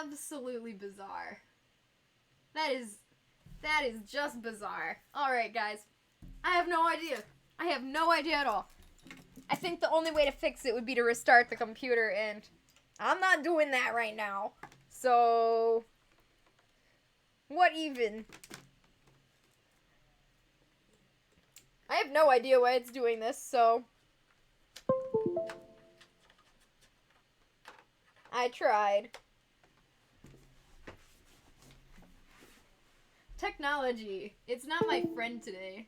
absolutely bizarre. That is just bizarre. Alright, guys. I have no idea. I have no idea at all. I think the only way to fix it would be to restart the computer, and I'm not doing that right now. So, what even? I have no idea why it's doing this, so I tried. Technology. It's not my friend today.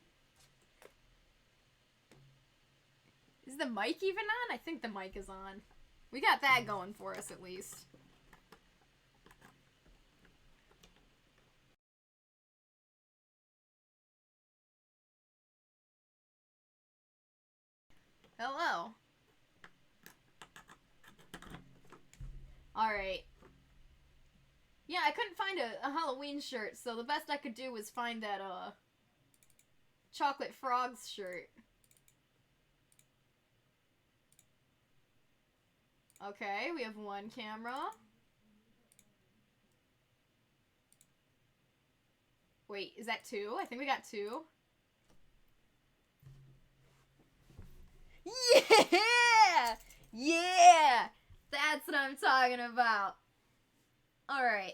Is the mic even on? I think the mic is on. We got that going for us at least. Hello. Alright. Yeah, I couldn't find a Halloween shirt, so the best I could do was find that, Chocolate Frogs shirt. Okay, we have one camera. Wait, is that two? I think we got two. Yeah! Yeah! That's what I'm talking about. Alright.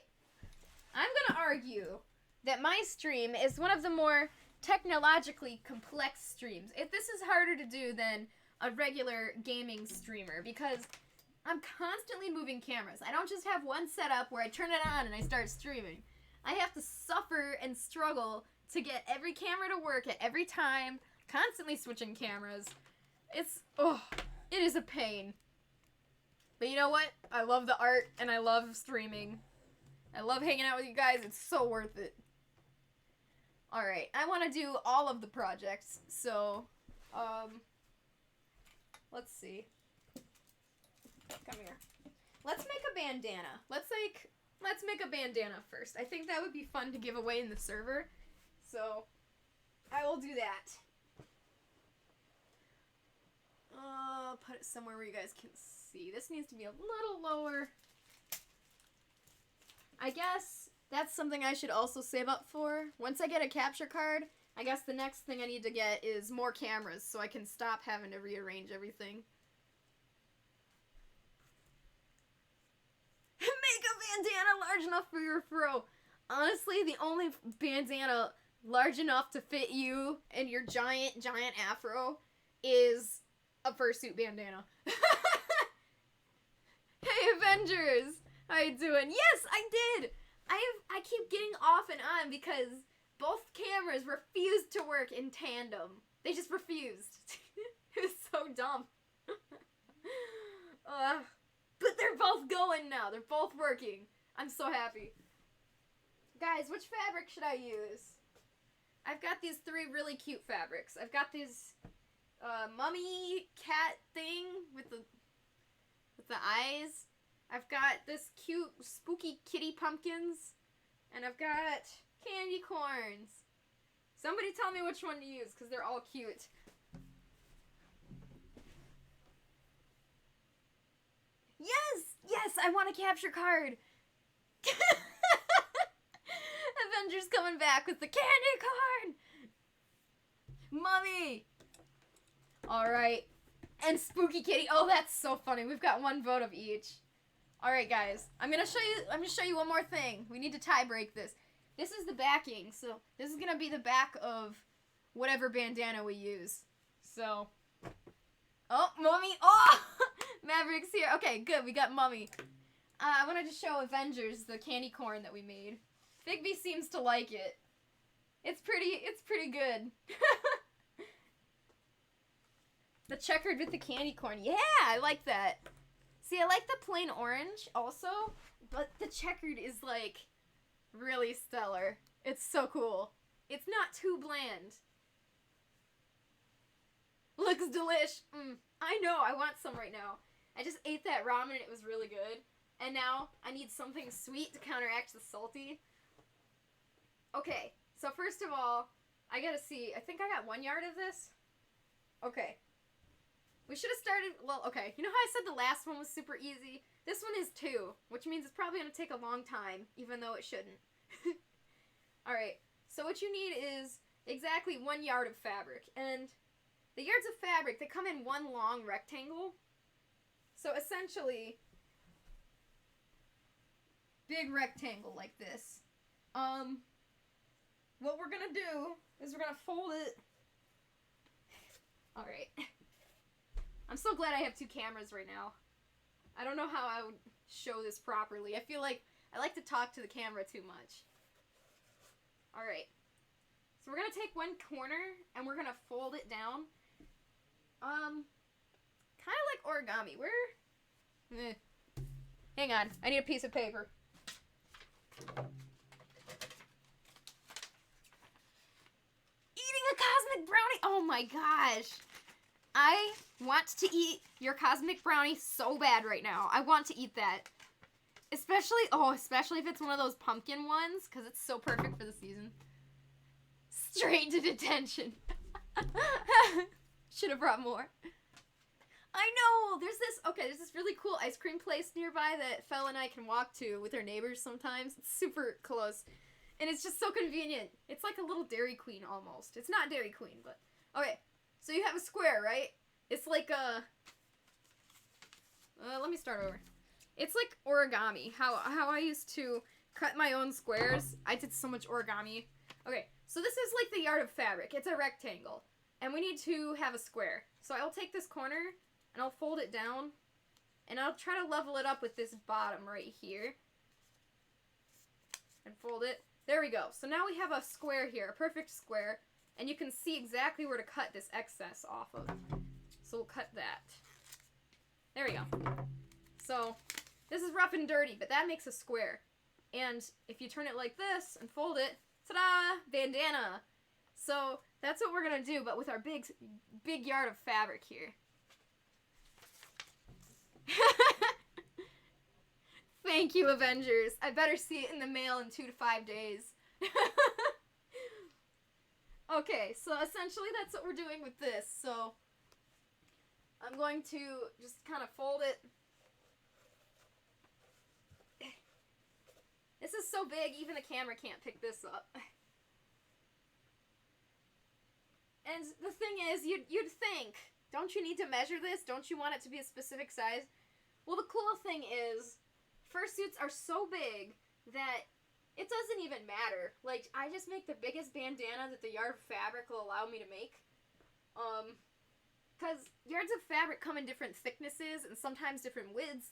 I'm gonna argue that my stream is one of the more technologically complex streams. If this is harder to do than a regular gaming streamer, because I'm constantly moving cameras. I don't just have one setup where I turn it on and I start streaming. I have to suffer and struggle to get every camera to work at every time, constantly switching cameras. It is a pain. But you know what? I love the art and I love streaming. I love hanging out with you guys. It's so worth it. Alright, I want to do all of the projects. So, let's see. Come here. Let's make a bandana. Let's make a bandana first. I think that would be fun to give away in the server. So, I will do that. Put it somewhere where you guys can see. This needs to be a little lower. I guess that's something I should also save up for. Once I get a capture card, I guess the next thing I need to get is more cameras so I can stop having to rearrange everything. Make a bandana large enough for your fro. Honestly, the only bandana large enough to fit you and your giant afro is a fursuit bandana. Hey, Avengers! How you doing? Yes, I did! I keep getting off and on because both cameras refused to work in tandem. They just refused. It was so dumb. But they're both going now. They're both working. I'm so happy. Guys, which fabric should I use? I've got these three really cute fabrics. I've got this mummy cat thing with the eyes. I've got this cute spooky kitty pumpkins. And I've got candy corns. Somebody tell me which one to use because they're all cute. Yes, I want a capture card. Avengers coming back with the candy corn. Mummy. Alright. And Spooky Kitty. Oh, that's so funny. We've got one vote of each. Alright, guys. I'm gonna show you one more thing. We need to tie break this. This is the backing. So this is gonna be the back of whatever bandana we use. So. Oh, Mummy. Oh! Maverick's here. Okay, good. We got Mummy. I wanted to show Avengers the candy corn that we made. Bigby seems to like it. It's pretty good. The checkered with the candy corn. Yeah, I like that. See, I like the plain orange also, but the checkered is like really stellar. It's so cool. It's not too bland. Looks delish. I know, I want some right now. I just ate that ramen and it was really good. And now I need something sweet to counteract the salty. Okay, so first of all, I gotta see. I think I got 1 yard of this. Okay. We should have started, well, okay, you know how I said the last one was super easy? This one is too, which means it's probably going to take a long time, even though it shouldn't. Alright, so what you need is exactly 1 yard of fabric, and the yards of fabric, they come in one long rectangle. So essentially, big rectangle like this. What we're gonna do is we're gonna fold it. Alright. I'm so glad I have 2 cameras right now. I don't know how I would show this properly. I feel like I like to talk to the camera too much. Alright. So we're gonna take one corner and we're gonna fold it down. Kind of like origami. Hang on. I need a piece of paper. Eating a cosmic brownie! Oh my gosh. I want to eat your cosmic brownie so bad right now. I want to eat that. Especially if it's one of those pumpkin ones, because it's so perfect for the season. Straight to detention. Should have brought more. I know! There's this really cool ice cream place nearby that Fel and I can walk to with our neighbors sometimes. It's super close. And it's just so convenient. It's like a little Dairy Queen almost. It's not Dairy Queen, but... Okay, so you have a square, right? It's like a... let me start over. It's like origami. How I used to cut my own squares. I did so much origami. Okay, so this is like the yard of fabric. It's a rectangle. And we need to have a square. So I'll take this corner, and I'll fold it down, and I'll try to level it up with this bottom right here. And fold it. There we go. So now we have a square here, a perfect square, and you can see exactly where to cut this excess off of. So we'll cut that. There we go. So this is rough and dirty, but that makes a square. And if you turn it like this and fold it, ta-da! Bandana! So that's what we're gonna do, but with our big yard of fabric here. Thank you, Avengers. I better see it in the mail in 2 to 5 days. Okay, so essentially that's what we're doing with this. So I'm going to just kind of fold it. This is so big, even the camera can't pick this up. And the thing is, you'd think, don't you need to measure this? Don't you want it to be a specific size? Well, the cool thing is, fursuits are so big that it doesn't even matter. Like, I just make the biggest bandana that the yard of fabric will allow me to make. Because yards of fabric come in different thicknesses and sometimes different widths.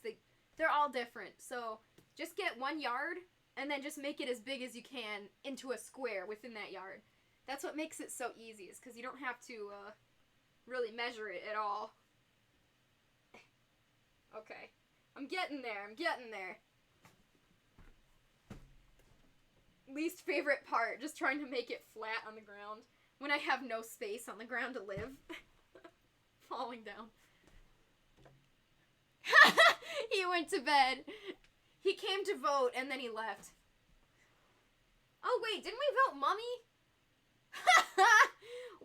They're all different. So just get 1 yard and then just make it as big as you can into a square within that yard. That's what makes it so easy, is because you don't have to really measure it at all. Okay. I'm getting there. Least favorite part, just trying to make it flat on the ground when I have no space on the ground to live. Falling down. He went to bed. He came to vote and then he left. Oh wait, didn't we vote Mummy?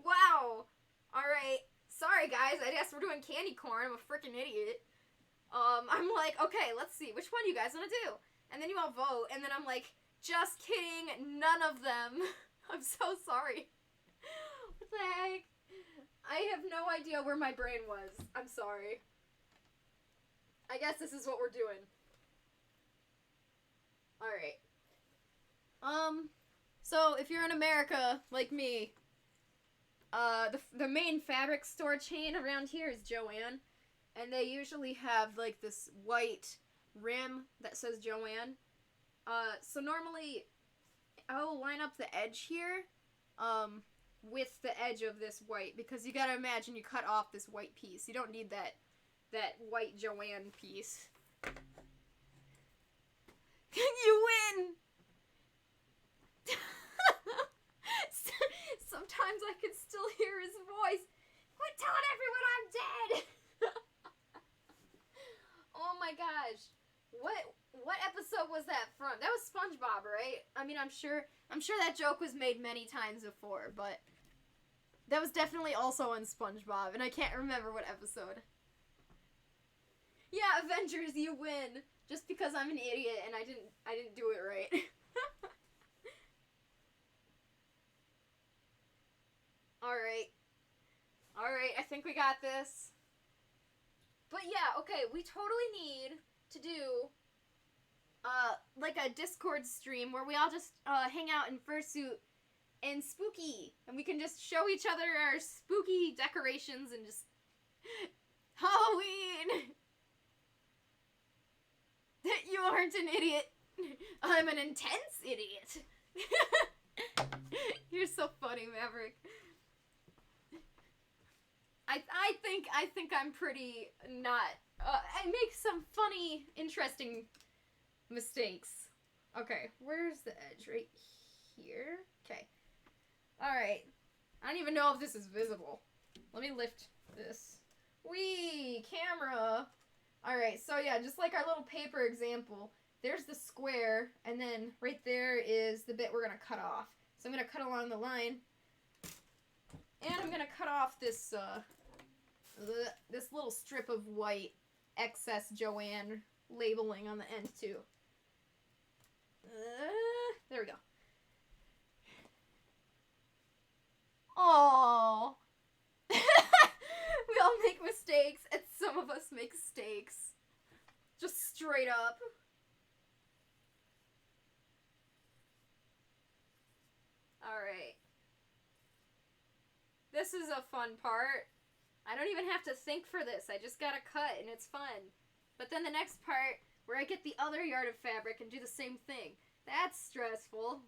Wow. Alright. Sorry guys, I guess we're doing candy corn. I'm a freaking idiot. I'm like, okay, let's see. Which one do you guys want to do? And then you all vote, and then I'm like, just kidding, none of them. I'm so sorry. What the heck? I have no idea where my brain was. I'm sorry. I guess this is what we're doing. Alright. So if you're in America, like me, the main fabric store chain around here is Joann. And they usually have, like, this white rim that says Joann. So normally, I'll line up the edge here, with the edge of this white. Because you gotta imagine you cut off this white piece. You don't need that white Joann piece. You win! Sometimes I can still hear his voice. Quit telling everyone I'm dead! Oh my gosh. What episode was that from? That was SpongeBob, right? I mean, I'm sure that joke was made many times before, but That was definitely also on SpongeBob, and I can't remember what episode. Yeah, Avengers, you win. Just because I'm an idiot and I didn't do it right. Alright. Alright, I think we got this. But yeah, okay, we totally need to do like a Discord stream where we all just hang out in Fursuit and spooky, and we can just show each other our spooky decorations and just Halloween. You aren't an idiot. I'm an intense idiot. You're so funny, Maverick. I think I'm pretty not. I make some funny, interesting mistakes. Okay, where's the edge? Right here? Okay. Alright. I don't even know if this is visible. Let me lift this. Whee! Camera! Alright, so yeah, just like our little paper example, there's the square, and then right there is the bit we're going to cut off. So I'm going to cut along the line, and I'm going to cut off this, this little strip of white excess Joanne labeling on the end, too. There we go. Aww. We all make mistakes, and some of us make mistakes. Just straight up. Alright. This is a fun part. I don't even have to think for this. I just gotta cut, and it's fun. But then the next part, where I get the other yard of fabric and do the same thing. That's stressful.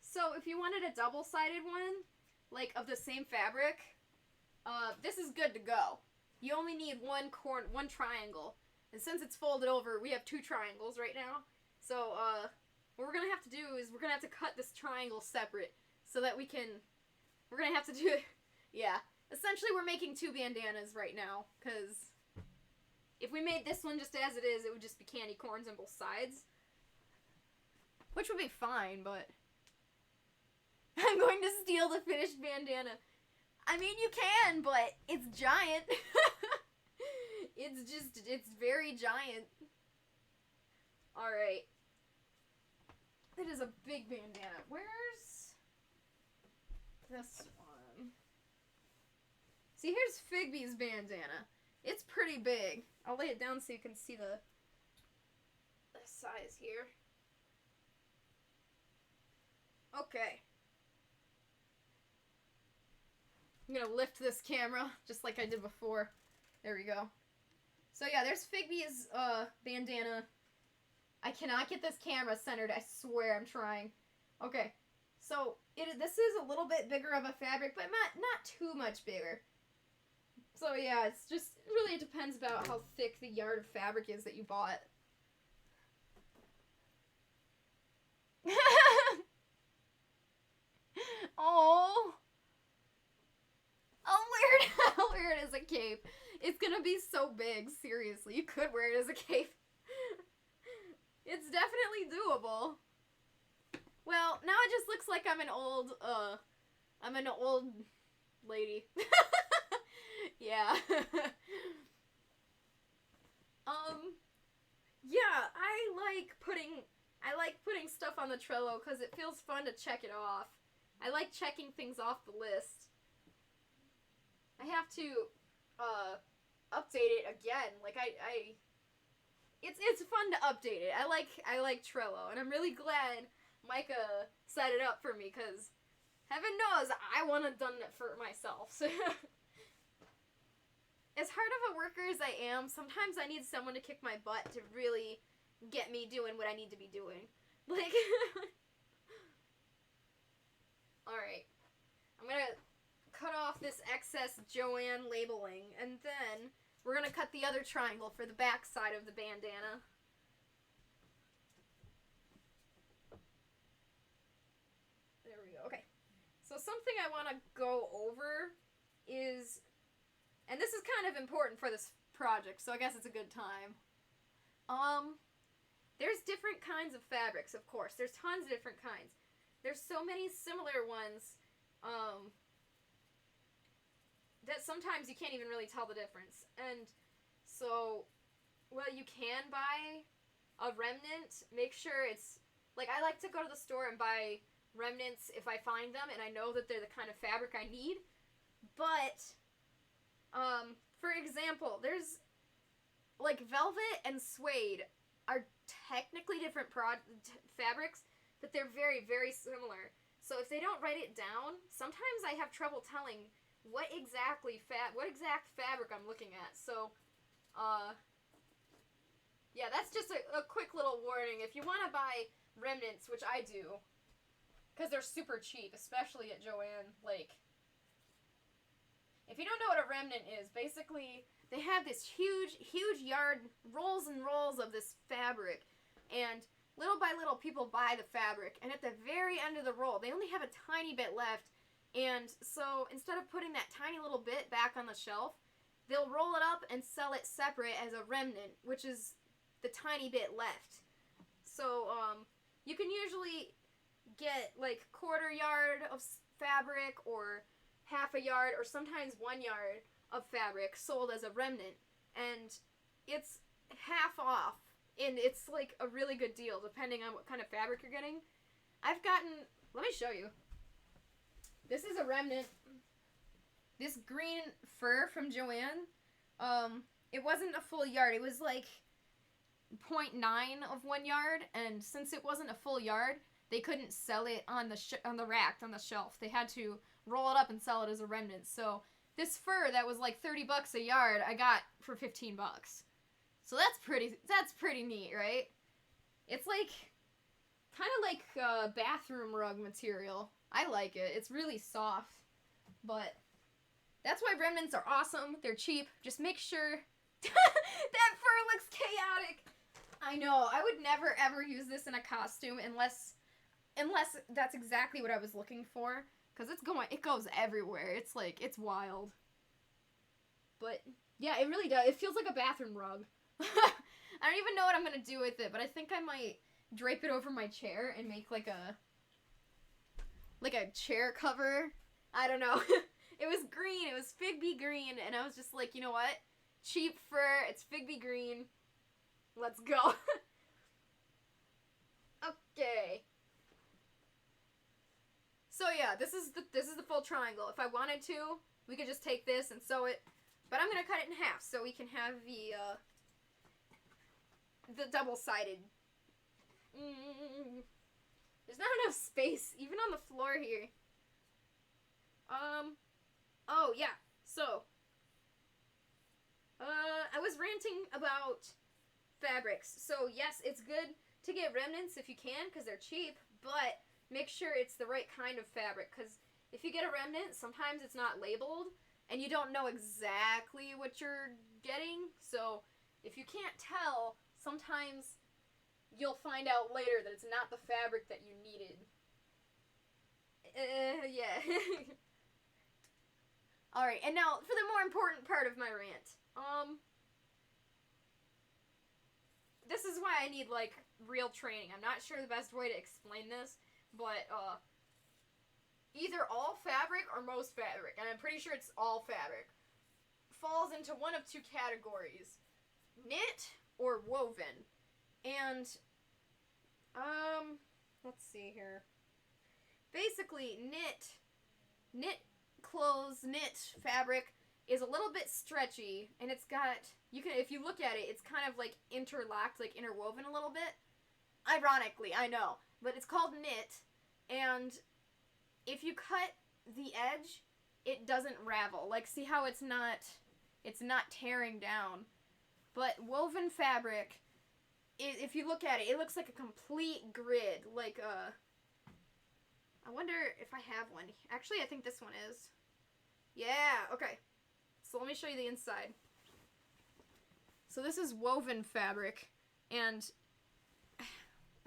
So if you wanted a double-sided one, like of the same fabric, this is good to go. You only need one triangle. And since it's folded over, we have two triangles right now. So what we're going to have to do is we're going to have to cut this triangle separate so that we can, we're going to have to do it. Yeah. Essentially, we're making two bandanas right now, because if we made this one just as it is, it would just be candy corns on both sides. Which would be fine, but I'm going to steal the finished bandana. I mean, you can, but it's giant. It's very giant. Alright. It is a big bandana. Where's this one? See, here's Figby's bandana. It's pretty big. I'll lay it down so you can see the size here. Okay. I'm gonna lift this camera, just like I did before. There we go. So yeah, there's Figby's bandana. I cannot get this camera centered, I swear I'm trying. Okay, so this is a little bit bigger of a fabric, but not too much bigger. So yeah, it's just, it really depends about how thick the yard of fabric is that you bought. Oh. I'll wear it as a cape. It's gonna be so big, seriously. You could wear it as a cape. It's definitely doable. Well, now it just looks like I'm an old lady. Yeah. Yeah, I like putting stuff on the Trello because it feels fun to check it off. I like checking things off the list. I have to update it again. Like it's fun to update it. I like Trello, and I'm really glad Micah set it up for me, because heaven knows I want to done it for myself. So as hard of a worker as I am, sometimes I need someone to kick my butt to really get me doing what I need to be doing. Like, alright. I'm gonna cut off this excess Joanne labeling, and then we're gonna cut the other triangle for the back side of the bandana. There we go. Okay. So something I want to go over is, and this is kind of important for this project, so I guess it's a good time. There's different kinds of fabrics, of course. There's tons of different kinds. there's so many similar ones, that sometimes you can't even really tell the difference. And so, well, you can buy a remnant. Make sure it's, like, I like to go to the store and buy remnants if I find them and I know that they're the kind of fabric I need. But, for example, there's, like, velvet and suede are technically different fabrics, but they're very, very similar. So if they don't write it down, sometimes I have trouble telling what exact fabric I'm looking at. So, yeah, that's just a quick little warning. If you want to buy remnants, which I do, because they're super cheap, especially at Joann, like, if you don't know what a remnant is, basically, they have this huge, huge yard, rolls and rolls of this fabric, and little by little, people buy the fabric, and at the very end of the roll, they only have a tiny bit left. And so, instead of putting that tiny little bit back on the shelf, they'll roll it up and sell it separate as a remnant, which is the tiny bit left. So, you can usually get, like, quarter yard of fabric, or half a yard, or sometimes 1 yard of fabric sold as a remnant. And it's half off, and it's, like, a really good deal, depending on what kind of fabric you're getting. I've gotten, let me show you. This is a remnant. This green fur from Joann, it wasn't a full yard. It was like 0.9 of 1 yard, and since it wasn't a full yard, they couldn't sell it on the rack, on the shelf. They had to roll it up and sell it as a remnant. So this fur that was like $30 a yard, I got for $15. So that's pretty neat, right? It's like kind of like bathroom rug material. I like it. It's really soft. But that's why remnants are awesome. They're cheap. Just make sure that fur looks chaotic. I know. I would never ever use this in a costume unless that's exactly what I was looking for. Because it goes everywhere. It's like, it's wild. But yeah, it really does. It feels like a bathroom rug. I don't even know what I'm going to do with it, but I think I might drape it over my chair and make like a chair cover. I don't know. It was green. It was Figby green, and I was just like, you know what? Cheap fur. It's Figby green. Let's go. Okay. So yeah, this is the full triangle. If I wanted to, we could just take this and sew it, but I'm gonna cut it in half so we can have the double-sided. There's not enough space, even on the floor here. Oh, yeah. So, I was ranting about fabrics. So, yes, it's good to get remnants if you can, because they're cheap, but make sure it's the right kind of fabric, because if you get a remnant, sometimes it's not labeled, and you don't know exactly what you're getting. So, if you can't tell, sometimes you'll find out later that it's not the fabric that you needed. Yeah. Alright, and now for the more important part of my rant. This is why I need, like, real training. I'm not sure the best way to explain this, but, either all fabric or most fabric, and I'm pretty sure it's all fabric, falls into one of two categories. Knit or woven. And, let's see here. Basically, knit clothes, knit fabric is a little bit stretchy, and it's got, if you look at it, it's kind of like interlocked, like interwoven a little bit. Ironically, I know, but it's called knit, and if you cut the edge, it doesn't ravel. Like, see how it's not tearing down. But woven fabric, if you look at it, it looks like a complete grid. Like, I wonder if I have one. Actually, I think this one is. Yeah, okay. So let me show you the inside. So this is woven fabric, and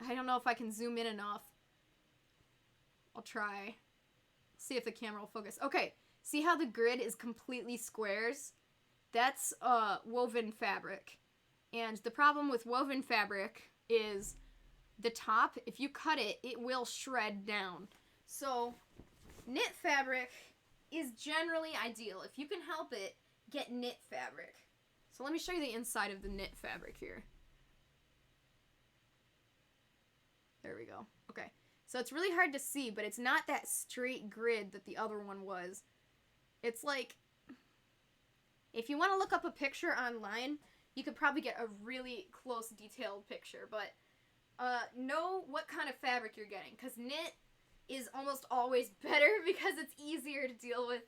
I don't know if I can zoom in enough. I'll try. See if the camera will focus. Okay, see how the grid is completely squares? That's woven fabric. And the problem with woven fabric is the top, if you cut it, it will shred down. So knit fabric is generally ideal. If you can help it, get knit fabric. So let me show you the inside of the knit fabric here. There we go. Okay. So it's really hard to see, but it's not that straight grid that the other one was. It's like, if you want to look up a picture online, you could probably get a really close, detailed picture, but know what kind of fabric you're getting, because knit is almost always better because it's easier to deal with,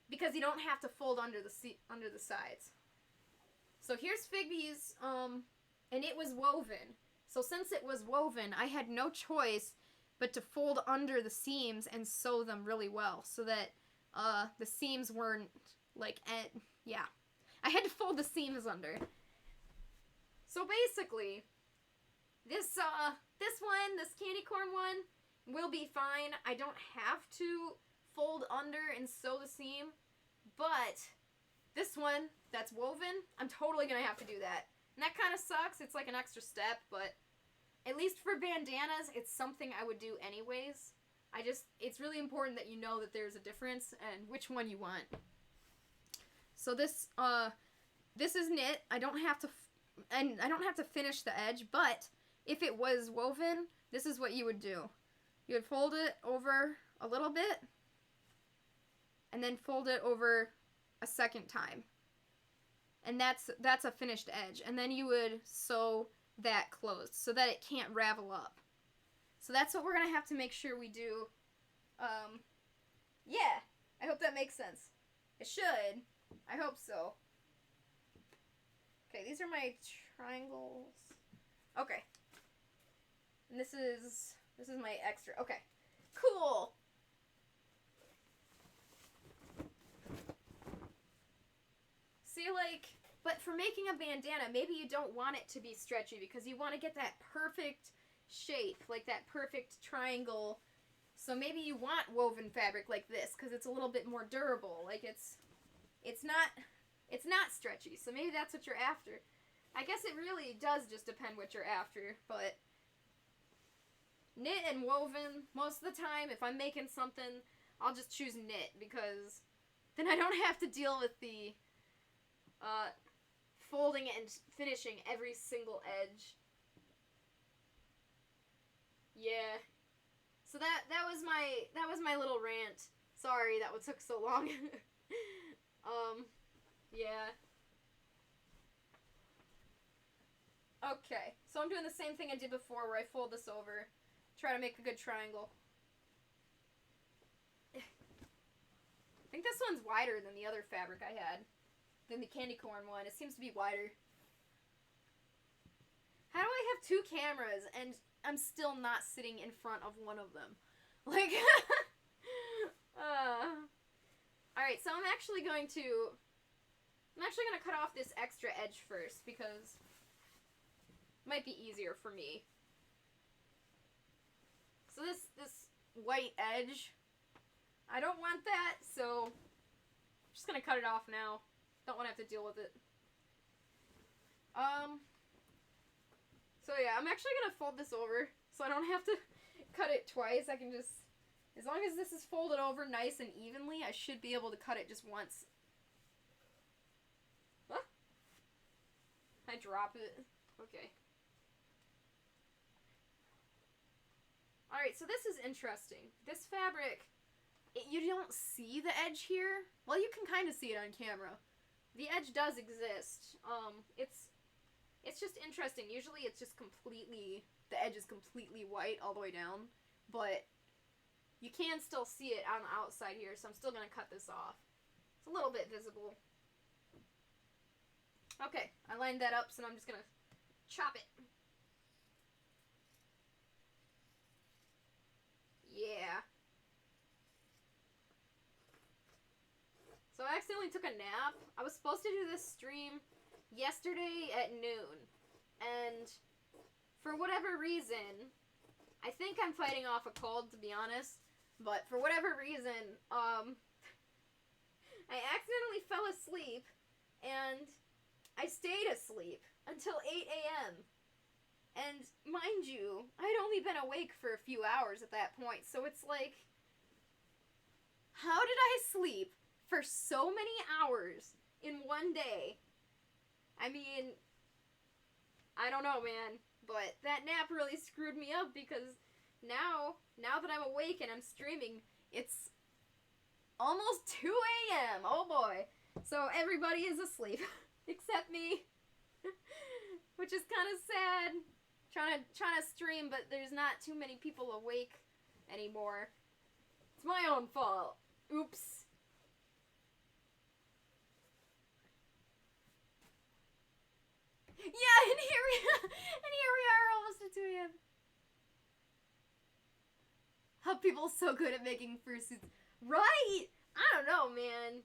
because you don't have to fold under the sides. So here's Figby's, and it was woven. So since it was woven, I had no choice but to fold under the seams and sew them really well so that the seams weren't like, yeah. I had to fold the seams under. So basically, this candy corn one will be fine. I don't have to fold under and sew the seam, but this one that's woven, I'm totally gonna have to do that. And that kind of sucks. It's like an extra step, but at least for bandanas, it's something I would do anyways. It's really important that you know that there's a difference and which one you want. So this is knit. I don't have to finish the edge, but if it was woven, this is what you would do. You would fold it over a little bit, and then fold it over a second time. And that's a finished edge. And then you would sew that closed so that it can't ravel up. So that's what we're going to have to make sure we do. Yeah, I hope that makes sense. It should. I hope so. Okay, these are my triangles. Okay. And this is my extra. Okay. Cool. See, like, but for making a bandana, maybe you don't want it to be stretchy because you want to get that perfect shape, like that perfect triangle. So maybe you want woven fabric like this because it's a little bit more durable. Like it's not stretchy. So maybe that's what you're after. I guess it really does just depend what you're after, but knit and woven, most of the time, if I'm making something, I'll just choose knit because then I don't have to deal with the folding and finishing every single edge. Yeah. So that was my little rant. Sorry that took so long. Yeah. Okay, so I'm doing the same thing I did before where I fold this over, try to make a good triangle. I think this one's wider than the other fabric I had, than the candy corn one. It seems to be wider. How do I have two cameras and I'm still not sitting in front of one of them? Like, alright, so I'm actually gonna cut off this extra edge first because it might be easier for me. So this white edge, I don't want that, so I'm just gonna cut it off now. Don't want to have to deal with it. So yeah, I'm actually gonna fold this over so I don't have to cut it twice. I can just, as long as this is folded over nice and evenly, I should be able to cut it just once. Huh? I drop it. Okay. Alright, so this is interesting. This fabric, you don't see the edge here. Well, you can kind of see it on camera. The edge does exist. It's just interesting. Usually it's just the edge is completely white all the way down. But you can still see it on the outside here, so I'm still going to cut this off. It's a little bit visible. Okay, I lined that up, so now I'm just going to chop it. Yeah. So I accidentally took a nap. I was supposed to do this stream yesterday at noon. And for whatever reason, I think I'm fighting off a cold, to be honest. But for whatever reason, I accidentally fell asleep. And I stayed asleep until 8 a.m. And mind you, I'd only been awake for a few hours at that point, so it's like, how did I sleep for so many hours in one day? I mean, I don't know, man, but that nap really screwed me up because now that I'm awake and I'm streaming, it's almost 2 a.m. Oh boy. So everybody is asleep except me. Which is kind of sad. Trying to stream, but there's not too many people awake anymore. It's my own fault. Oops. Yeah, and here we are almost at 2 a.m. How people so good at making fursuits. Right? I don't know, man.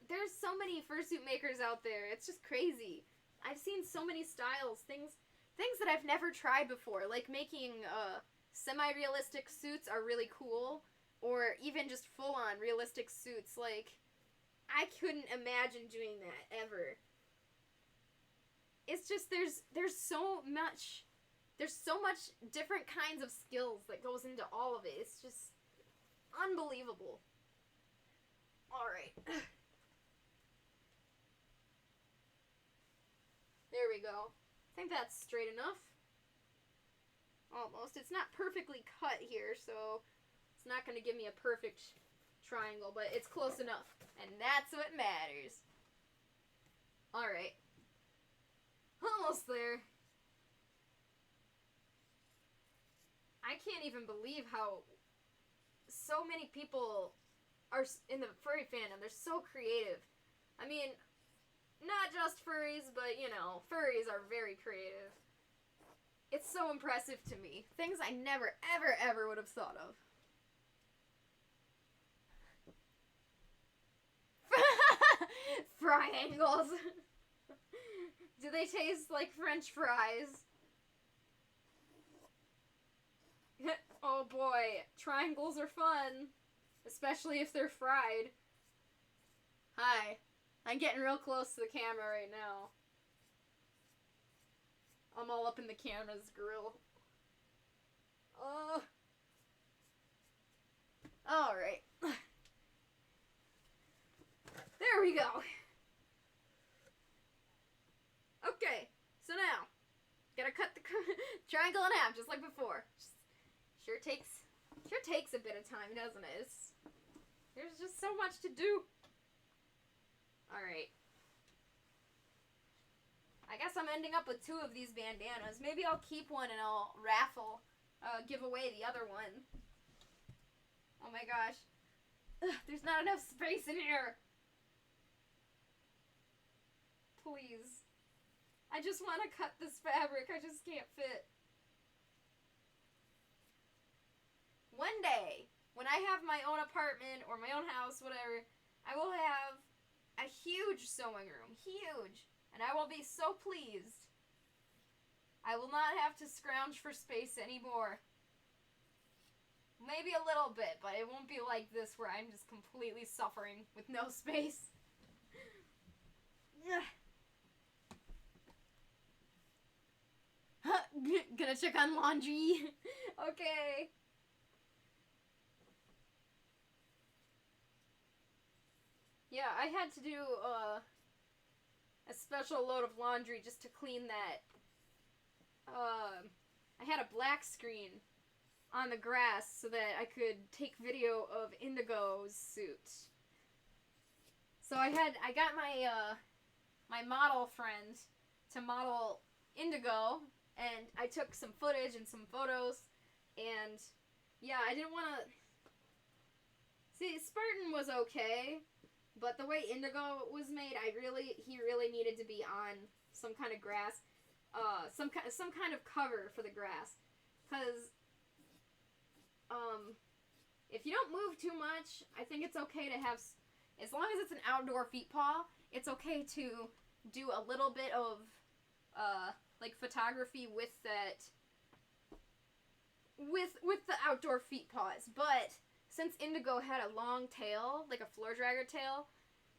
There's so many fursuit makers out there. It's just crazy. I've seen so many styles, things that I've never tried before, like making semi-realistic suits are really cool, or even just full-on realistic suits. Like, I couldn't imagine doing that ever. It's just there's so much different kinds of skills that goes into all of it. It's just unbelievable. All right. There we go. I think that's straight enough. Almost. It's not perfectly cut here, so it's not going to give me a perfect triangle, but it's close enough. And that's what matters. Alright. Almost there. I can't even believe how so many people are in the furry fandom. They're so creative. I mean, not just furries, but, you know, furries are very creative. It's so impressive to me. Things I never, ever, ever would have thought of. Triangles. Do they taste like French fries? Oh boy, triangles are fun. Especially if they're fried. Hi. I'm getting real close to the camera right now. I'm all up in the camera's grill. Alright. There we go. Okay, so now, gotta cut the triangle in half, just like before. Sure takes a bit of time, doesn't it? There's just so much to do. Alright. I guess I'm ending up with 2 of these bandanas. Maybe I'll keep one and I'll raffle, give away the other one. Oh my gosh. Ugh, there's not enough space in here. Please. I just want to cut this fabric. I just can't fit. One day, when I have my own apartment or my own house, whatever, I will have a huge sewing room. Huge. And I will be so pleased. I will not have to scrounge for space anymore. Maybe a little bit, but it won't be like this where I'm just completely suffering with no space. Gonna check on laundry. Okay. Yeah, I had to do a special load of laundry just to clean that. I had a black screen on the grass so that I could take video of Indigo's suit. So I got my model friend to model Indigo, and I took some footage and some photos, and yeah, I didn't want to... See, Spartan was okay, but the way Indigo was made, he really needed to be on some kind of grass, some kind of cover for the grass, because if you don't move too much, I think it's okay to have, as long as it's an outdoor feet paw, it's okay to do a little bit of like photography with that, with the outdoor feet paws. But since Indigo had a long tail, like a floor dragger tail,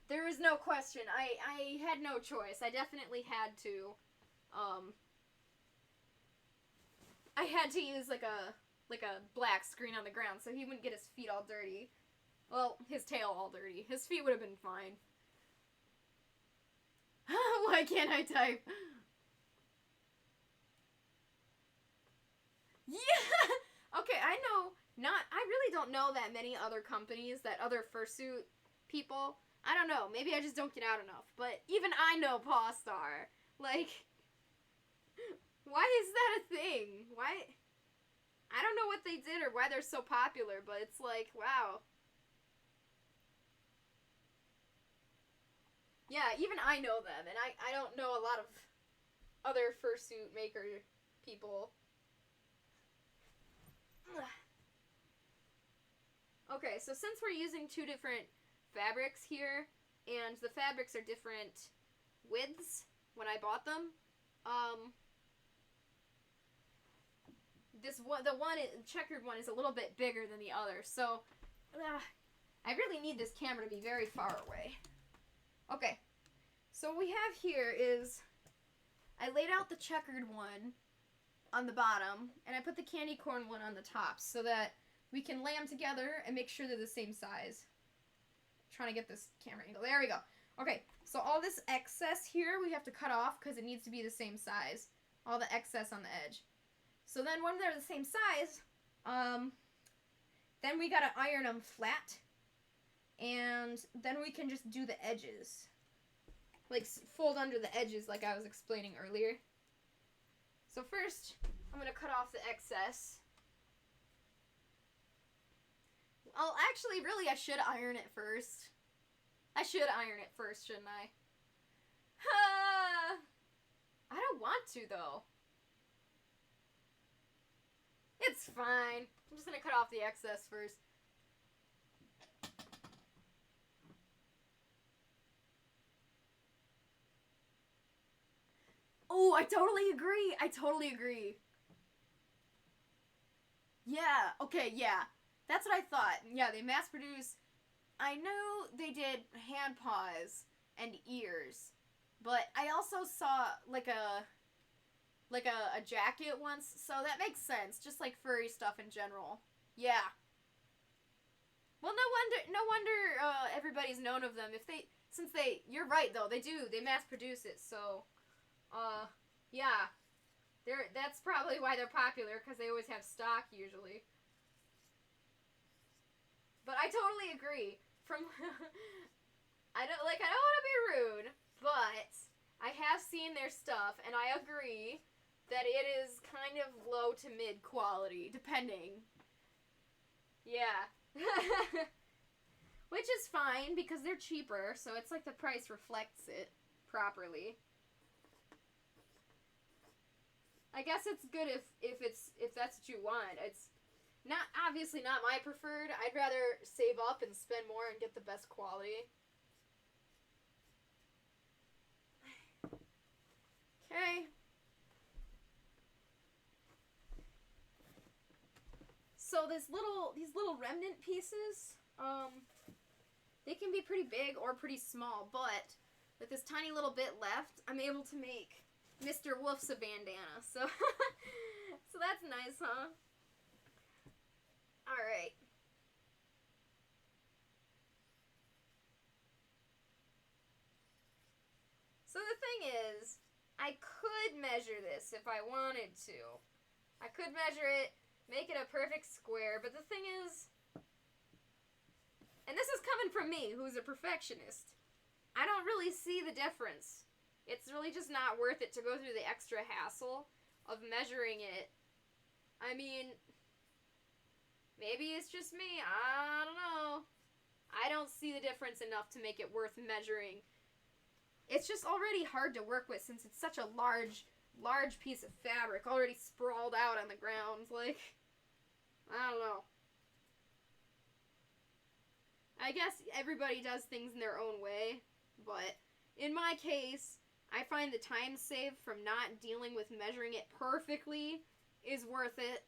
there was no question. I had no choice. I definitely had to I had to use like a black screen on the ground so he wouldn't get his feet all dirty. Well, his tail all dirty. His feet would have been fine. Why can't I type? Yeah! Okay, I know. I really don't know that many other companies, that other fursuit people. I don't know. Maybe I just don't get out enough. But even I know Paw Star. Like, why is that a thing? Why? I don't know what they did or why they're so popular, but it's like, wow. Yeah, even I know them, and I don't know a lot of other fursuit maker people. Okay, so since we're using two different fabrics here, and the fabrics are different widths when I bought them, the checkered one is a little bit bigger than the other, so I really need this camera to be very far away. Okay, so what we have here is I laid out the checkered one on the bottom, and I put the candy corn one on the top so that we can lay them together and make sure they're the same size. I'm trying to get this camera angle. There we go. Okay, so all this excess here we have to cut off because it needs to be the same size. All the excess on the edge. So then when they're the same size, then we gotta iron them flat, and then we can just do the edges. Like, fold under the edges like I was explaining earlier. So first, I'm gonna cut off the excess. Well, actually, really, I should iron it first. I should iron it first, shouldn't I? I don't want to, though. It's fine. I'm just gonna cut off the excess first. Oh, I totally agree. I totally agree. Yeah, okay, yeah. That's what I thought. Yeah, they mass produce. I knew they did hand paws and ears, but I also saw like a jacket once, so that makes sense. Just like furry stuff in general. Yeah. Well, no wonder everybody's known of them. You're right though. They mass produce it. So, yeah. That's probably why they're popular, because they always have stock usually. But I totally agree. I don't want to be rude, but I have seen their stuff, and I agree that it is kind of low to mid quality, depending. Yeah. Which is fine, because they're cheaper, so it's like the price reflects it properly. I guess it's good if that's what you want. It's obviously not my preferred. I'd rather save up and spend more and get the best quality. Okay. So these little remnant pieces, they can be pretty big or pretty small, but with this tiny little bit left, I'm able to make Mr. Wolf's a bandana. So so that's nice, huh? Alright. So the thing is, I could measure this if I wanted to. I could measure it, make it a perfect square, but the thing is, and this is coming from me, who's a perfectionist, I don't really see the difference. It's really just not worth it to go through the extra hassle of measuring it. I mean, maybe it's just me. I don't know. I don't see the difference enough to make it worth measuring. It's just already hard to work with since it's such a large piece of fabric already sprawled out on the ground. Like, I don't know. I guess everybody does things in their own way, but in my case, I find the time saved from not dealing with measuring it perfectly is worth it,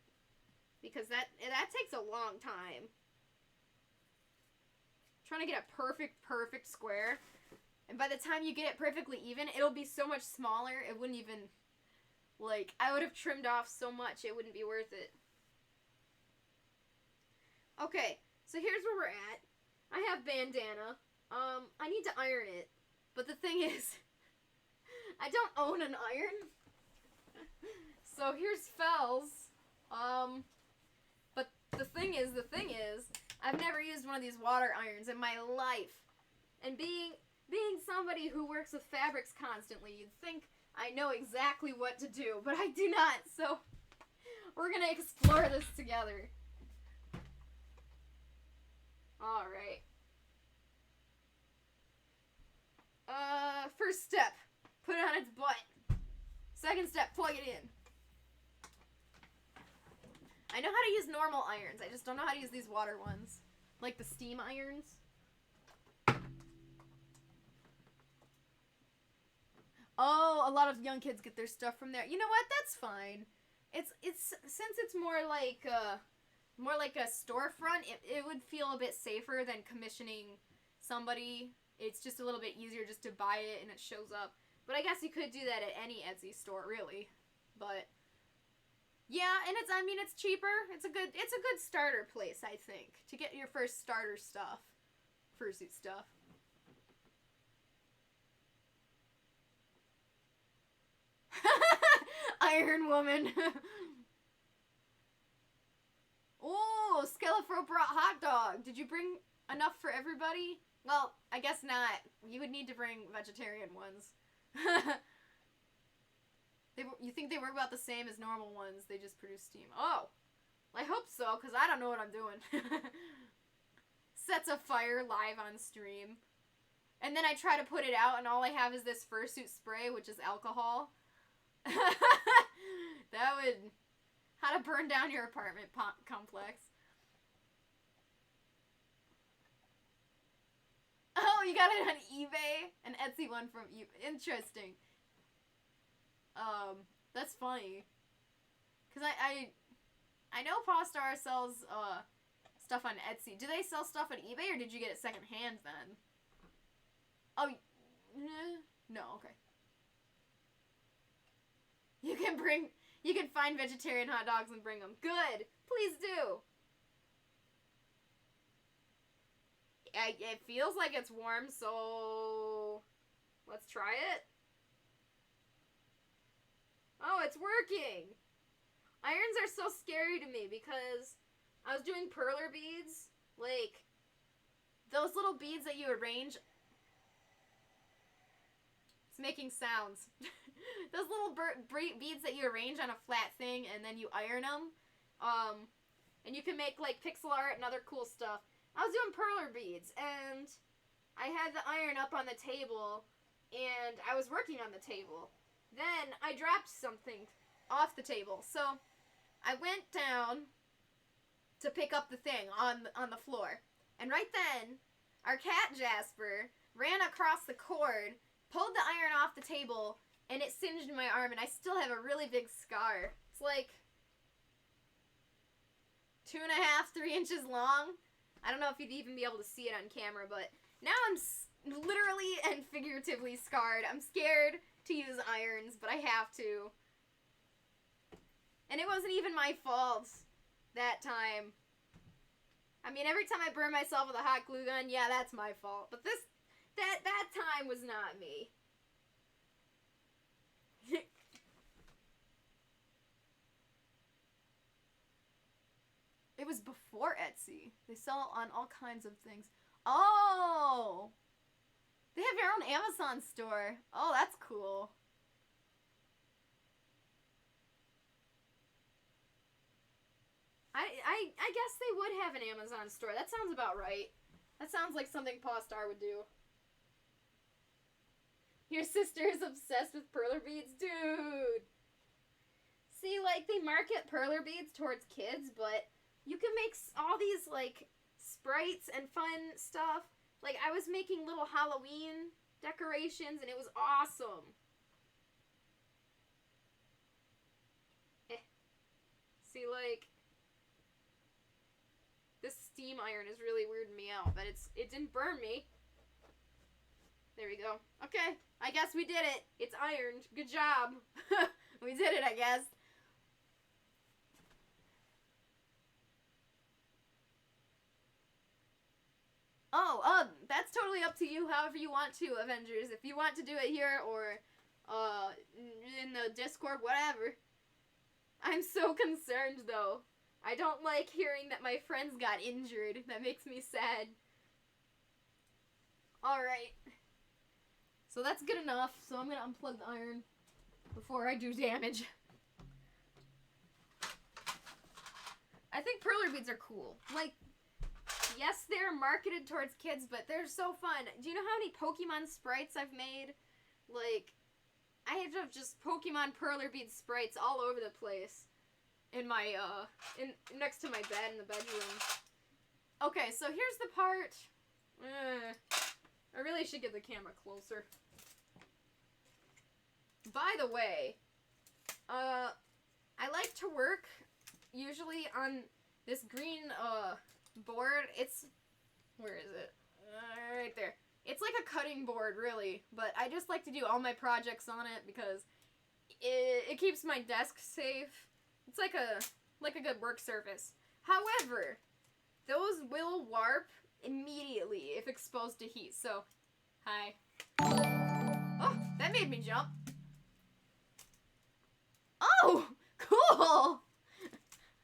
because that takes a long time. Trying to get a perfect square, and by the time you get it perfectly even, it'll be so much smaller, it wouldn't even Like, I would have trimmed off so much, it wouldn't be worth it. Okay, so here's where we're at. I have Bandanna. I need to iron it. But the thing is, I don't own an iron. So here's Fells. But the thing is, I've never used one of these water irons in my life. And being somebody who works with fabrics constantly, you'd think I know exactly what to do, but I do not. So we're gonna explore this together. Alright. First step, put it on its butt. Second step, plug it in. I know how to use normal irons, I just don't know how to use these water ones. Like the steam irons. Oh, a lot of young kids get their stuff from there. You know what? That's fine. It's since it's more like a storefront, it would feel a bit safer than commissioning somebody. It's just a little bit easier just to buy it and it shows up. But I guess you could do that at any Etsy store, really. But yeah, and it's cheaper. It's a good starter place, I think, to get your first starter stuff, fursuit stuff. Iron Woman. Oh, Skelefro brought hot dog. Did you bring enough for everybody? Well, I guess not. You would need to bring vegetarian ones. You think they work about the same as normal ones, they just produce steam. Oh, I hope so, because I don't know what I'm doing. Sets a fire live on stream. And then I try to put it out, and all I have is this fursuit spray, which is alcohol. That would... How to burn down your apartment complex. Oh, you got it on eBay? An Etsy one from eBay. Interesting. That's funny. Because I know Postar sells, stuff on Etsy. Do they sell stuff on eBay, or did you get it secondhand then? Oh, no, okay. You can find vegetarian hot dogs and bring them. Good! Please do! It feels like it's warm, so let's try it. Oh, it's working! Irons are so scary to me because I was doing perler beads, like those little beads that you arrange. It's making sounds. Those little beads that you arrange on a flat thing and then you iron them. And you can make like pixel art and other cool stuff. I was doing perler beads and I had the iron up on the table and I was working on the table. Then I dropped something off the table. So I went down to pick up the thing on the floor. And right then, our cat Jasper ran across the cord, pulled the iron off the table, and it singed my arm, and I still have a really big scar. It's like 2.5, 3 inches long. I don't know if you'd even be able to see it on camera, but now I'm literally and figuratively scarred. I'm scared to use irons, but I have to. And it wasn't even my fault that time. I mean, every time I burn myself with a hot glue gun, yeah, that's my fault. But that time was not me. It was before Etsy. They sell on all kinds of things. Oh! They have your own Amazon store. Oh, that's cool. I guess they would have an Amazon store. That sounds about right. That sounds like something Paw Star would do. Your sister is obsessed with perler beads? Dude! See, like, they market perler beads towards kids, but you can make all these, like, sprites and fun stuff. Like, I was making little Halloween decorations, and it was awesome. See, like, this steam iron is really weirding me out, but it didn't burn me. There we go. Okay, I guess we did it. It's ironed. Good job. We did it, I guess. Oh, that's totally up to you, however you want to, Avengers. If you want to do it here or, in the Discord, whatever. I'm so concerned, though. I don't like hearing that my friends got injured. That makes me sad. Alright. So that's good enough, so I'm gonna unplug the iron before I do damage. I think perler beads are cool. Like, yes, they're marketed towards kids, but they're so fun. Do you know how many Pokemon sprites I've made? Like, I have just Pokemon perler bead sprites all over the place. In my, next to my bed in the bedroom. Okay, so here's the part. I really should get the camera closer. By the way, I like to work usually on this green, board. It's, where is it? Right there. It's like a cutting board, really, but I just like to do all my projects on it because it keeps my desk safe. It's like a good work surface. However, those will warp immediately if exposed to heat. So, hi. Oh, that made me jump. Oh, cool.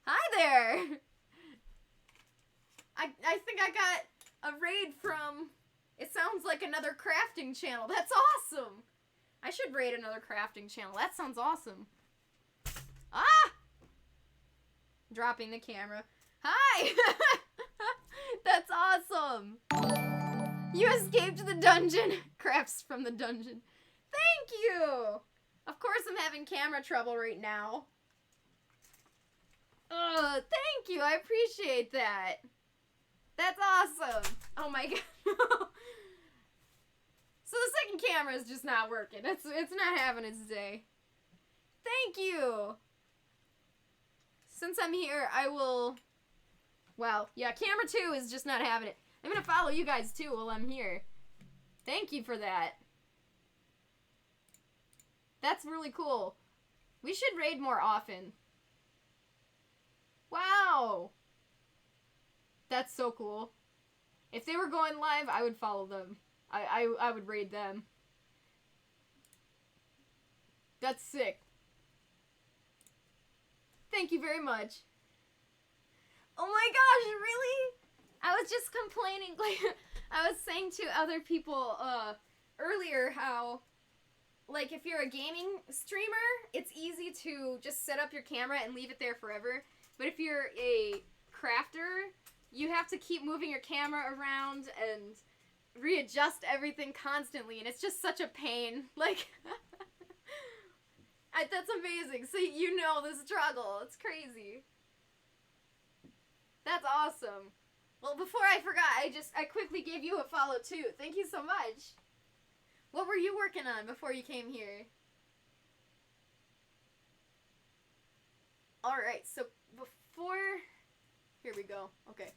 Hi there. I think I got a raid from, it sounds like another crafting channel. That's awesome. I should raid another crafting channel. That sounds awesome. Ah! Dropping the camera. Hi! That's awesome! You escaped the dungeon! Crafts from the dungeon. Thank you! Of course I'm having camera trouble right now. Thank you! I appreciate that. That's awesome! Oh my god. So the second camera is just not working. It's not having its day. Thank you! Since I'm here, I will... Well, yeah, camera 2 is just not having it. I'm gonna follow you guys, too, while I'm here. Thank you for that. That's really cool. We should raid more often. Wow! That's so cool. If they were going live, I would follow them. I would raid them. That's sick. Thank you very much. Oh my gosh, really? I was just complaining, like, I was saying to other people, earlier how, like, if you're a gaming streamer, it's easy to just set up your camera and leave it there forever. But if you're a crafter, you have to keep moving your camera around and readjust everything constantly, and it's just such a pain. Like, that's amazing. So you know the struggle. It's crazy. That's awesome. Well, before I forgot, I quickly gave you a follow too. Thank you so much. What were you working on before you came here? Alright, so before... Here we go. Okay.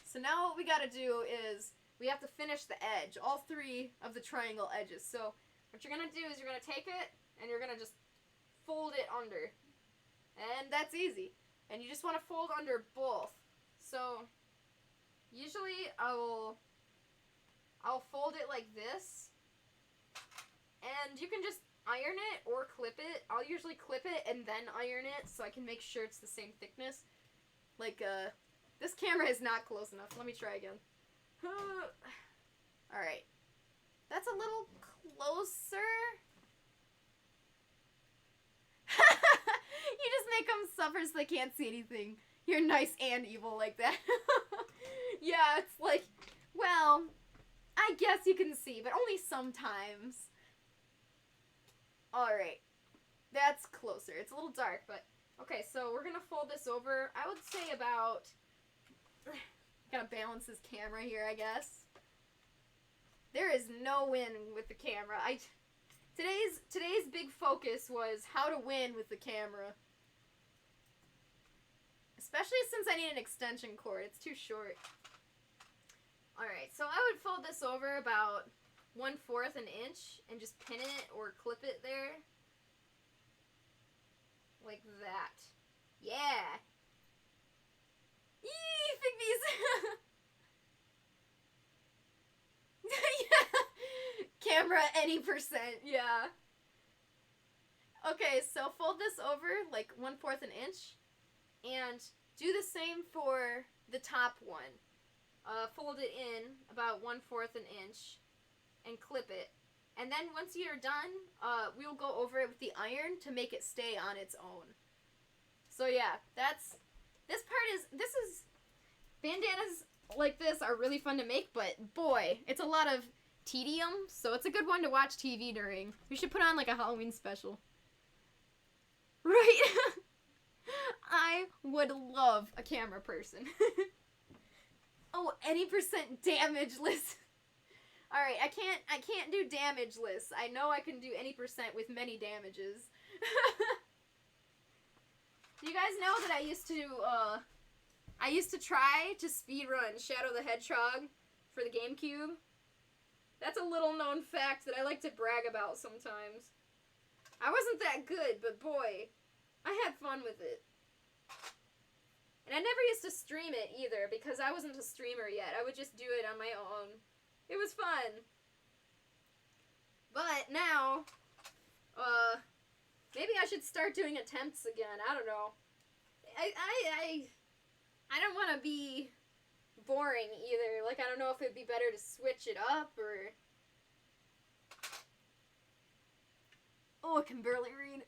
So now what we gotta do is we have to finish the edge. All 3 of the triangle edges. So what you're gonna do is you're gonna take it and you're gonna just fold it under. And that's easy. And you just want to fold under both. So usually I'll fold it like this. And you can just iron it or clip it. I'll usually clip it and then iron it so I can make sure it's the same thickness. Like, this camera is not close enough. Let me try again. Alright. That's a little closer. You just make them suffer so they can't see anything. You're nice and evil like that. Yeah, it's like, well, I guess you can see, but only sometimes. Alright. That's closer. It's a little dark, but... Okay, so we're gonna fold this over. I would say about... Gotta balance this camera here, I guess. There is no win with the camera. Today's big focus was how to win with the camera. Especially since I need an extension cord. It's too short. Alright, so I would fold this over about 1/4 an inch and just pin it or clip it there. like that. Yeah. Yee, figbies. Yeah. Camera any percent, yeah. Okay, so fold this over like 1/4 an inch, and do the same for the top one. Fold it in about 1/4 an inch, and clip it. And then once you're done, we'll go over it with the iron to make it stay on its own. So yeah, this is bandanas like this are really fun to make, but boy, it's a lot of tedium, so it's a good one to watch TV during. We should put on like a Halloween special. Right? I would love a camera person. Oh, any percent damageless. Alright, I can't do damageless. I know I can do any percent with many damages. Do you guys know that I used to try to speedrun Shadow the Hedgehog for the GameCube? That's a little known fact that I like to brag about sometimes. I wasn't that good, but boy, I had fun with it. And I never used to stream it either, because I wasn't a streamer yet. I would just do it on my own. It was fun. But now, maybe I should start doing attempts again. I don't know. I don't want to be boring either. Like, I don't know if it'd be better to switch it up or... Oh, I can barely read.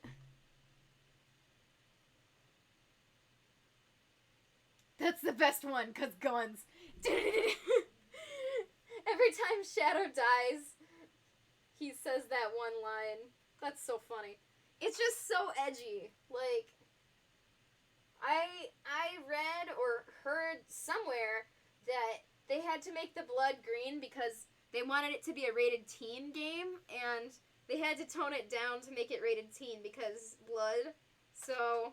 That's the best one, 'cause guns. Every time Shadow dies, he says that one line. That's so funny. It's just so edgy. Like, I read or heard somewhere that they had to make the blood green because they wanted it to be a rated teen game, and they had to tone it down to make it rated teen because blood. So,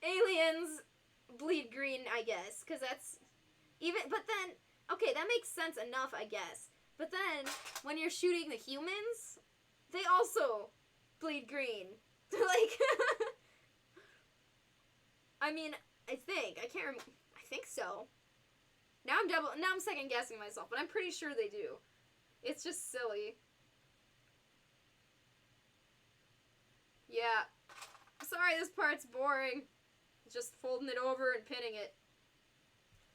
aliens bleed green, I guess, because that's even, but then, okay, that makes sense enough, I guess. But then, when you're shooting the humans, they also bleed green. Like, I mean, I think so. Now I'm second guessing myself, but I'm pretty sure they do. It's just silly. Yeah. Sorry, this part's boring. Just folding it over and pinning it.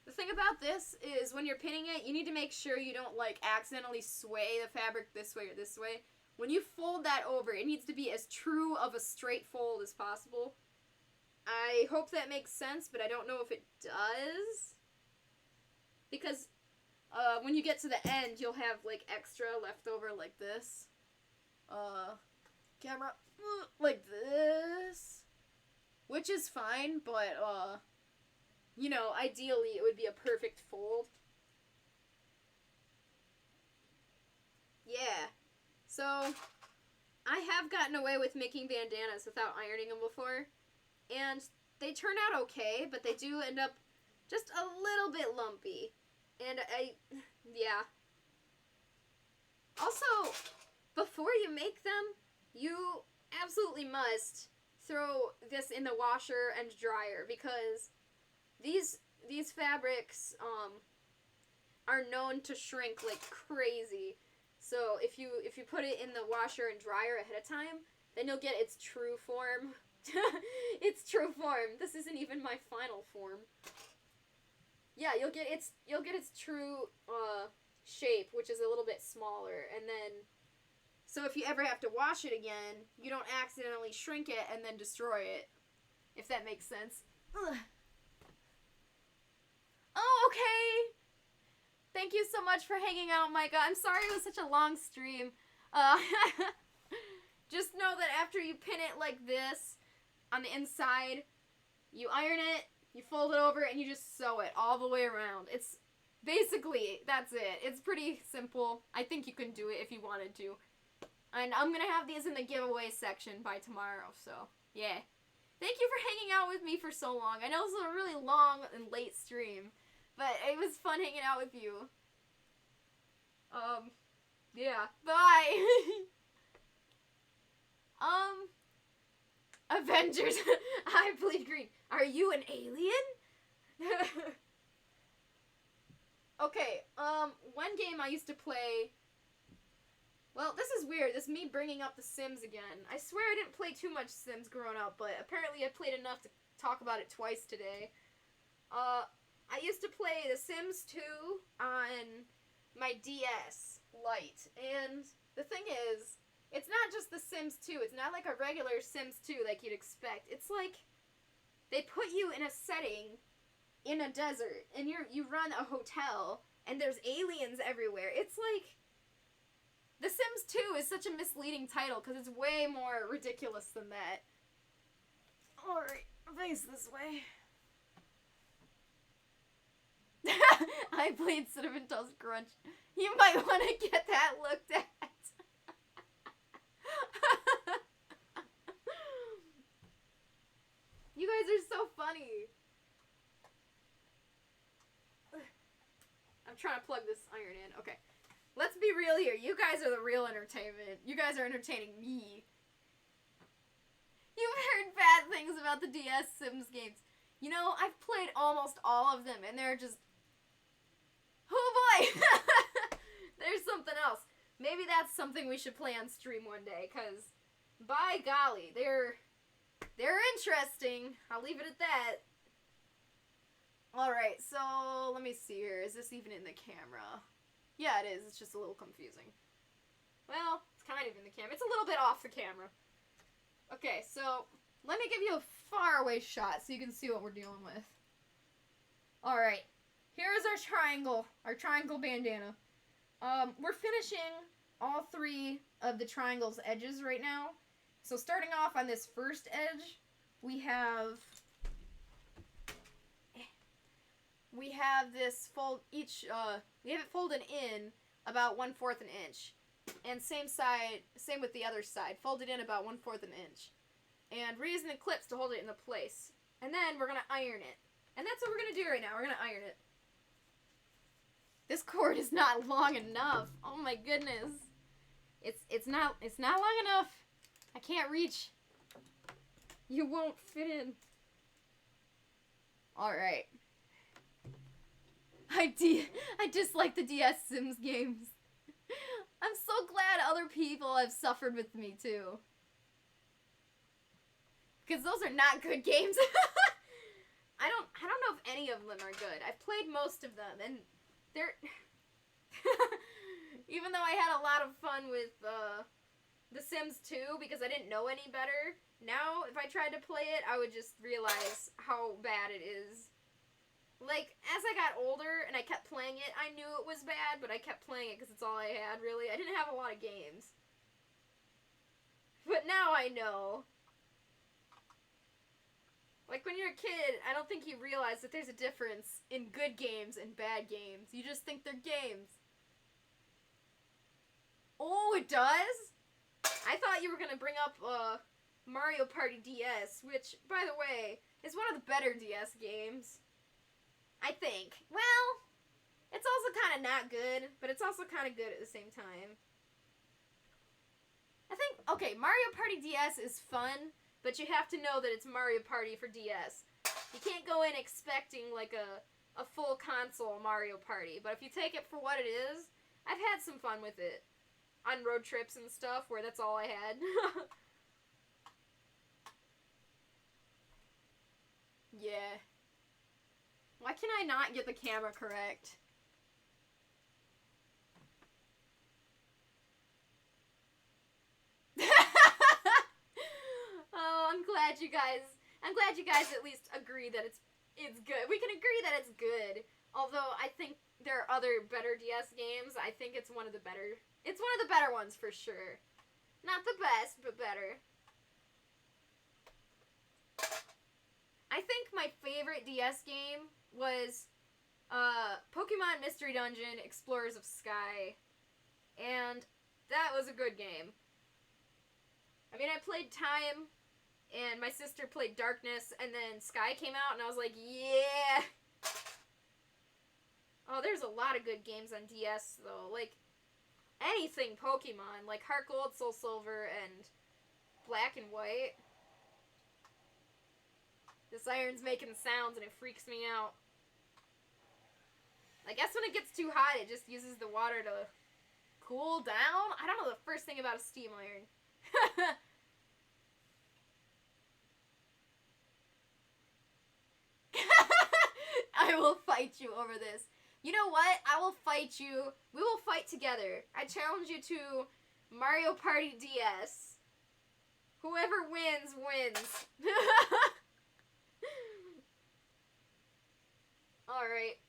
The thing about this is when you're pinning it, you need to make sure you don't, like, accidentally sway the fabric this way or this way. When you fold that over, it needs to be as true of a straight fold as possible. I hope that makes sense, but I don't know if it does. Because when you get to the end, you'll have, like, extra left over like this. Camera, like this. Which is fine, but, you know, ideally it would be a perfect fold. Yeah. So, I have gotten away with making bandanas without ironing them before. And they turn out okay, but they do end up just a little bit lumpy. And yeah. Also, before you make them, you absolutely must throw this in the washer and dryer, because these fabrics are known to shrink like crazy. So if you put it in the washer and dryer ahead of time, then you'll get its true form. Its true form. This isn't even my final form. Yeah, you'll get its true shape, which is a little bit smaller, and then so if you ever have to wash it again, you don't accidentally shrink it and then destroy it. If that makes sense. Ugh. Oh, okay. Thank you so much for hanging out, Micah. I'm sorry it was such a long stream. Just know that after you pin it like this on the inside, you iron it, you fold it over, and you just sew it all the way around. It's basically, that's it. It's pretty simple. I think you can do it if you wanted to. And I'm going to have these in the giveaway section by tomorrow, so, yeah. Thank you for hanging out with me for so long. I know this was a really long and late stream, but it was fun hanging out with you. Yeah. Bye! Avengers. I bleed green. Are you an alien? Okay, one game I used to play... Well, this is weird. This is me bringing up The Sims again. I swear I didn't play too much Sims growing up, but apparently I played enough to talk about it twice today. I used to play The Sims 2 on my DS Lite, and the thing is, it's not just The Sims 2. It's not like a regular Sims 2 like you'd expect. It's like they put you in a setting in a desert, and you run a hotel, and there's aliens everywhere. It's like... The Sims 2 is such a misleading title, because it's way more ridiculous than that. Alright, face this way. I played Cinnamon Toast Crunch. You might want to get that looked at. You guys are so funny. I'm trying to plug this iron in. Okay. Let's be real here. You guys are the real entertainment. You guys are entertaining me. You've heard bad things about the DS Sims games. You know, I've played almost all of them, and they're just... Oh boy! There's something else. Maybe that's something we should play on stream one day, because, by golly, they're interesting. I'll leave it at that. Alright, so let me see here. Is this even in the camera? Yeah, it is. It's just a little confusing. Well, it's kind of in the camera. It's a little bit off the camera. Okay, so let me give you a faraway shot so you can see what we're dealing with. Alright, here's our triangle bandana. We're finishing all three of the triangle's edges right now. So starting off on this first edge, we have this we have it folded in about 1/4 an inch. And same with the other side, folded in about 1/4 an inch. And we're using the clips to hold it into place. And then we're going to iron it. And that's what we're going to do right now. We're going to iron it. This cord is not long enough. Oh my goodness. It's not long enough. I can't reach. You won't fit in. Alright. I dislike the DS Sims games. I'm so glad other people have suffered with me too. Because those are not good games. I don't know if any of them are good. I've played most of them, and they're... Even though I had a lot of fun with The Sims 2 because I didn't know any better, now if I tried to play it, I would just realize how bad it is. Like, as I got older and I kept playing it, I knew it was bad, but I kept playing it because it's all I had, really. I didn't have a lot of games. But now I know. Like, when you're a kid, I don't think you realize that there's a difference in good games and bad games. You just think they're games. Oh, it does? I thought you were going to bring up Mario Party DS, which, by the way, is one of the better DS games. I think. Well, it's also kind of not good, but it's also kind of good at the same time. I think, okay, Mario Party DS is fun, but you have to know that it's Mario Party for DS. You can't go in expecting, like, a full console Mario Party, but if you take it for what it is, I've had some fun with it. On road trips and stuff, where that's all I had. Yeah. Why can I not get the camera correct? Oh, I'm glad you guys at least agree that it's good. We can agree that it's good. Although I think there are other better DS games. I think it's one of the better ones for sure. Not the best, but better. I think my favorite DS game was Pokemon Mystery Dungeon Explorers of Sky, and that was a good game. I mean, I played Time, and my sister played Darkness, and then Sky came out, and I was like, yeah! Oh, there's a lot of good games on DS, though. Like, anything Pokemon, like Heart Gold, Soul Silver, and Black and White. This iron's making sounds and it freaks me out. I guess when it gets too hot, it just uses the water to cool down? I don't know the first thing about a steam iron. I will fight you over this. You know what? I will fight you. We will fight together. I challenge you to Mario Party DS. Whoever wins, wins. Alright.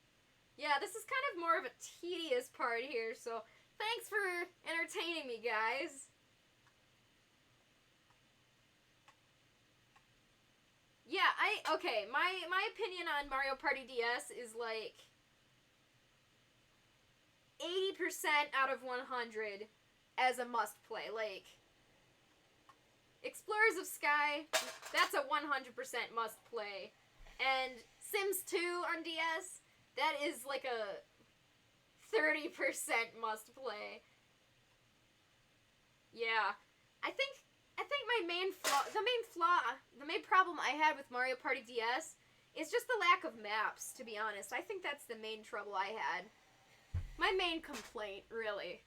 Yeah, this is kind of more of a tedious part here, so thanks for entertaining me, guys. Yeah, okay, my opinion on Mario Party DS is like 80% out of 100 as a must play. Like, Explorers of Sky, that's a 100% must play. And Sims 2 on DS, that is like a 30% must play. Yeah. I think my main problem I had with Mario Party DS is just the lack of maps, to be honest. I think that's the main trouble I had. My main complaint, really.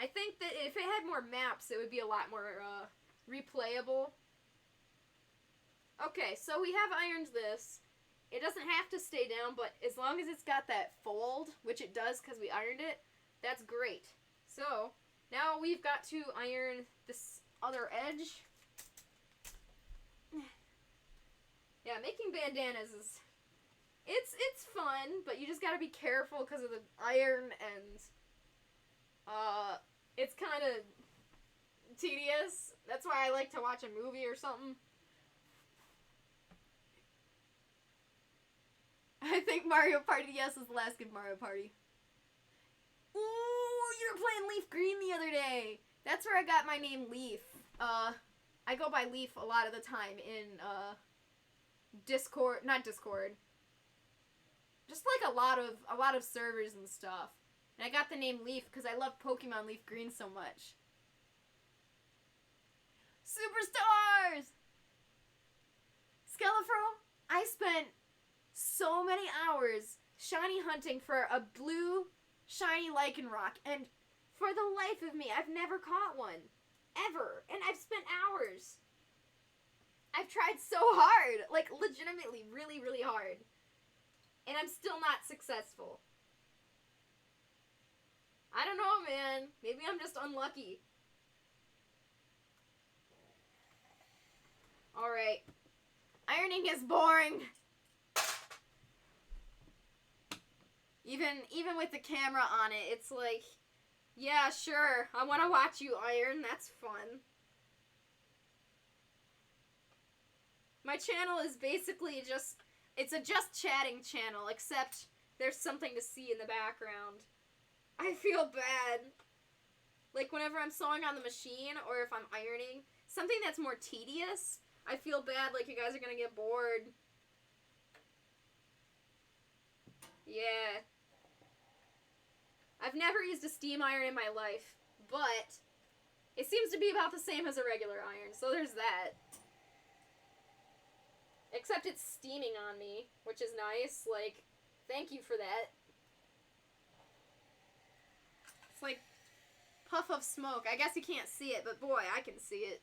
I think that if it had more maps, it would be a lot more replayable. Okay, so we have ironed this. It doesn't have to stay down, but as long as it's got that fold, which it does because we ironed it, that's great. So, now we've got to iron this other edge. Yeah, making bandanas is... It's fun, but you just gotta be careful because of the iron and... it's kind of tedious. That's why I like to watch a movie or something. I think Mario Party DS is the last good Mario Party. Ooh, you were playing Leaf Green the other day. That's where I got my name Leaf. I go by Leaf a lot of the time in, Discord, not Discord. Just like a lot of servers and stuff. And I got the name Leaf because I love Pokemon Leaf Green so much. Superstars! Skelefro, I spent so many hours shiny hunting for a blue shiny Lycanroc, and for the life of me, I've never caught one. Ever. And I've spent hours. I've tried so hard. Like, legitimately, really, really hard. And I'm still not successful. I don't know, man. Maybe I'm just unlucky. Alright. Ironing is boring. Even with the camera on it, it's like, yeah, sure, I want to watch you iron, that's fun. My channel is basically it's a just chatting channel, except there's something to see in the background. I feel bad. Like, whenever I'm sewing on the machine, or if I'm ironing, something that's more tedious, I feel bad, like you guys are gonna get bored. Yeah. I've never used a steam iron in my life, but it seems to be about the same as a regular iron, so there's that. Except it's steaming on me, which is nice. Like, thank you for that. It's like puff of smoke. I guess you can't see it, but boy, I can see it.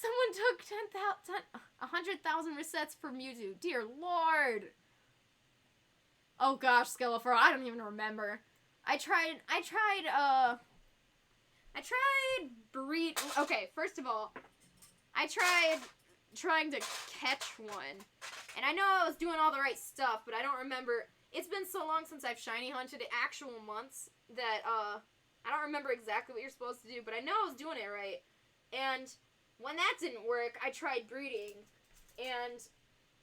Someone took 100,000 resets for Mewtwo. Dear Lord. Oh gosh, Skelefro, I don't even remember. Okay, first of all, I tried trying to catch one. And I know I was doing all the right stuff, but I don't remember. It's been so long since I've shiny hunted actual months that, I don't remember exactly what you're supposed to do, but I know I was doing it right. And when that didn't work, I tried breeding, and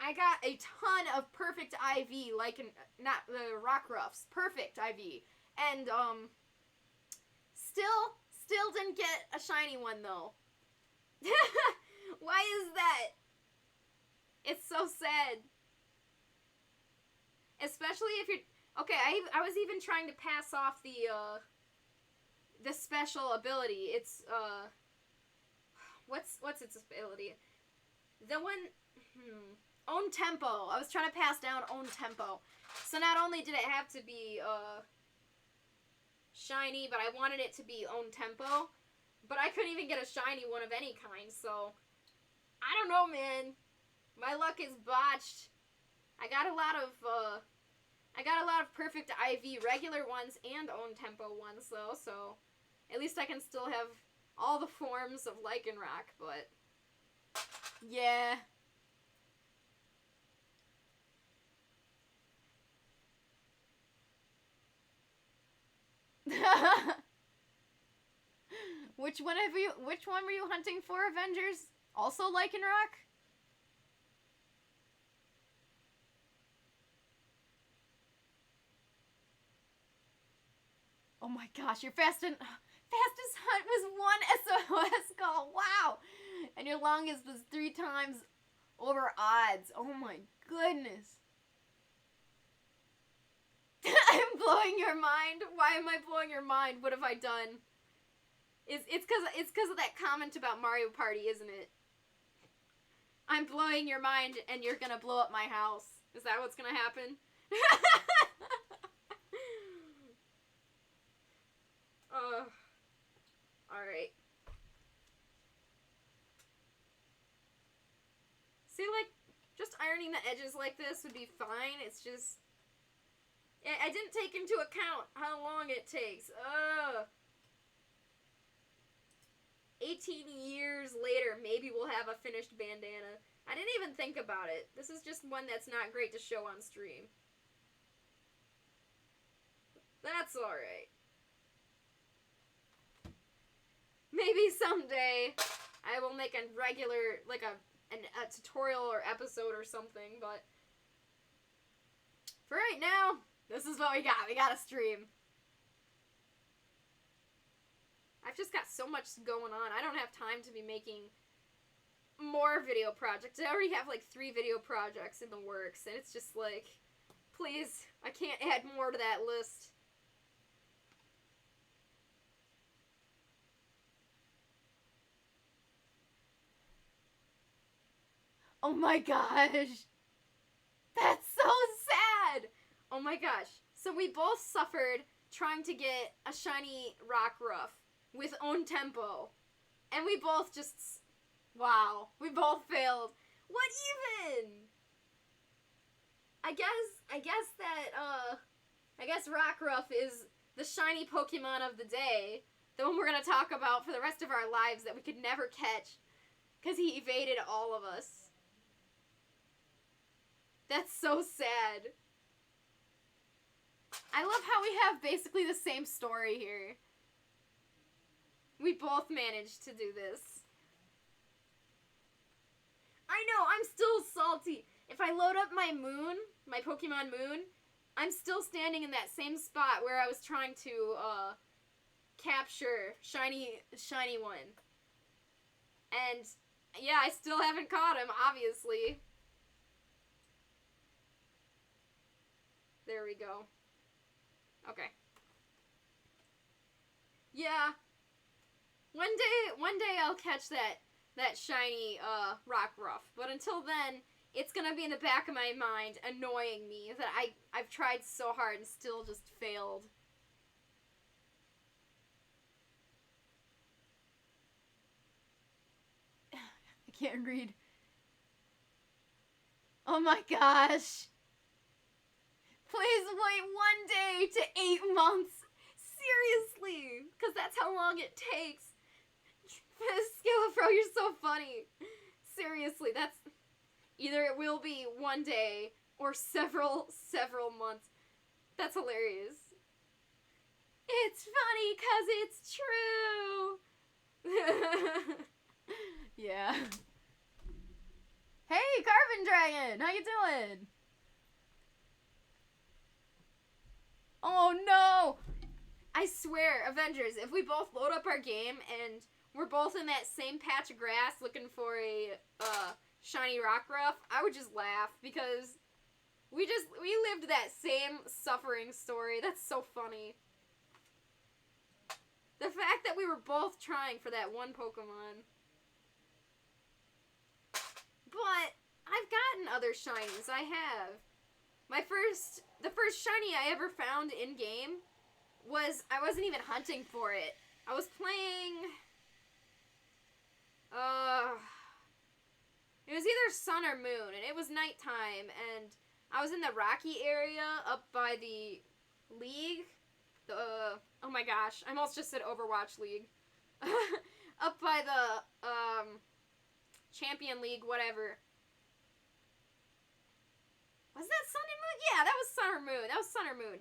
I got a ton of perfect IV, like, not the rock ruffs, perfect IV, and, still didn't get a shiny one, though. Why is that? It's so sad. Especially if you're... Okay, I was even trying to pass off the special ability. It's, What's its ability? The one... Own tempo. I was trying to pass down own tempo. So not only did it have to be, shiny, but I wanted it to be own tempo. But I couldn't even get a shiny one of any kind, so... I don't know, man. My luck is botched. I got a lot of perfect IV regular ones and own tempo ones, though, so... At least I can still have all the forms of Lycanroc, but... Yeah... Which one were you hunting for, Avengers? Also Lycanroc? Oh my gosh, your fastest hunt was 1 SOS call. Wow. And your longest was 3 times over odds. Oh my goodness. I'm blowing your mind. Why am I blowing your mind? What have I done? It's because of that comment about Mario Party, isn't it? I'm blowing your mind and you're gonna blow up my house. Is that what's gonna happen? Alright. See, like, just ironing the edges like this would be fine. It's just... I didn't take into account how long it takes. 18 years later, maybe we'll have a finished bandana. I didn't even think about it. This is just one that's not great to show on stream. That's alright. Maybe someday I will make a regular, like a tutorial or episode or something, but for right now, this is what we got. We got a stream. I've just got so much going on. I don't have time to be making more video projects. I already have like 3 video projects in the works, and it's just like, please, I can't add more to that list. Oh my gosh. That's so sad. Oh my gosh. So we both suffered trying to get a shiny Rockruff with own tempo. And we both just... Wow. We both failed. What even? I guess Rockruff is the shiny Pokemon of the day. The one we're going to talk about for the rest of our lives that we could never catch. Because he evaded all of us. That's so sad. I love how we have basically the same story here. We both managed to do this. I know, I'm still salty. If I load up my moon, my Pokemon Moon, I'm still standing in that same spot where I was trying to capture shiny one. And yeah, I still haven't caught him, obviously. There we go. Okay. Yeah. One day I'll catch that shiny Rockruff. But until then, it's gonna be in the back of my mind annoying me that I've tried so hard and still just failed. I can't read. Oh my gosh. Please wait 1 day to 8 months. Seriously. Because that's how long it takes. Skillafro, you're so funny. Seriously, that's... Either it will be 1 day or several months. That's hilarious. It's funny because it's true. Yeah. Hey, Carbon Dragon! How you doing? Oh no! I swear, Avengers, if we both load up our game and we're both in that same patch of grass looking for a shiny Rockruff, I would just laugh because We lived that same suffering story. That's so funny. The fact that we were both trying for that one Pokemon. But I've gotten other shinies. I have. The first shiny I ever found in game was, I wasn't even hunting for it. I was playing, it was either Sun or Moon, and it was nighttime, and I was in the Rocky area up by the League. Oh my gosh, I almost just said Overwatch League. Up by the, Champion League, whatever. Was that Sun and Moon? Yeah, that was Sun or Moon. That was Sun or Moon.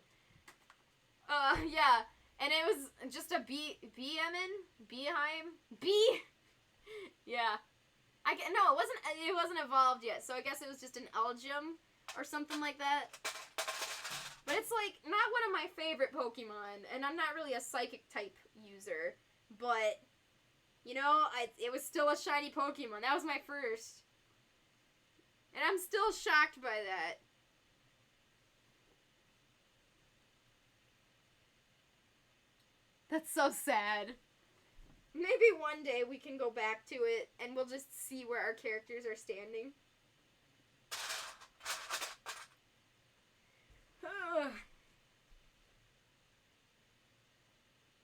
Yeah. And it was just a Beeheim? Yeah. No, it wasn't evolved yet, so I guess it was just an Elgyem or something like that. But it's, like, not one of my favorite Pokemon, and I'm not really a Psychic type user, but, you know, it was still a shiny Pokemon. That was my first. And I'm still shocked by that. That's so sad. Maybe one day we can go back to it and we'll just see where our characters are standing.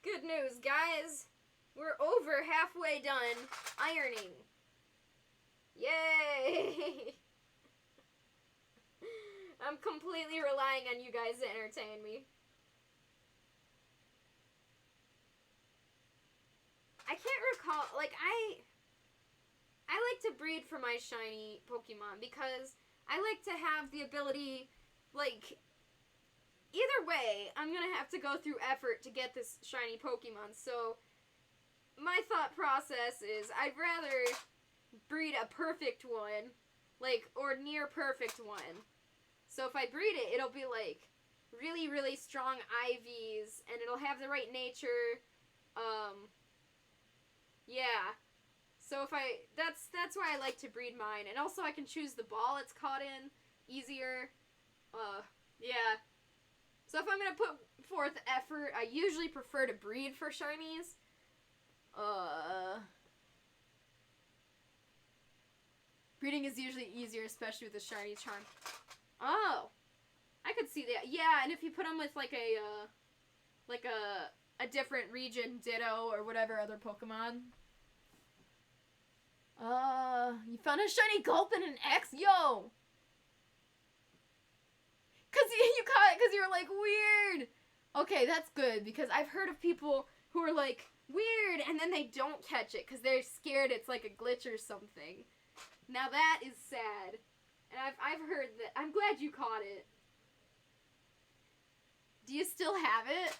Good news, guys. We're over halfway done ironing. Yay! I'm completely relying on you guys to entertain me. I can't recall, like, I like to breed for my shiny Pokemon because I like to have the ability, like, either way, I'm gonna have to go through effort to get this shiny Pokemon, so my thought process is I'd rather breed a perfect one, like, or near perfect one. So if I breed it, it'll be, like, really, really strong IVs, and it'll have the right nature, yeah. So if that's why I like to breed mine. And also I can choose the ball it's caught in easier. Yeah. So if I'm gonna put forth effort, I usually prefer to breed for shinies. Breeding is usually easier, especially with the shiny charm. Oh. I could see that. Yeah, and if you put them with like a different region Ditto or whatever other Pokemon. You found a shiny Gulp and an X? Yo! Cause you caught it because you were like, weird! Okay, that's good, because I've heard of people who are like, weird, and then they don't catch it because they're scared it's like a glitch or something. Now that is sad. And I've heard that. I'm glad you caught it. Do you still have it?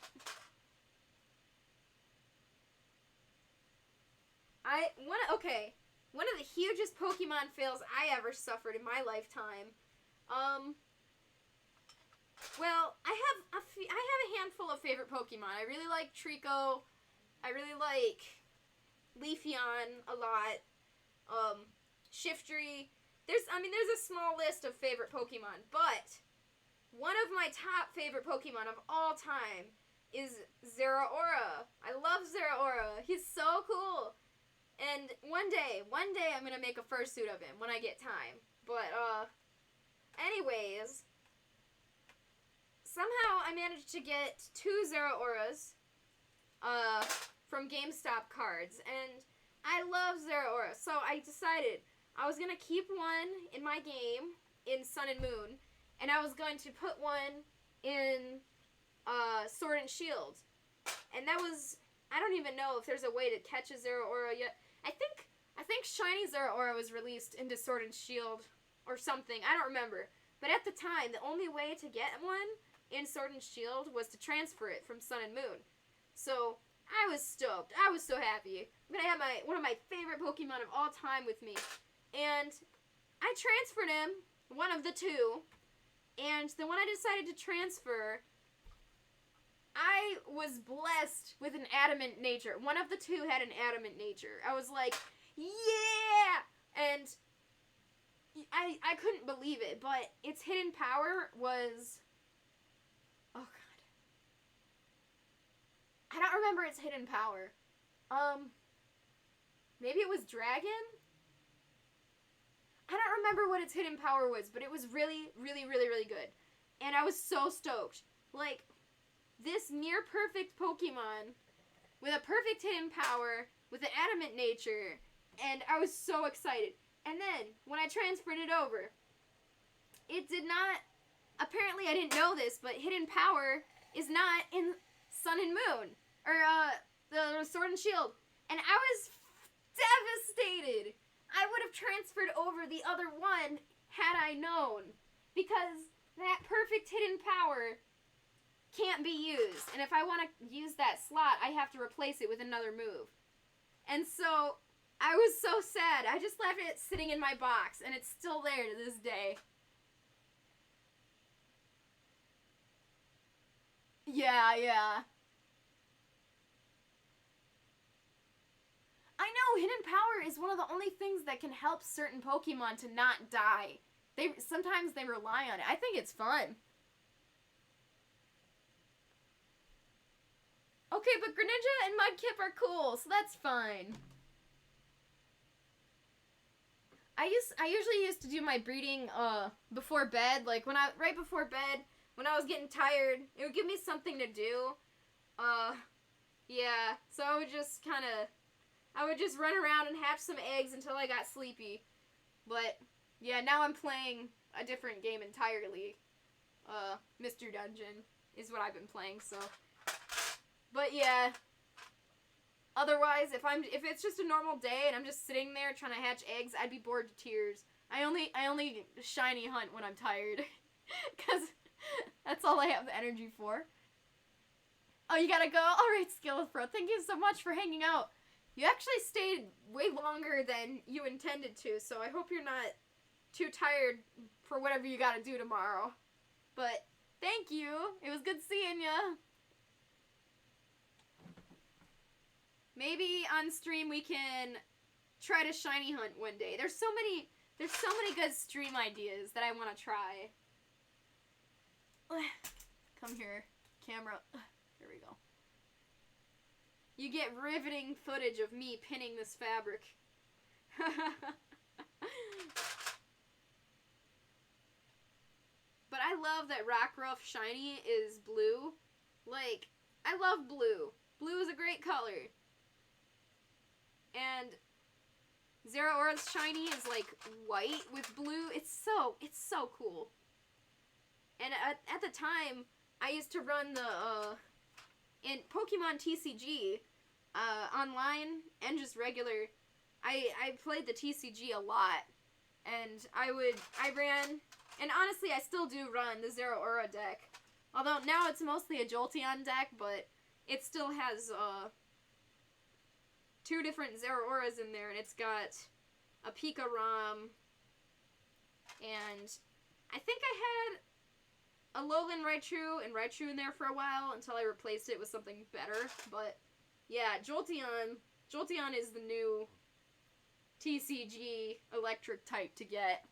Okay. One of the hugest Pokemon fails I ever suffered in my lifetime. Well, I have a handful of favorite Pokemon. I really like Trico. I really like Leafeon a lot. Shiftry. There's a small list of favorite Pokemon, but one of my top favorite Pokemon of all time is Zeraora. I love Zeraora. He's so cool. And one day I'm gonna make a fursuit of him when I get time. But, anyways, somehow I managed to get 2 Zeraoras, from GameStop cards, and I love Zeraora, so I decided I was gonna keep one in my game in Sun and Moon, and I was going to put one in, Sword and Shield. And that was, I don't even know if there's a way to catch a Zeraora yet. I think Shiny Zeraora was released into Sword and Shield or something. I don't remember. But at the time, the only way to get one in Sword and Shield was to transfer it from Sun and Moon. So I was stoked. I was so happy. I'm going to have one of my favorite Pokemon of all time with me. And I transferred him, one of the two. And the one I decided to transfer, I was blessed with an adamant nature. One of the two had an adamant nature. I was like, yeah! And I couldn't believe it, but its hidden power was... Oh, God. I don't remember its hidden power. Maybe it was Dragon? I don't remember what its hidden power was, but it was really, really, really, really good. And I was so stoked. Like, this near-perfect Pokemon with a perfect hidden power, with an adamant nature, and I was so excited. And then, when I transferred it over, it did not... Apparently, I didn't know this, but hidden power is not in Sun and Moon. Or, the Sword and Shield. And I was devastated. I would have transferred over the other one had I known. Because that perfect hidden power can't be used. And if I want to use that slot, I have to replace it with another move. And so, I was so sad. I just left it sitting in my box, and it's still there to this day. Yeah. I know, hidden power is one of the only things that can help certain Pokemon to not die. Sometimes they rely on it. I think it's fun. Okay, but Greninja and Mudkip are cool, so that's fine. I usually used to do my breeding before bed, like right before bed, when I was getting tired. It would give me something to do. Yeah, so I would just run around and hatch some eggs until I got sleepy. But yeah, now I'm playing a different game entirely. Mr. Dungeon is what I've been playing, so. But yeah. Otherwise, if it's just a normal day and I'm just sitting there trying to hatch eggs, I'd be bored to tears. I only shiny hunt when I'm tired. Cause that's all I have the energy for. Oh, you gotta go? Alright, Skillethro, thank you so much for hanging out. You actually stayed way longer than you intended to, so I hope you're not too tired for whatever you gotta do tomorrow. But, thank you. It was good seeing ya. Maybe on stream we can try to shiny hunt one day. There's so many good stream ideas that I want to try. Come here, camera. Here we go. You get riveting footage of me pinning this fabric. But I love that Rockruff shiny is blue. Like, I love blue. Blue is a great color. And Zeraora's shiny is like white with blue. It's so cool. And at the time, I used to run the in Pokemon TCG online and just regular. I played the TCG a lot, and I ran, and honestly, I still do run the Zeraora deck. Although now it's mostly a Jolteon deck, but it still has 2 different Zeraoras in there, and it's got a Pika Rom, and I think I had a Alolan Raichu and Raichu in there for a while until I replaced it with something better. But yeah, Jolteon is the new TCG electric type to get.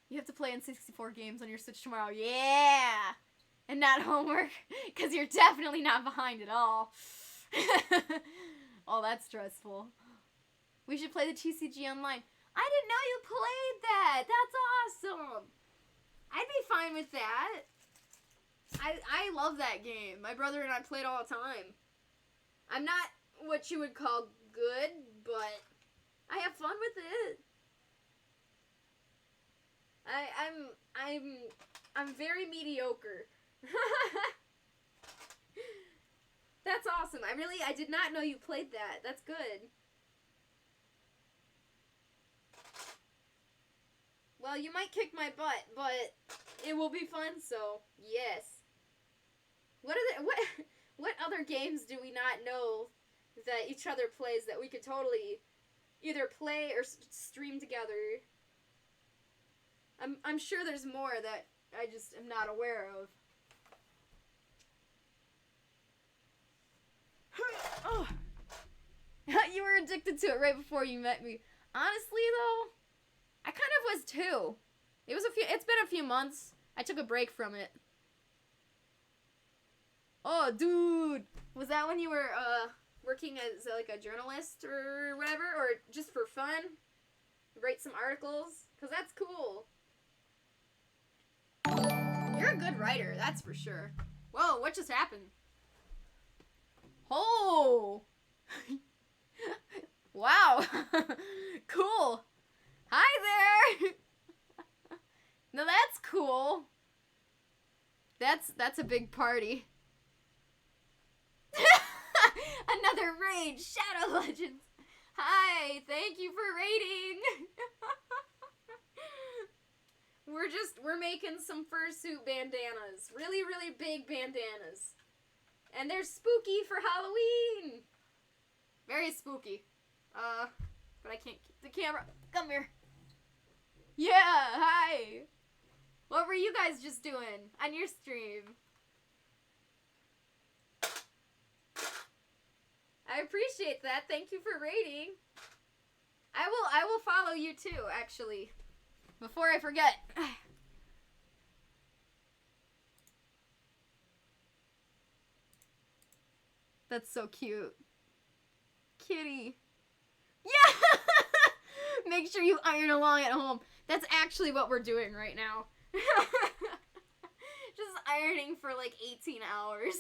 You have to play N64 games on your Switch tomorrow. Yeah! And not homework, because you're definitely not behind at all. Oh, that's stressful. We should play the TCG online. I didn't know you played that. That's awesome. I'd be fine with that. I love that game. My brother and I played all the time. I'm not what you would call good, but I have fun with it. I'm very mediocre. That's awesome. I did not know you played that. That's good. Well, you might kick my butt, but it will be fun, so yes. What other games do we not know that each other plays that we could totally either play or stream together? I'm sure there's more that I just am not aware of. Oh. You were were addicted to it right before you met me. Honestly, though, I kind of was too. It's been a few months. I took a break from it. Oh, dude. Was that when you were, working as, like, a journalist or whatever? Or just for fun? Write some articles? Because that's cool. You're a good writer, that's for sure. Whoa, what just happened? Oh! Wow. Cool. Hi there! Now that's cool. That's a big party. Another raid, Shadow Legends. Hi, thank you for raiding. We're making some fursuit bandanas. Really, really big bandanas. And they're spooky for Halloween. Very spooky. But I can't keep the camera. Come here. Yeah, hi. What were you guys just doing on your stream? I appreciate that. Thank you for raiding. I will follow you too, actually. Before I forget. That's so cute. Kitty. Yeah! Make sure you iron along at home. That's actually what we're doing right now. Just ironing for like 18 hours.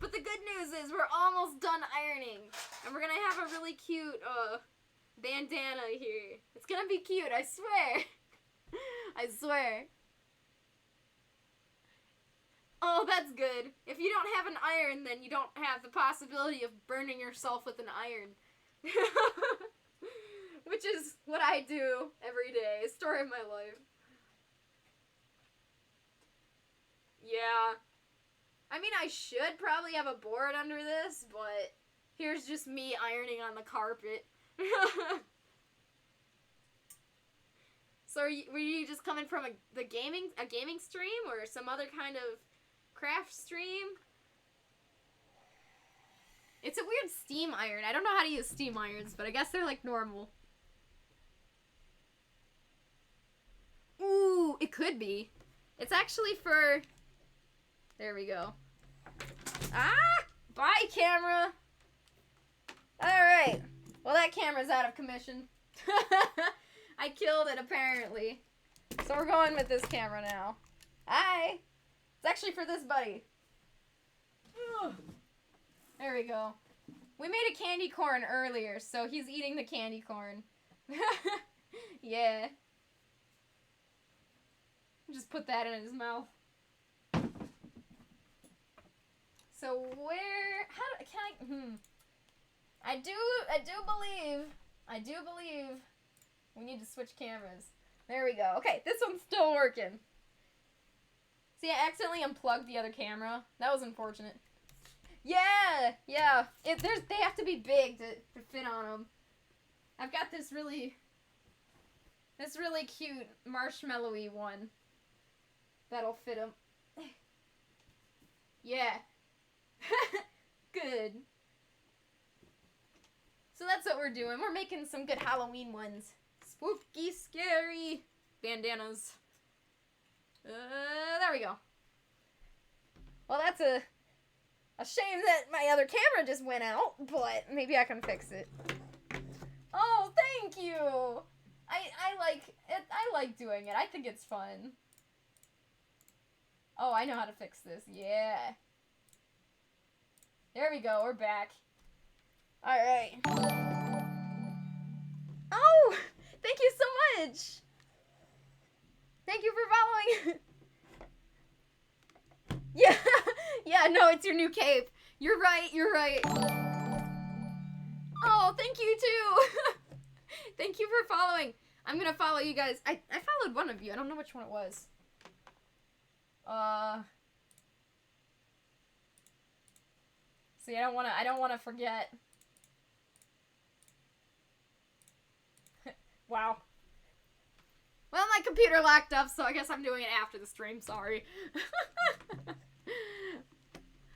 But the good news is we're almost done ironing. And we're gonna have a really cute bandana here. It's gonna be cute, I swear. I swear. Oh, that's good. If you don't have an iron, then you don't have the possibility of burning yourself with an iron. Which is what I do every day. Story of my life. Yeah. I mean, I should probably have a board under this, but here's just me ironing on the carpet. So were you just coming from a gaming stream or some other kind of craft stream? It's a weird steam iron. I don't know how to use steam irons, but I guess they're like normal. Ooh, it could be. It's actually for... There we go. Ah! Bye, camera! Alright. Well, that camera's out of commission. I killed it, apparently. So we're going with this camera now. Hi! It's actually for this buddy. Ugh. There we go. We made a candy corn earlier, so he's eating the candy corn. Yeah. Just put that in his mouth. So where, I do believe we need to switch cameras. There we go. Okay, this one's still working. See, I accidentally unplugged the other camera. That was unfortunate. Yeah. They have to be big to fit on them. I've got this really cute marshmallowy one that'll fit them. Yeah. Good. So that's what we're doing. We're making some good Halloween ones. Spooky, scary bandanas. There we go. Well, that's a shame that my other camera just went out, but maybe I can fix it. Oh, thank you. I like it. I like doing it. I think it's fun. Oh, I know how to fix this. Yeah. There we go. We're back. All right. Oh, thank you so much. Thank you for following. Yeah. Yeah, no, it's your new cape. You're right. Oh, thank you too. Thank you for following. I'm gonna follow you guys. I followed one of you. I don't know which one it was. See, I don't wanna forget. Wow. Well, my computer locked up, so I guess I'm doing it after the stream. Sorry.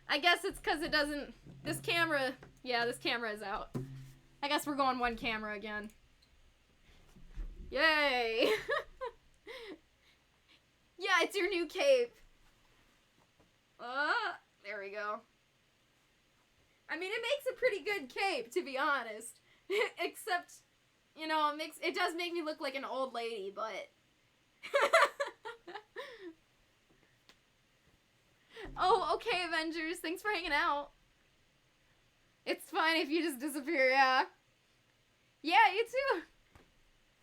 I guess it's because it doesn't... This camera... Yeah, this camera is out. I guess we're going one camera again. Yay! Yeah, it's your new cape. There we go. I mean, it makes a pretty good cape, to be honest. Except, you know, it does make me look like an old lady, but... Oh, okay, Avengers. Thanks for hanging out. It's fine if you just disappear, yeah. Yeah, you too.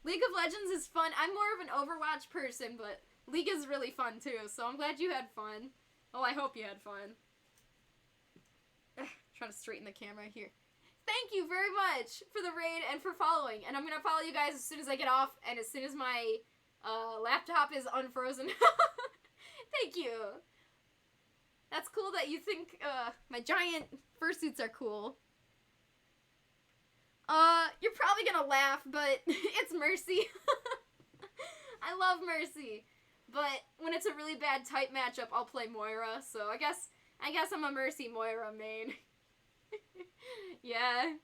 League of Legends is fun. I'm more of an Overwatch person, but League is really fun too, so I'm glad you had fun. Well, I hope you had fun. Trying to straighten the camera here. Thank you very much for the raid and for following. And I'm going to follow you guys as soon as I get off and as soon as my laptop is unfrozen. Thank you. That's cool that you think my giant fursuits are cool. You're probably gonna laugh, but it's Mercy. I love Mercy. But when it's a really bad type matchup, I'll play Moira, so I guess I'm a Mercy Moira main. Yeah.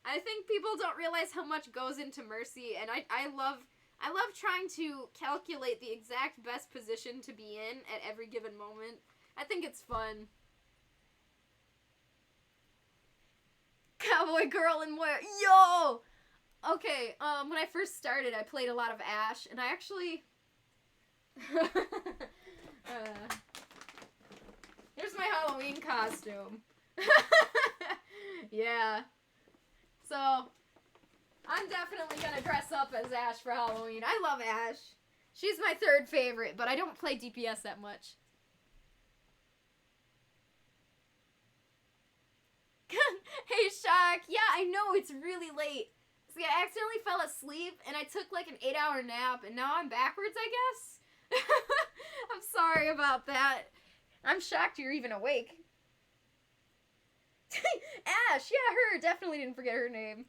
I think people don't realize how much goes into Mercy, and I love trying to calculate the exact best position to be in at every given moment. I think it's fun. Cowboy girl and Moira. Yo! Okay, when I first started, I played a lot of Ashe, and I actually... Here's my Halloween costume. Yeah. So, I'm definitely gonna dress up as Ashe for Halloween. I love Ashe. She's my third favorite, but I don't play DPS that much. Hey, Shock. Yeah, I know, it's really late. See, I accidentally fell asleep, and I took like an 8-hour nap, and now I'm backwards, I guess? I'm sorry about that. I'm shocked you're even awake. Ashe, yeah, her. Definitely didn't forget her name.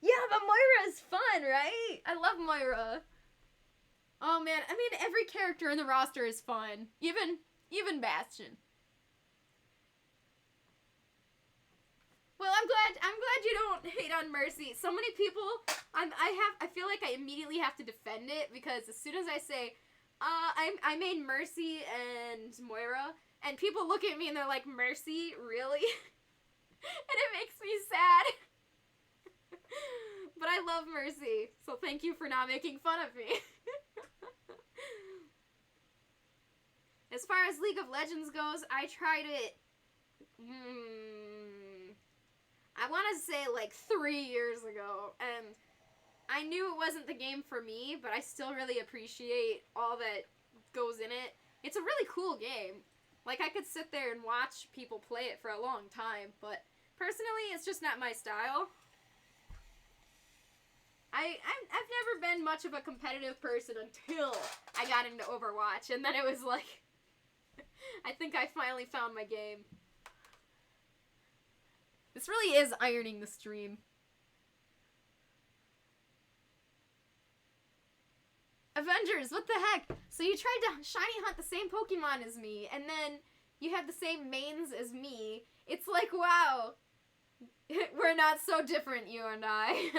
Yeah, but Moira is fun, right? I love Moira. Oh, man. I mean, every character in the roster is fun. Even Bastion. Well, I'm glad you don't hate on Mercy. So many people, I feel like I immediately have to defend it, because as soon as I say, I made Mercy and Moira, and people look at me and they're like, Mercy? Really? And it makes me sad. But I love Mercy, so thank you for not making fun of me. As far as League of Legends goes, I tried it, I want to say like 3 years ago, and I knew it wasn't the game for me, but I still really appreciate all that goes in it. It's a really cool game. Like, I could sit there and watch people play it for a long time, but personally, it's just not my style. I've never been much of a competitive person until I got into Overwatch, and then it was like, I think I finally found my game. This really is ironing the stream. Avengers, what the heck? So you tried to shiny hunt the same Pokemon as me, and then you have the same mains as me. It's like, wow. We're not so different, you and I.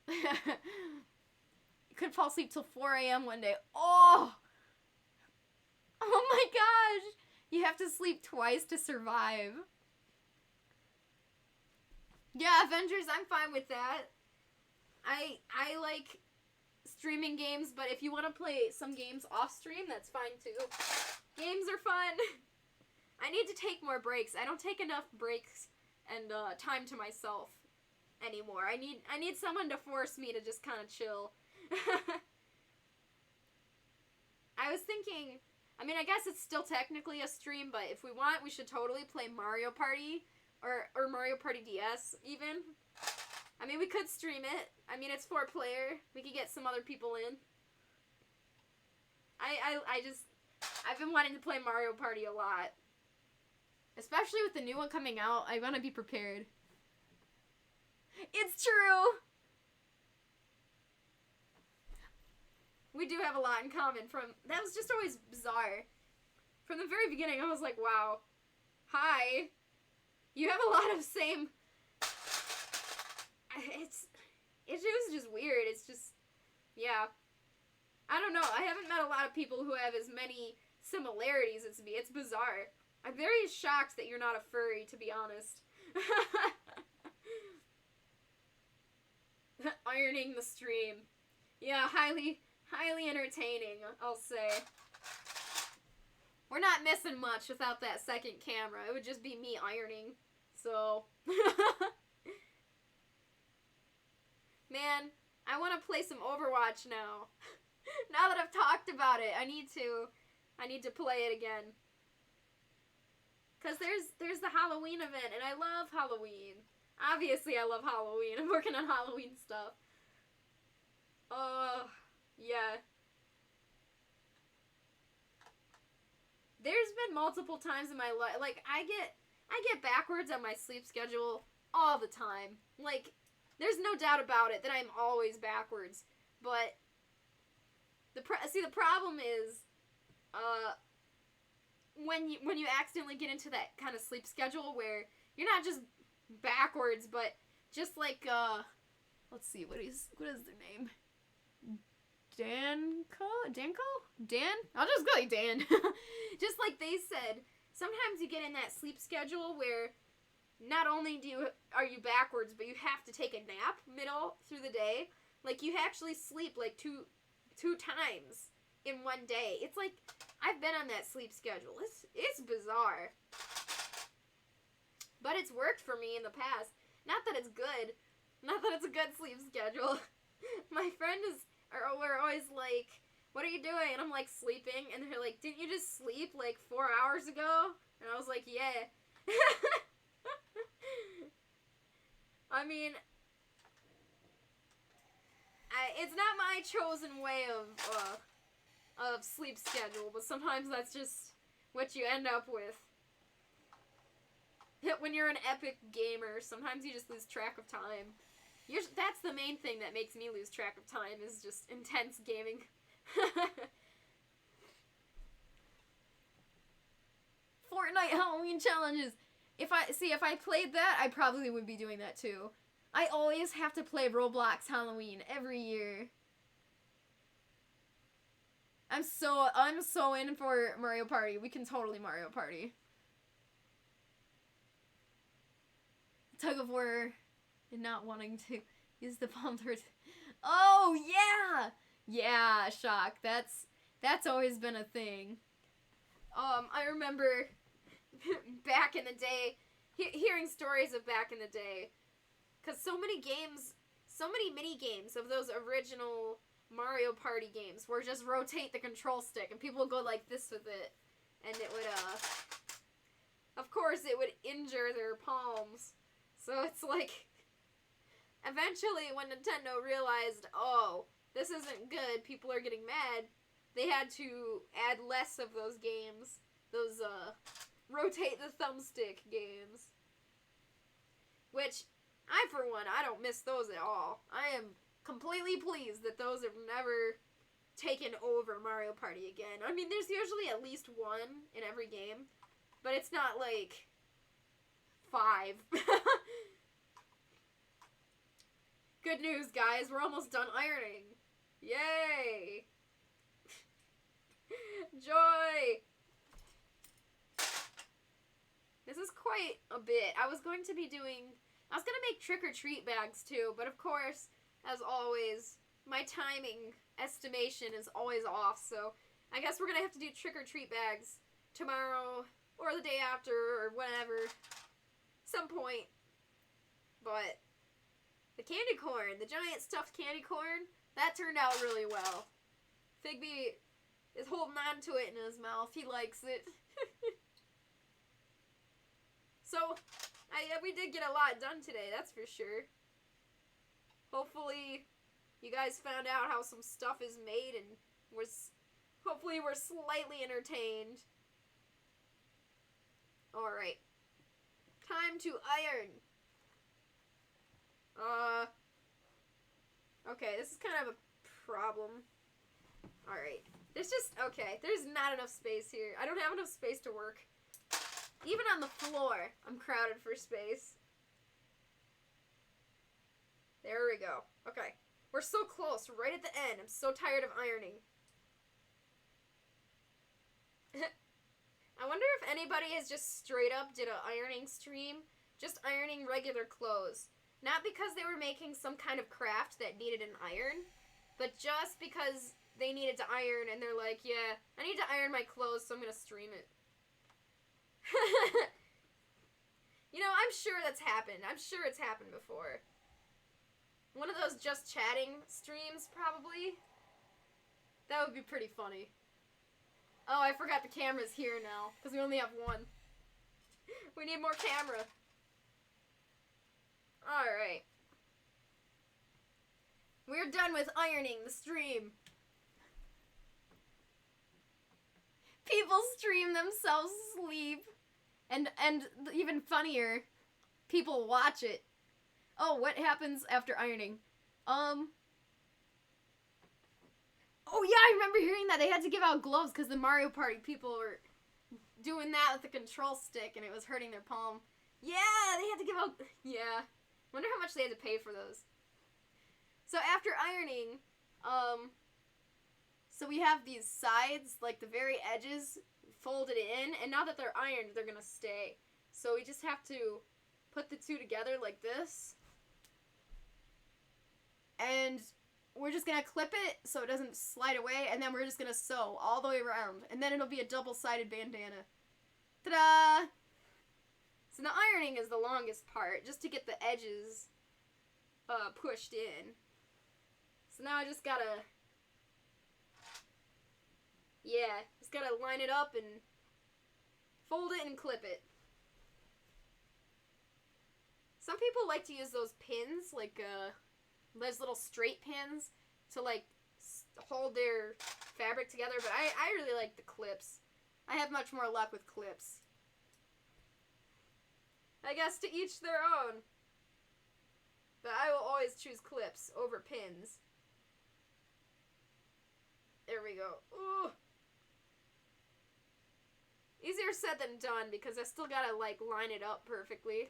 You couldn't fall asleep till 4 a.m. one day. Oh! Oh my gosh! You have to sleep twice to survive. Yeah, Avengers, I'm fine with that. I like streaming games, but if you want to play some games off stream, that's fine too. Games are fun. I need to take more breaks. I don't take enough breaks and time to myself anymore. I need someone to force me to just kind of chill. I was thinking, I mean, I guess it's still technically a stream, but if we want, we should totally play Mario Party. Or Mario Party DS, even. I mean, we could stream it. I mean, it's 4-player. We could get some other people in. I've been wanting to play Mario Party a lot. Especially with the new one coming out, I want to be prepared. It's true! We do have a lot in common that was just always bizarre. From the very beginning, I was like, wow. Hi. You have a lot of same... It was just weird. It's just... Yeah. I don't know. I haven't met a lot of people who have as many similarities as me. It's bizarre. I'm very shocked that you're not a furry, to be honest. Ironing the stream. Yeah, highly entertaining, I'll say. We're not missing much without that second camera. It would just be me ironing. So... Man, I want to play some Overwatch now. Now that I've talked about it, I need to play it again. Cause there's the Halloween event, and I love Halloween. Obviously, I love Halloween. I'm working on Halloween stuff. Yeah. There's been multiple times in my life, like, I get backwards on my sleep schedule all the time. Like, there's no doubt about it that I'm always backwards. But the problem is, when you accidentally get into that kind of sleep schedule where you're not just backwards, but just like let's see, what is their name? Dan? I'll just go like Dan. Just like they said, sometimes you get in that sleep schedule where not only are you backwards, but you have to take a nap middle through the day. Like, you actually sleep like two times in one day. It's like, I've been on that sleep schedule. It's bizarre. But it's worked for me in the past. Not that it's good. Not that it's a good sleep schedule. My friend we're always like, what are you doing? And I'm like, sleeping. And they're like, didn't you just sleep like 4 hours ago? And I was like, yeah. I mean, it's not my chosen way of sleep schedule, but sometimes that's just what you end up with. When you're an epic gamer, sometimes you just lose track of time. That's the main thing that makes me lose track of time, is just intense gaming. Fortnite Halloween challenges. If I played that, I probably would be doing that too. I always have to play Roblox Halloween every year. I'm so in for Mario Party. We can totally Mario Party. Tug of war and not wanting to use the palm towards... Oh, yeah! Yeah, shock. That's always been a thing. I remember back in the day, hearing stories of back in the day, because so many mini games of those original Mario Party games where just rotate the control stick and people would go like this with it, and it would, of course it would injure their palms. So it's like, eventually when Nintendo realized, oh, this isn't good, people are getting mad, they had to add less of those games, those, rotate the thumbstick games. Which, for one, I don't miss those at all. I am completely pleased that those have never taken over Mario Party again. I mean, there's usually at least one in every game, but it's not like 5. Good news, guys. We're almost done ironing. Yay! Joy! This is quite a bit. I was going to make trick-or-treat bags too, but of course, as always, my timing estimation is always off, so I guess we're gonna have to do trick-or-treat bags tomorrow, or the day after, or whenever. Some point. But the candy corn, the giant stuffed candy corn, that turned out really well. Figby is holding on to it in his mouth. He likes it. So, we did get a lot done today, that's for sure. Hopefully, you guys found out how some stuff is made and hopefully we're slightly entertained. Alright. Time to iron. Okay, this is kind of a problem. Alright. There's not enough space here. I don't have enough space to work. Even on the floor, I'm crowded for space. There we go. Okay. We're so close, right at the end. I'm so tired of ironing. I wonder if anybody has just straight up did an ironing stream. Just ironing regular clothes. Not because they were making some kind of craft that needed an iron, but just because they needed to iron and they're like, yeah, I need to iron my clothes, so I'm going to stream it. You know, I'm sure that's happened. I'm sure it's happened before. One of those just chatting streams, probably. That would be pretty funny. Oh, I forgot the camera's here now, because we only have one. We need more camera. Alright. We're done with ironing the stream. People stream themselves asleep. And even funnier, people watch it. Oh, what happens after ironing? Oh yeah, I remember hearing that. They had to give out gloves because the Mario Party people were doing that with the control stick and it was hurting their palm. Yeah, they had to give out... Yeah. Wonder how much they had to pay for those. So after ironing, so we have these sides, like the very edges, folded in, and now that they're ironed, they're gonna stay. So we just have to put the two together like this. And we're just gonna clip it so it doesn't slide away, and then we're just gonna sew all the way around. And then it'll be a double-sided bandana. Ta-da! So the ironing is the longest part, just to get the edges pushed in. So now I just gotta... Yeah, just gotta line it up and fold it and clip it. Some people like to use those pins, like those little straight pins, to like hold their fabric together, but I really like the clips. I have much more luck with clips. I guess to each their own. But I will always choose clips over pins. There we go. Ooh. Easier said than done because I still gotta like line it up perfectly.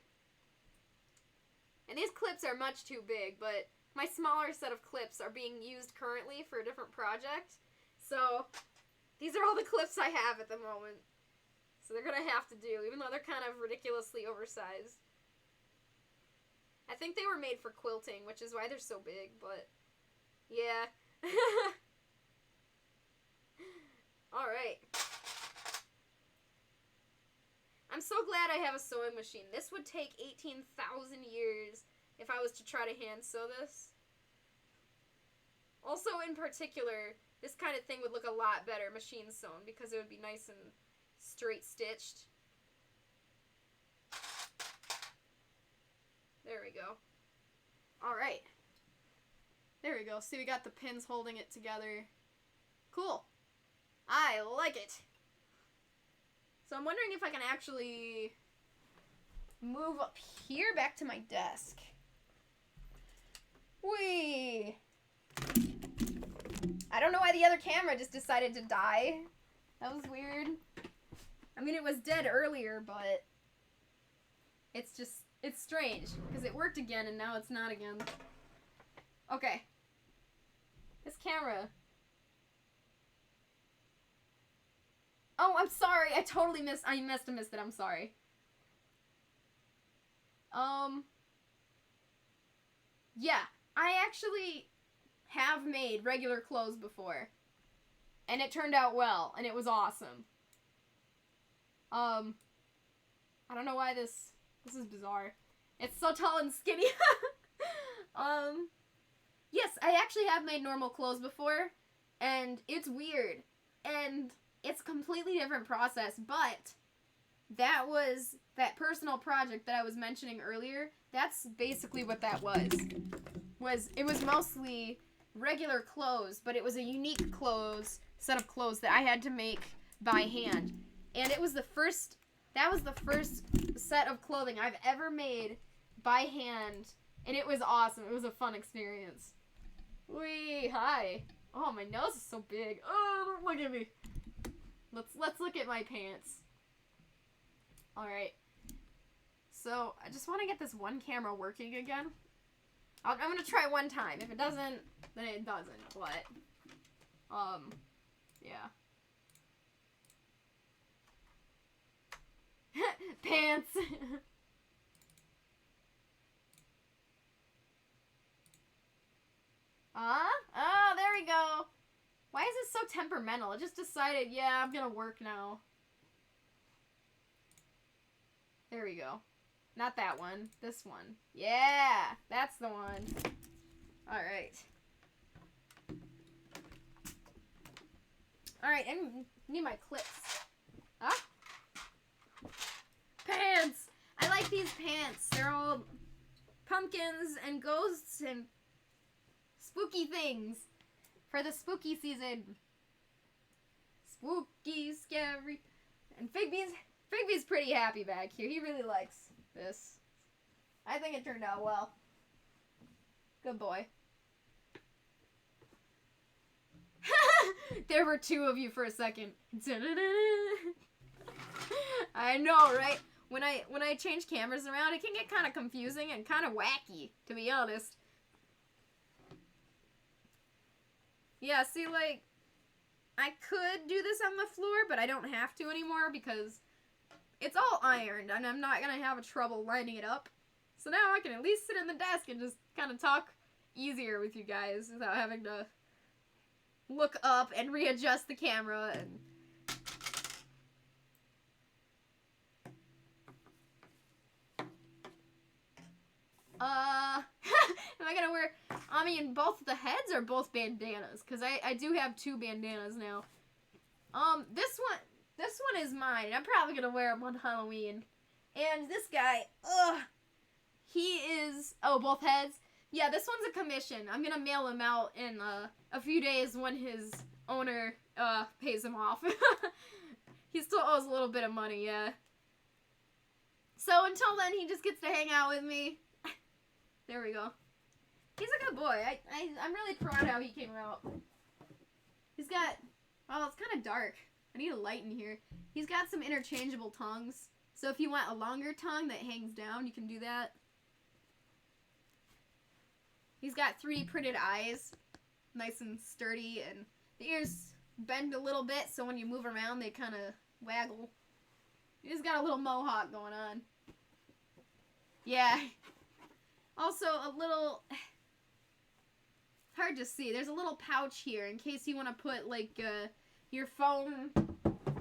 And these clips are much too big, but my smaller set of clips are being used currently for a different project. So these are all the clips I have at the moment. So they're gonna have to do, even though they're kind of ridiculously oversized. I think they were made for quilting, which is why they're so big, but yeah. Alright. I'm so glad I have a sewing machine. This would take 18,000 years if I was to try to hand sew this. Also, in particular, this kind of thing would look a lot better machine sewn because it would be nice and straight stitched. There we go. Alright. There we go. See, we got the pins holding it together. Cool. I like it. So I'm wondering if I can actually move up here back to my desk. Whee! I don't know why the other camera just decided to die. That was weird. I mean, it was dead earlier, but it's strange because it worked again and now it's not again. Okay. This camera. Oh, I'm sorry. I totally missed it. I'm sorry. Yeah. I actually have made regular clothes before. And it turned out well. And it was awesome. I don't know why this is bizarre. It's so tall and skinny. Yes, I actually have made normal clothes before. And it's weird. And it's a completely different process, but that personal project that I was mentioning earlier, that's basically what that was. It was mostly regular clothes, but it was a unique set of clothes that I had to make by hand. And that was the first set of clothing I've ever made by hand, and it was awesome. It was a fun experience. Wee, hi. Oh, my nose is so big. Oh, don't look at me. Let's look at my pants. Alright. So, I just want to get this one camera working again. I'm going to try one time. If it doesn't, then it doesn't. But, yeah. Pants! Oh, there we go. Why is it so temperamental? It just decided, yeah, I'm gonna work now. There we go. Not that one. This one. Yeah, that's the one. Alright. Alright, I need my clips. Huh? Pants! I like these pants. They're all pumpkins and ghosts and spooky things for the spooky season. Spooky, scary. And Figby's pretty happy back here. He really likes this. I think it turned out well. Good boy. There were two of you for a second. I know, right? When I change cameras around, it can get kind of confusing and kind of wacky, to be honest. Yeah, see, like, I could do this on the floor, but I don't have to anymore because it's all ironed, and I'm not gonna have a trouble lining it up. So now I can at least sit in the desk and just kind of talk easier with you guys without having to look up and readjust the camera and... Am I gonna wear, I mean, both the heads or both bandanas? Because I do have two bandanas now. This one is mine. I'm probably gonna wear him on Halloween. And this guy, he is, oh, both heads? Yeah, this one's a commission. I'm gonna mail him out in, a few days when his owner, pays him off. He still owes a little bit of money, yeah. So until then, he just gets to hang out with me. There we go. He's a good boy. I'm really proud how he came out. He's got, well, it's kind of dark. I need a light in here. He's got some interchangeable tongues. So if you want a longer tongue that hangs down, you can do that. He's got 3D printed eyes. Nice and sturdy. And the ears bend a little bit, so when you move around, they kind of waggle. He's got a little mohawk going on. Yeah. Also, a little... hard to see. There's a little pouch here in case you want to put, like, your phone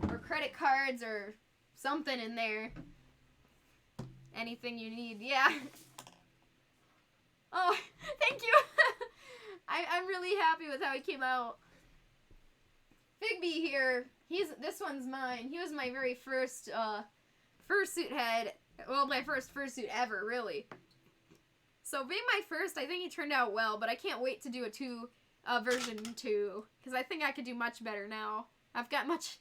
or credit cards or something in there. Anything you need. Yeah. Oh, thank you. I'm really happy with how he came out. Figby here, this one's mine. He was my very first, fursuit head. Well, my first fursuit ever, really. So being my first, I think he turned out well, but I can't wait to do a version 2, because I think I could do much better now. I've got much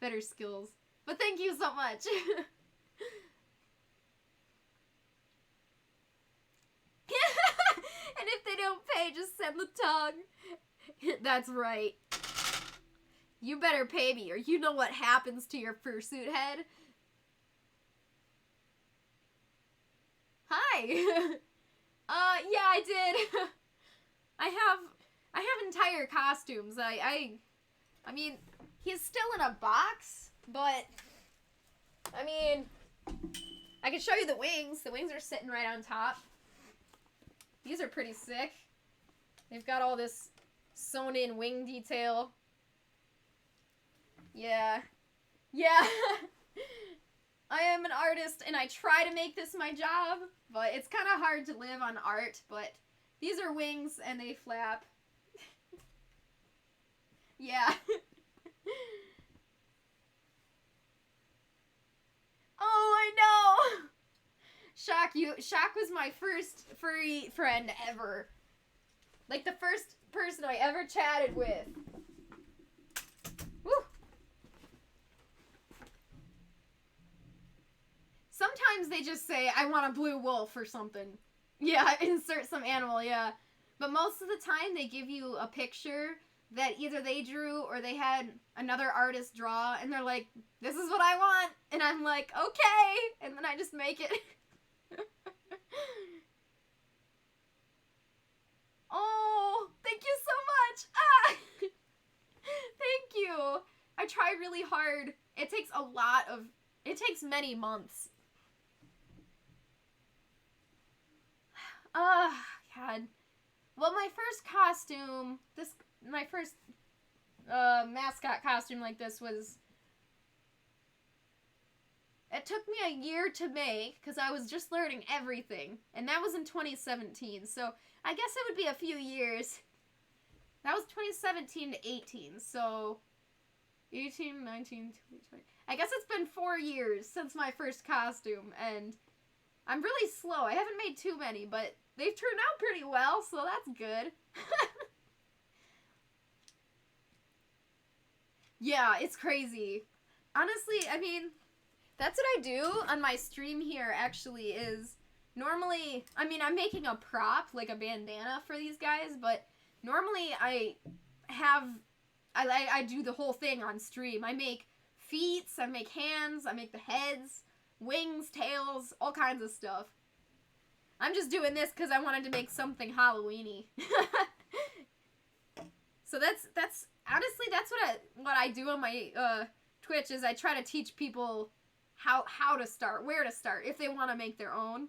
better skills. But thank you so much. And if they don't pay, just send the tongue. That's right. You better pay me, or you know what happens to your fursuit head. Hi. Yeah, I did. I have entire costumes. I mean, he's still in a box, but I mean, I can show you the wings. The wings are sitting right on top. These are pretty sick. They've got all this sewn in wing detail. Yeah. Yeah. I am an artist and I try to make this my job, but it's kind of hard to live on art, but these are wings and they flap. Yeah. Oh, I know! Shock was my first furry friend ever. Like the first person I ever chatted with. Woo! Sometimes they just say, I want a blue wolf or something. Yeah, insert some animal, yeah. But most of the time they give you a picture that either they drew or they had another artist draw, and they're like, this is what I want, and I'm like, okay, and then I just make it. Oh, thank you so much. Ah! Thank you. I try really hard. It takes it takes many months. God. Well, my first costume, my first mascot costume like this was, it took me a year to make because I was just learning everything, and that was in 2017, so I guess it would be a few years. That was 2017 to 18, so 18, 19, 20. I guess it's been 4 years since my first costume, and I'm really slow. I haven't made too many, but they've turned out pretty well, so that's good. Yeah, it's crazy. Honestly, I mean, that's what I do on my stream here, actually, is normally, I mean, I'm making a prop, like a bandana for these guys, but normally I do the whole thing on stream. I make feet, I make hands, I make the heads, wings, tails, all kinds of stuff. I'm just doing this because I wanted to make something Halloween-y. So that's honestly, that's what I do on my Twitch, is I try to teach people how to start, where to start, if they want to make their own.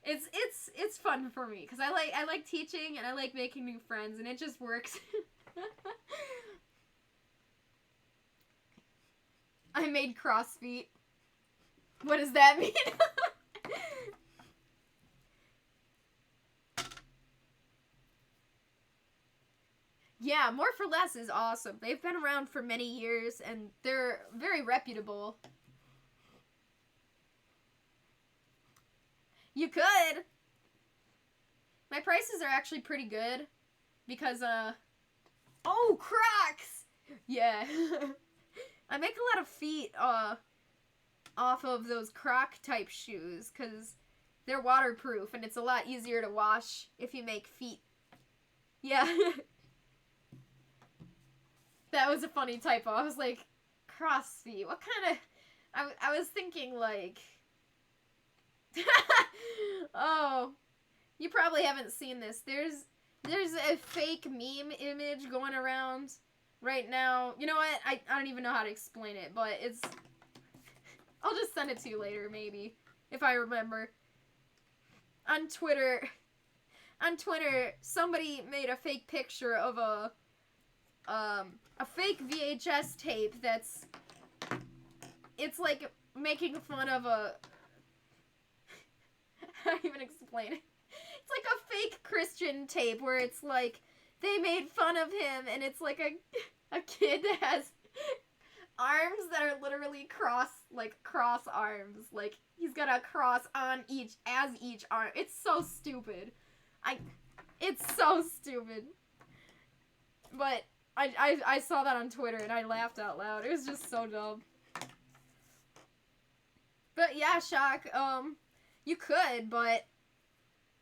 It's fun for me because I like teaching and I like making new friends, and it just works. I made cross feet. What does that mean? Yeah, More for Less is awesome. They've been around for many years, and they're very reputable. You could! My prices are actually pretty good, because, oh, Crocs! Yeah. I make a lot of feet, off of those Croc-type shoes, because they're waterproof, and it's a lot easier to wash if you make feet. Yeah. That was a funny typo. I was like, cross feet. What kind of... I was thinking, like... Oh. You probably haven't seen this. There's a fake meme image going around right now. You know what? I don't even know how to explain it, but it's... I'll just send it to you later, maybe. If I remember. On Twitter, somebody made a fake picture of a fake VHS tape that's, it's like making fun of a, I don't even explain it. It's like a fake Christian tape where it's like, they made fun of him, and it's like a kid that has arms that are literally cross arms. Like, he's got a cross on each arm. It's so stupid. It's so stupid. But I saw that on Twitter and I laughed out loud. It was just so dumb. But yeah, Shock, you could, but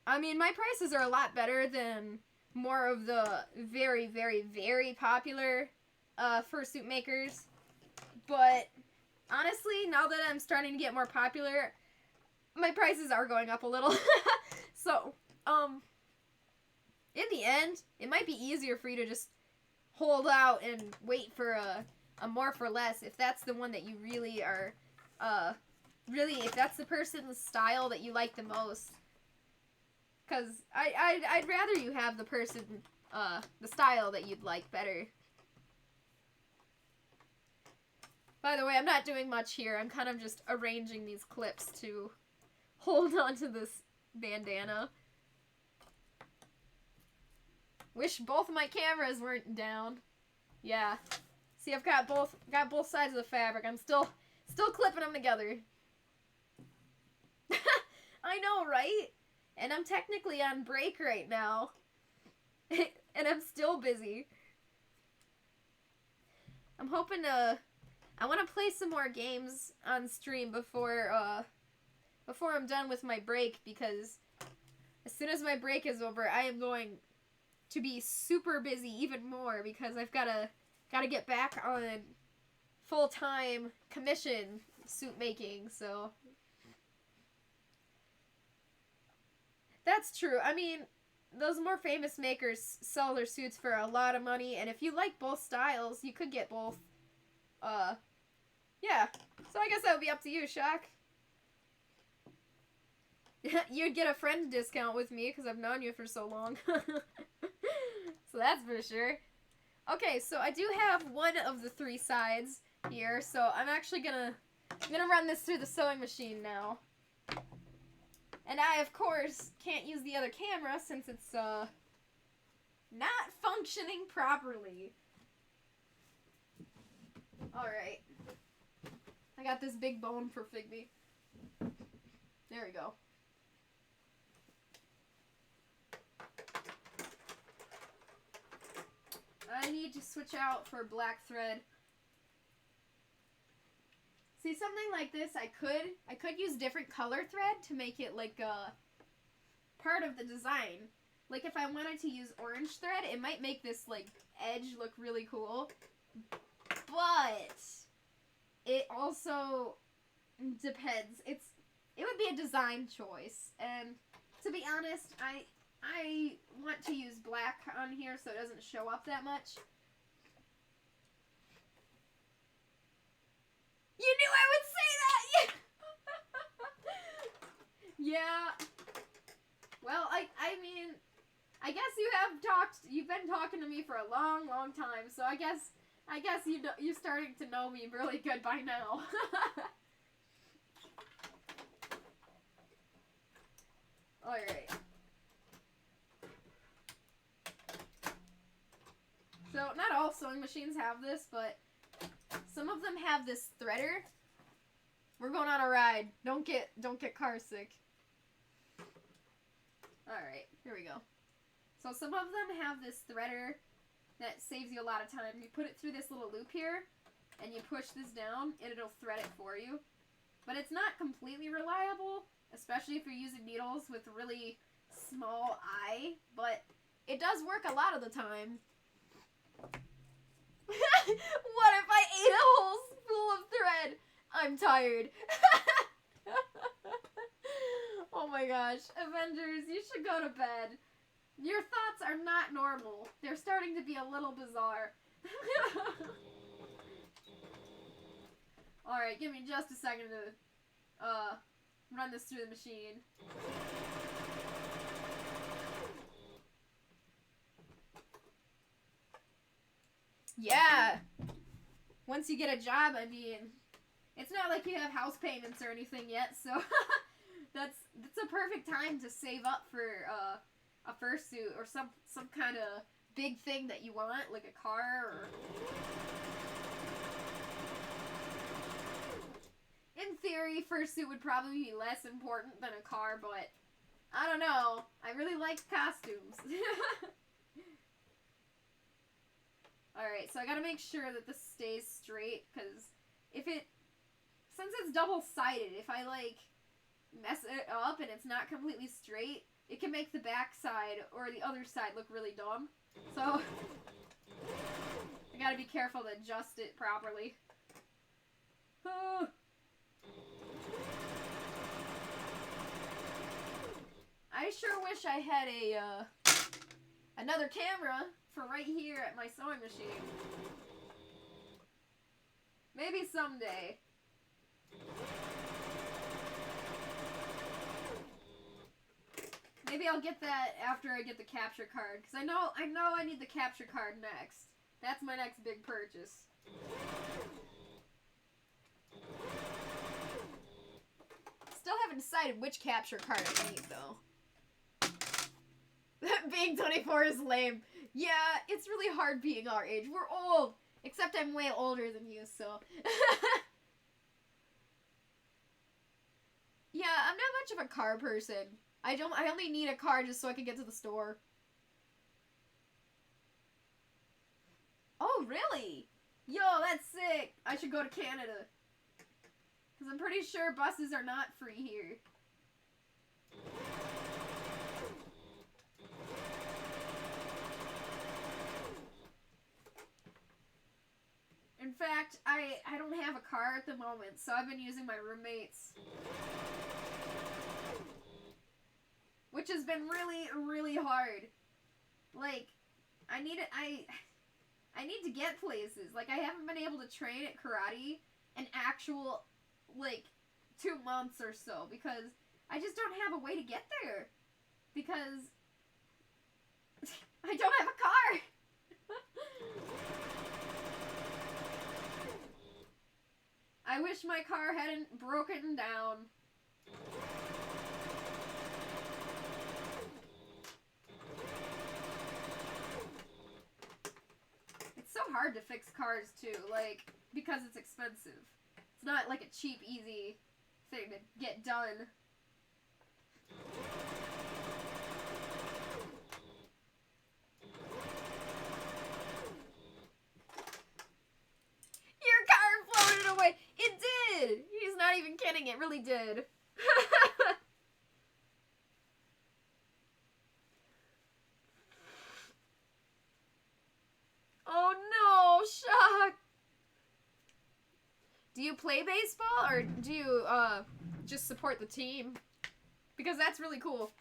I mean, my prices are a lot better than more of the very, very, very popular fursuit makers. But honestly, now that I'm starting to get more popular, my prices are going up a little. So, in the end, it might be easier for you to just hold out and wait for a More for Less if that's the one that you really are, if that's the person's style that you like the most. Because I'd rather you have the person, the style that you'd like better. By the way, I'm not doing much here. I'm kind of just arranging these clips to hold on to this bandana. Wish both of my cameras weren't down. Yeah. See, I've got both sides of the fabric. I'm still clipping them together. I know, right? And I'm technically on break right now. And I'm still busy. I'm hoping to... I want to play some more games on stream before I'm done with my break, because as soon as my break is over, I am going to be super busy even more because I've gotta get back on full-time commission suit making, so that's true. I mean, those more famous makers sell their suits for a lot of money, and if you like both styles, you could get both. Yeah. So I guess that would be up to you, Shock. You'd get a friend discount with me because I've known you for so long. So that's for sure. Okay, so I do have one of the 3 sides here, so I'm actually gonna run this through the sewing machine now. And I, of course, can't use the other camera since it's, not functioning properly. Alright. I got this big bone for Figby. There we go. I need to switch out for black thread. See, something like this, I could use different color thread to make it like part of the design. Like if I wanted to use orange thread, it might make this like edge look really cool. But it also depends. It would be a design choice, and to be honest, I want to use black on here so it doesn't show up that much. You knew I would say that! Yeah. Well, I mean, I guess you've been talking to me for a long, long time, so I guess you're starting to know me really good by now. Alright. So, not all sewing machines have this, but some of them have this threader. We're going on a ride. Don't get car sick. Alright, here we go. So some of them have this threader that saves you a lot of time. You put it through this little loop here, and you push this down, and it'll thread it for you. But it's not completely reliable, especially if you're using needles with really small eye, but it does work a lot of the time. What if I ate a hole full of thread? I'm tired. Oh my gosh. Avengers, you should go to bed. Your thoughts are not normal. They're starting to be a little bizarre. Alright, give me just a second to run this through the machine. Yeah. Once you get a job, I mean, it's not like you have house payments or anything yet, so that's a perfect time to save up for a fursuit or some kind of big thing that you want, like a car or... In theory, fursuit would probably be less important than a car, but I don't know. I really like costumes. Alright, so I gotta make sure that this stays straight, because since it's double-sided, if I, like, mess it up and it's not completely straight, it can make the back side or the other side look really dumb. So, I gotta be careful to adjust it properly. I sure wish I had another camera for right here at my sewing machine. Maybe someday. Maybe I'll get that after I get the capture card, because I know I need the capture card next. That's my next big purchase. Still haven't decided which capture card I need, though. Being 24 is lame. Yeah, it's really hard being our age. We're old. Except I'm way older than you, so... Yeah, I'm not much of a car person. I only need a car just so I can get to the store. Oh, really? Yo, that's sick. I should go to Canada. Because I'm pretty sure buses are not free here. fact, I don't have a car at the moment, so I've been using my roommate's. Which has been really, really hard. Like, I need to get places. Like, I haven't been able to train at karate in actual, like, 2 months or so, because I just don't have a way to get there. Because I don't have a car. I wish my car hadn't broken down. It's so hard to fix cars too, like, because it's expensive. It's not like a cheap, easy thing to get done. Your car floated away. It did. He's not even kidding. It really did. Oh no, shock. Do you play baseball or do you just support the team? Because that's really cool.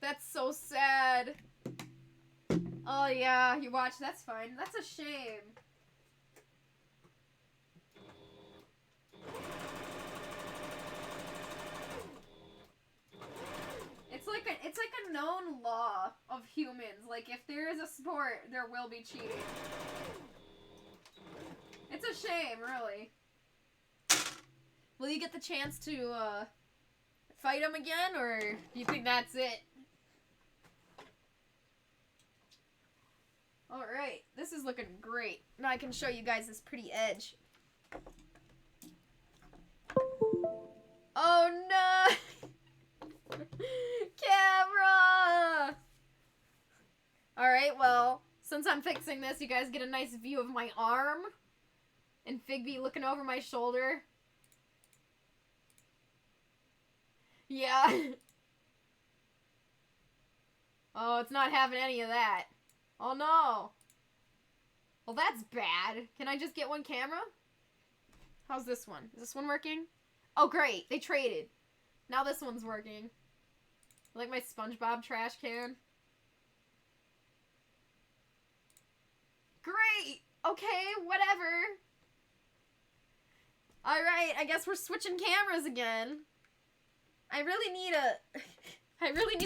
That's so sad. Oh yeah, you watch. That's fine. That's a shame. It's like a known law of humans. Like, if there is a sport, there will be cheating. It's a shame, really. Will you get the chance to fight him again, or do you think that's it? Alright, this is looking great. Now I can show you guys this pretty edge. Oh no! Camera! Alright, well, since I'm fixing this, you guys get a nice view of my arm. And Figby looking over my shoulder. Yeah. Oh, it's not having any of that. Oh no. Well, that's bad. Can I just get one camera? How's this one? Is this one working? Oh, great. They traded. Now this one's working. Like my SpongeBob trash can. Great! Okay, whatever. Alright, I guess we're switching cameras again. I really need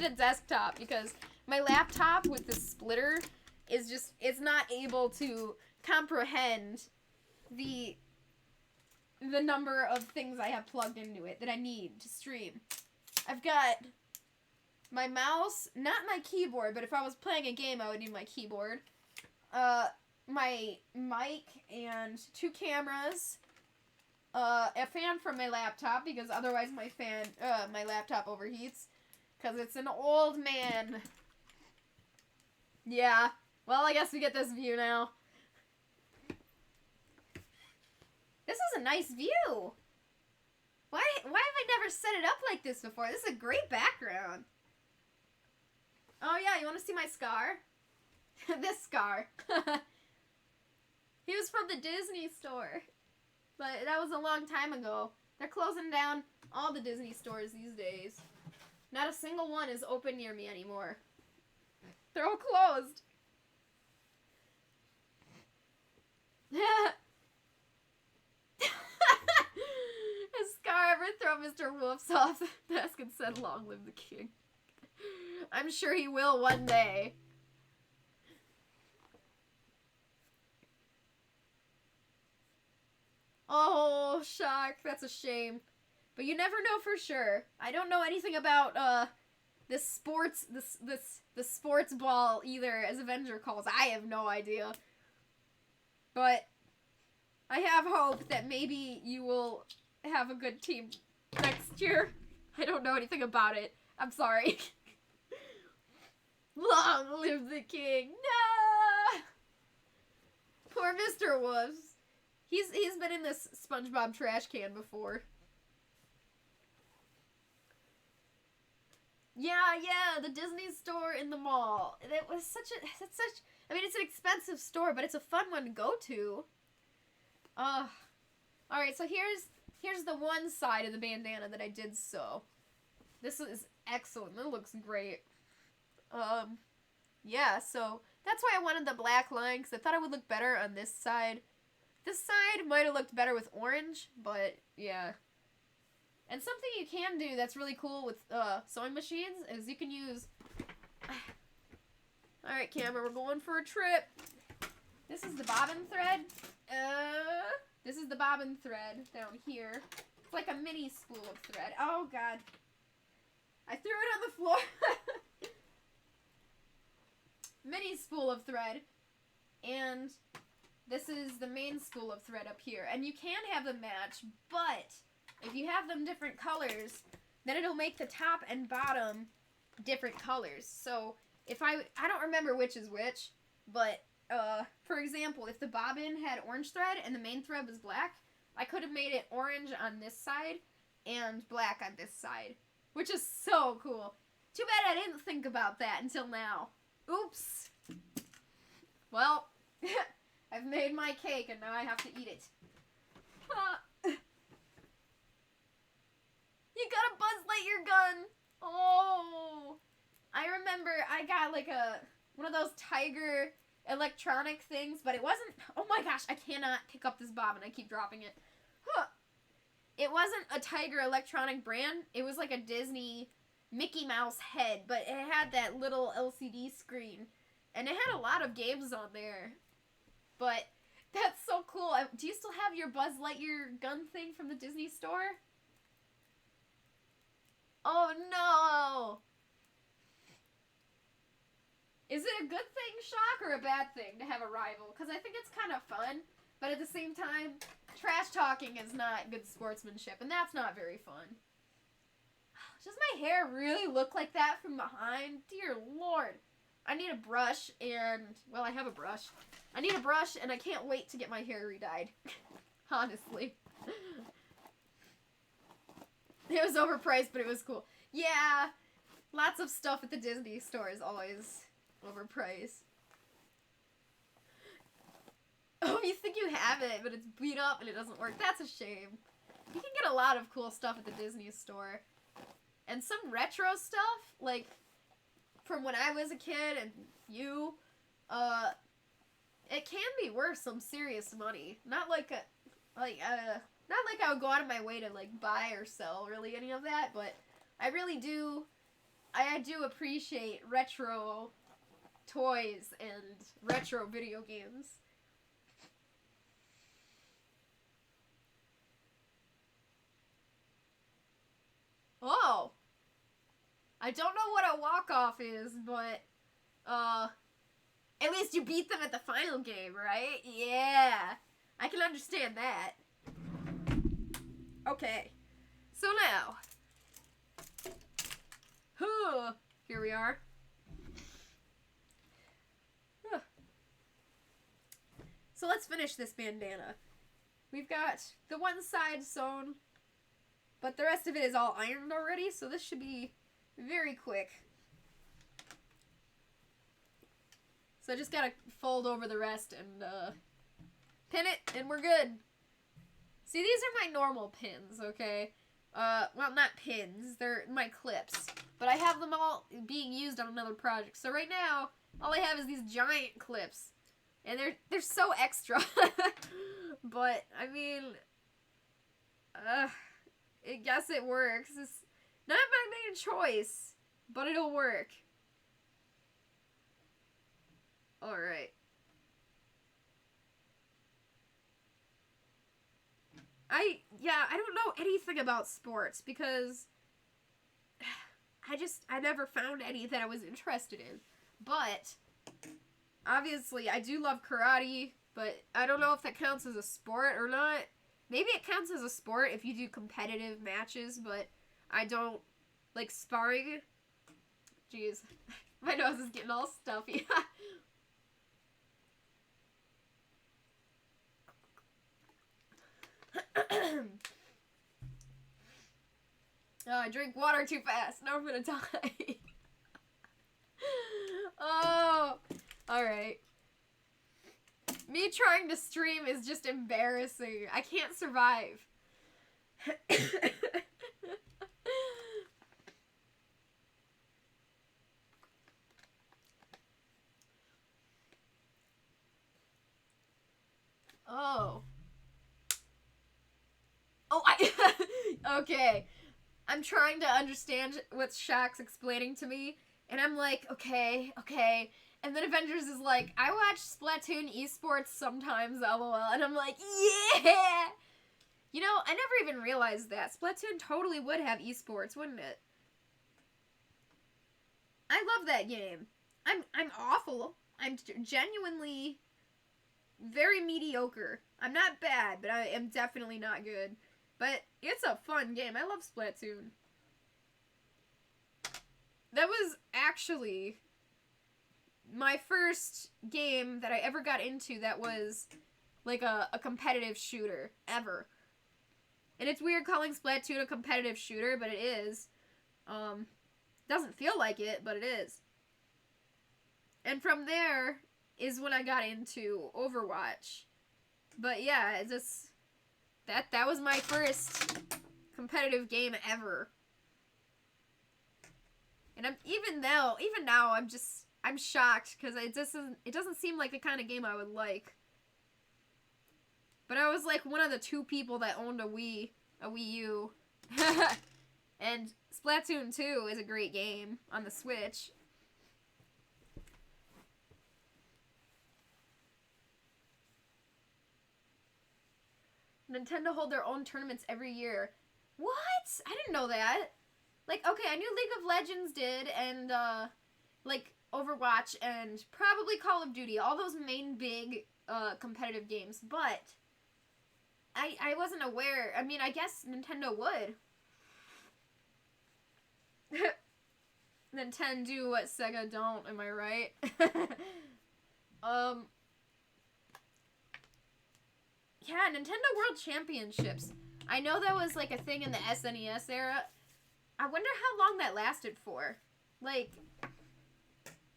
a desktop because my laptop with the splitter is just, it's not able to comprehend the number of things I have plugged into it that I need to stream. I've got my mouse, not my keyboard, but if I was playing a game, I would need my keyboard. My mic and 2 cameras. A fan from my laptop because otherwise my laptop overheats because it's an old man. Yeah. Well, I guess we get this view now. This is a nice view. Why have I never set it up like this before? This is a great background. Oh yeah, you want to see my scar? This scar. He was from the Disney store. But that was a long time ago. They're closing down all the Disney stores these days. Not a single one is open near me anymore. They're all closed. Has Scar ever thrown Mr. Wolf's off the desk and said, "Long live the king"? I'm sure he will one day. Oh, shock. That's a shame. But you never know for sure. I don't know anything about, this sports ball either, as Avenger calls. I have no idea. But I have hope that maybe you will have a good team next year. I don't know anything about it. I'm sorry. Long live the king. No! Poor Mr. Wolves. He's been in this SpongeBob trash can before. Yeah, the Disney store in the mall. It was I mean, it's an expensive store, but it's a fun one to go to. Alright, so here's the one side of the bandana that I did sew. This is excellent. It looks great. Yeah, so that's why I wanted the black line, because I thought it would look better on this side. This side might have looked better with orange, but yeah. And something you can do that's really cool with sewing machines is you can use... Alright, camera, we're going for a trip. This is the bobbin thread. This is the bobbin thread down here. It's like a mini spool of thread. Oh, God. I threw it on the floor. Mini spool of thread. And this is the main spool of thread up here. And you can have them match, but if you have them different colors, then it'll make the top and bottom different colors. So if I don't remember which is which, but for example, if the bobbin had orange thread and the main thread was black, I could have made it orange on this side and black on this side, which is so cool. Too bad I didn't think about that until now. Oops. Well, I've made my cake and now I have to eat it. You got a Buzz Lightyear gun! Oh! I remember I got like one of those tiger electronic things, but it wasn't... Oh my gosh, I cannot pick up this bobbin. I keep dropping it. It wasn't a tiger electronic brand. It was like a Disney Mickey Mouse head, but it had that little LCD screen. And it had a lot of games on there. But that's so cool. Do you still have your Buzz Lightyear gun thing from the Disney store? Oh no! Is it a good thing, Shock, or a bad thing to have a rival? Because I think it's kind of fun, but at the same time, trash talking is not good sportsmanship, and that's not very fun. Does my hair really look like that from behind? Dear Lord. I need a brush, and, well, I have a brush. I need a brush, and I can't wait to get my hair re-dyed. Honestly. It was overpriced, but it was cool. Yeah, lots of stuff at the Disney store is always overpriced. Oh, you think you have it, but it's beat up and it doesn't work. That's a shame. You can get a lot of cool stuff at the Disney store. And some retro stuff, like, from when I was a kid and you, it can be worth some serious money. Not like I would go out of my way to, like, buy or sell really any of that, but I really do, I do appreciate retro toys and retro video games. Oh! I don't know what a walk-off is, but, at least you beat them at the final game, right? Yeah! I can understand that. Okay. So now. Here we are. So let's finish this bandana. We've got the one side sewn, but the rest of it is all ironed already, so this should be very quick. So I just gotta fold over the rest and pin it, and we're good. See, these are my normal pins, okay? Well, not pins, they're my clips. But I have them all being used on another project. So right now, all I have is these giant clips. And they're so extra. But, I mean, I guess it works. It's not my main choice, but it'll work. Alright. I don't know anything about sports because I never found any that I was interested in. But, obviously, I do love karate, but I don't know if that counts as a sport or not. Maybe it counts as a sport if you do competitive matches, but I don't like sparring. Jeez, my nose is getting all stuffy. Oh, I drank water too fast. Now I'm gonna die. Oh, alright. Me trying to stream is just embarrassing. I can't survive. Oh. Oh, okay. I'm trying to understand what Shaq's explaining to me, and I'm like, okay. And then Avengers is like, I watch Splatoon esports sometimes, lol. And I'm like, yeah! You know, I never even realized that. Splatoon totally would have esports, wouldn't it? I love that game. I'm awful. I'm genuinely very mediocre. I'm not bad, but I am definitely not good. But it's a fun game. I love Splatoon. That was actually my first game that I ever got into that was like a competitive shooter ever. And it's weird calling Splatoon a competitive shooter, but it is. Doesn't feel like it, but it is. And from there is when I got into Overwatch. But yeah, it's just that was my first competitive game ever. And even now I'm shocked because it doesn't seem like the kind of game I would like. But I was like one of the 2 people that owned a Wii U. And Splatoon 2 is a great game on the Switch. Nintendo hold their own tournaments every year. What? I didn't know that. Like, okay, I knew League of Legends did, and, like, Overwatch, and probably Call of Duty. All those main big, competitive games. But I wasn't aware. I mean, I guess Nintendo would. Nintendo do what Sega don't, am I right? Yeah, Nintendo World Championships. I know that was like a thing in the SNES era. I wonder how long that lasted for. Like,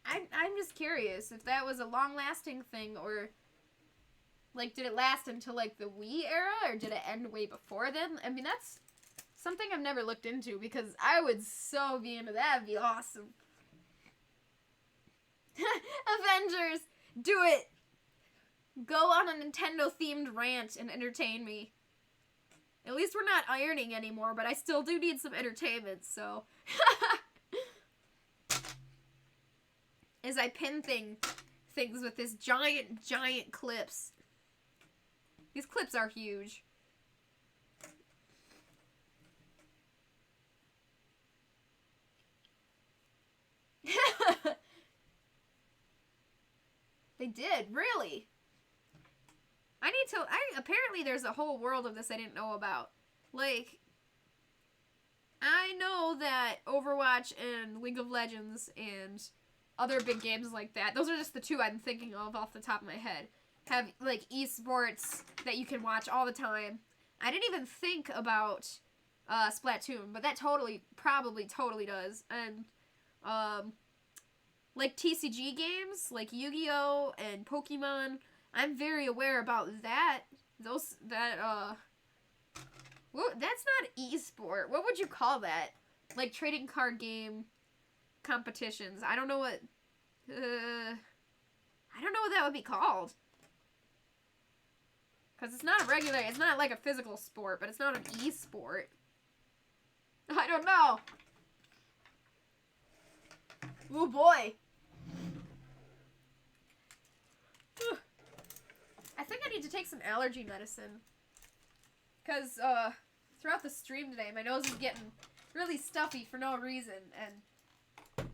I'm just curious if that was a long-lasting thing, or like, did it last until like the Wii era, or did it end way before then? I mean, that's something I've never looked into, because I would so be into that. It'd be awesome. Avengers, do it! Go on a Nintendo-themed rant and entertain me. At least we're not ironing anymore, but I still do need some entertainment, so. As I pin things with this giant clips. These clips are huge. They did, really? Apparently there's a whole world of this I didn't know about. Like, I know that Overwatch and League of Legends and other big games like that, those are just the 2 I'm thinking of off the top of my head, have, like, esports that you can watch all the time. I didn't even think about, Splatoon, but that probably totally does. And, like, TCG games, like Yu-Gi-Oh! And Pokemon, I'm very aware about that. That's not e-sport. What would you call that? Like trading card game competitions. I don't know what that would be called. Cause it's not like a physical sport, but it's not an e-sport. I don't know. Oh boy. I think I need to take some allergy medicine. Because, throughout the stream today, my nose is getting really stuffy for no reason. And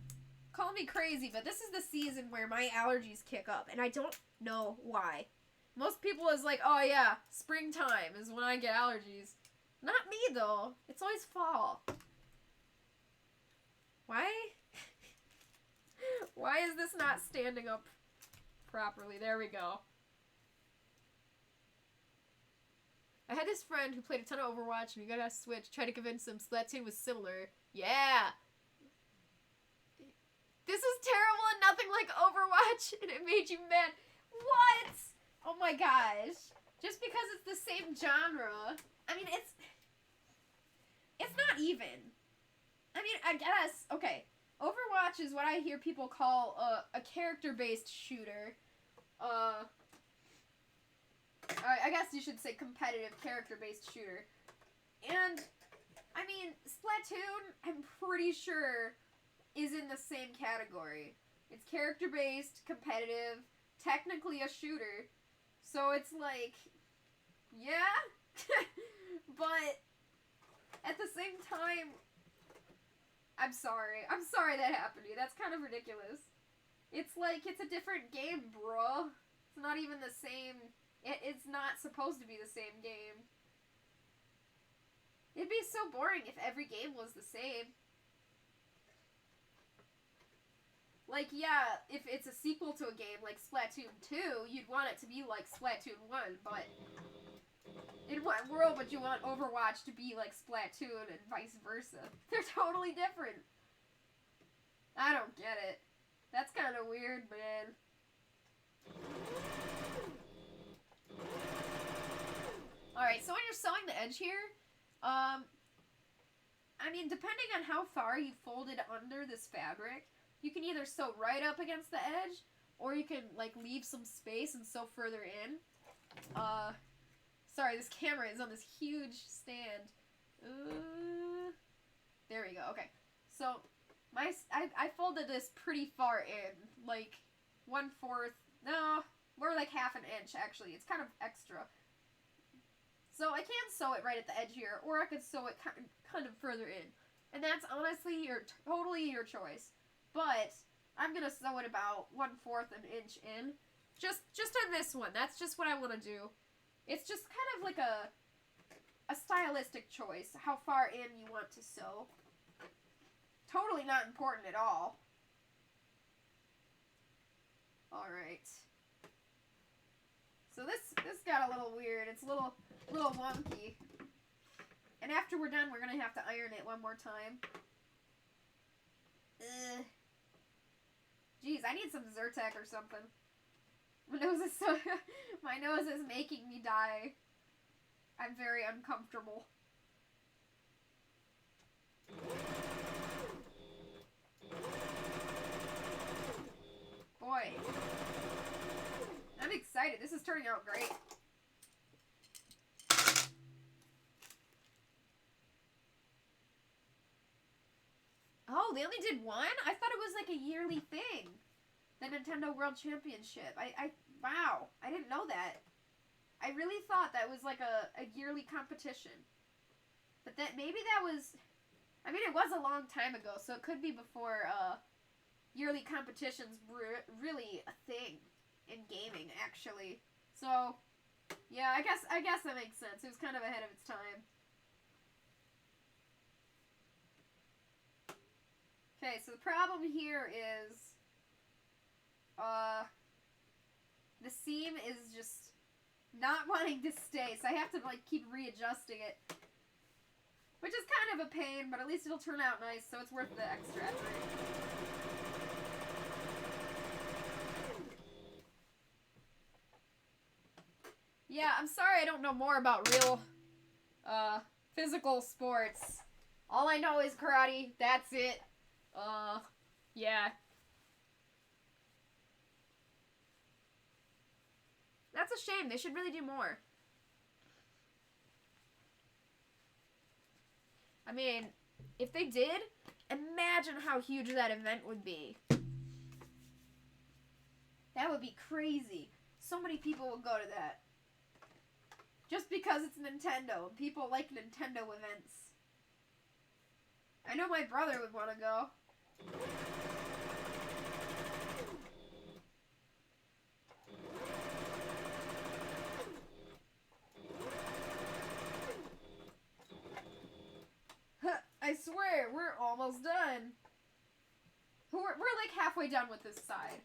call me crazy, but this is the season where my allergies kick up. And I don't know why. Most people is like, oh yeah, springtime is when I get allergies. Not me, though. It's always fall. Why? Why is this not standing up properly? There we go. I had this friend who played a ton of Overwatch, and we got a Switch, tried to convince him Splatoon was similar. Yeah! This is terrible and nothing like Overwatch, and it made you mad. What? Oh my gosh. Just because it's the same genre. I mean, it's not even. I mean, I guess, okay. Overwatch is what I hear people call a character-based shooter. I guess you should say competitive character-based shooter. And, I mean, Splatoon, I'm pretty sure, is in the same category. It's character-based, competitive, technically a shooter. So it's like, yeah? But, at the same time, I'm sorry. I'm sorry that happened to you. That's kind of ridiculous. It's like, it's a different game, bro. It's not even the same. It's not supposed to be the same game. It'd be so boring if every game was the same. Like, yeah, if it's a sequel to a game like Splatoon 2, you'd want it to be like Splatoon 1, but in what world would you want Overwatch to be like Splatoon and vice versa? They're totally different. I don't get it. That's kind of weird, man. Alright, so when you're sewing the edge here, I mean, depending on how far you fold it under this fabric, you can either sew right up against the edge, or you can, like, leave some space and sew further in. Sorry, this camera is on this huge stand. There we go, okay. So, I folded this pretty far in, like, 1/4, no, more like half an inch, actually. It's kind of extra. So I can sew it right at the edge here, or I could sew it kind of further in. And that's honestly totally your choice. But I'm going to sew it about 1/4 an inch in. Just on this one. That's just what I want to do. It's just kind of like a stylistic choice, how far in you want to sew. Totally not important at all. Alright. So this got a little weird. It's a little wonky. And after we're done, we're going to have to iron it one more time. Jeez, I need some Zyrtec or something. My nose is making me die. I'm very uncomfortable. Boy. I'm excited. This is turning out great. Oh, they only did one? I thought it was like a yearly thing. The Nintendo World Championship. Wow. I didn't know that. I really thought that was like a yearly competition. But maybe that was, I mean, it was a long time ago, so it could be before yearly competitions were really a thing in gaming, actually. So, yeah, I guess that makes sense. It was kind of ahead of its time. Okay, so the problem here is, the seam is just not wanting to stay, so I have to, like, keep readjusting it. Which is kind of a pain, but at least it'll turn out nice, so it's worth the extra effort. Yeah, I'm sorry I don't know more about real, physical sports. All I know is karate, that's it. Yeah. That's a shame. They should really do more. I mean, if they did, imagine how huge that event would be. That would be crazy. So many people would go to that. Just because it's Nintendo. People like Nintendo events. I know my brother would want to go. I swear, we're almost done. We're like halfway done with this side.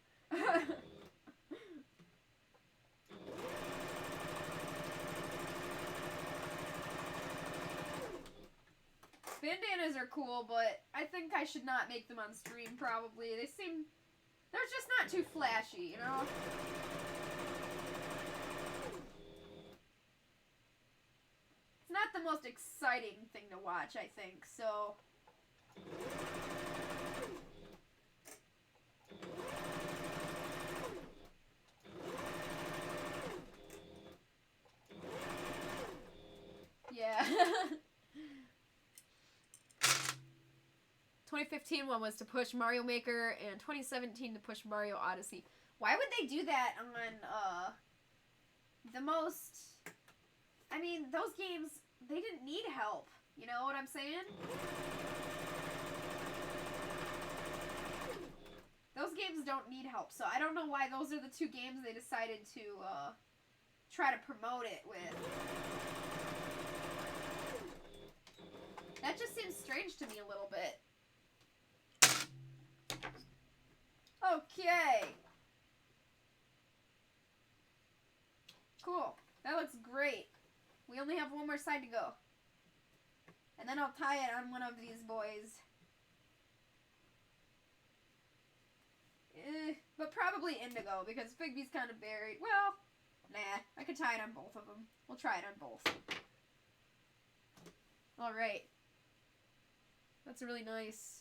Bandanas are cool, but I think I should not make them on stream, probably. They're just not too flashy, you know? most exciting thing to watch, I think, so... Yeah. 2015 one was to push Mario Maker, and 2017 to push Mario Odyssey. Why would they do that on, the most... I mean, those games, they didn't need help. You know what I'm saying? Those games don't need help, so I don't know why those are the two games they decided to, try to promote it with. That just seems strange to me a little bit. Okay. Cool. That looks great. We only have one more side to go. And then I'll tie it on one of these boys. But probably indigo, because Figby's kind of buried. Well, nah. I could tie it on both of them. We'll try it on both. Alright. That's really nice.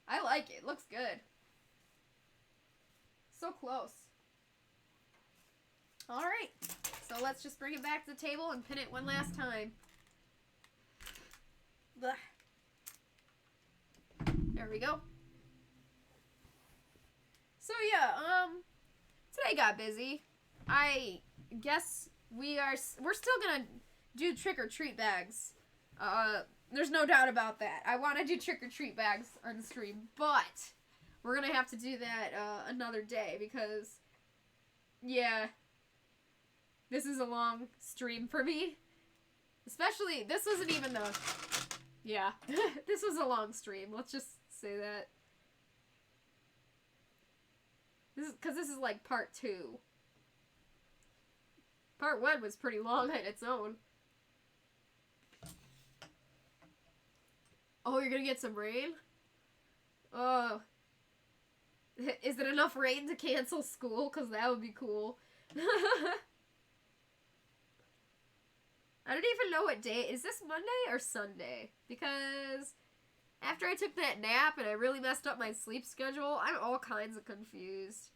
I like it. Looks good. So close. Alright. So let's just bring it back to the table and pin it one last time. Blah. There we go. So yeah, today got busy. I guess we're still gonna do trick-or-treat bags. There's no doubt about that. I want to do trick-or-treat bags on the stream, but we're gonna have to do that another day because, yeah, this is a long stream for me. Especially, this wasn't even the, yeah, this was a long stream. Let's just say that. Because this is like part 2. Part 1 was pretty long on its own. Oh, you're gonna get some rain? Oh. Is it enough rain to cancel school? Because that would be cool. I don't even know what day. Is this Monday or Sunday? Because after I took that nap and I really messed up my sleep schedule, I'm all kinds of confused.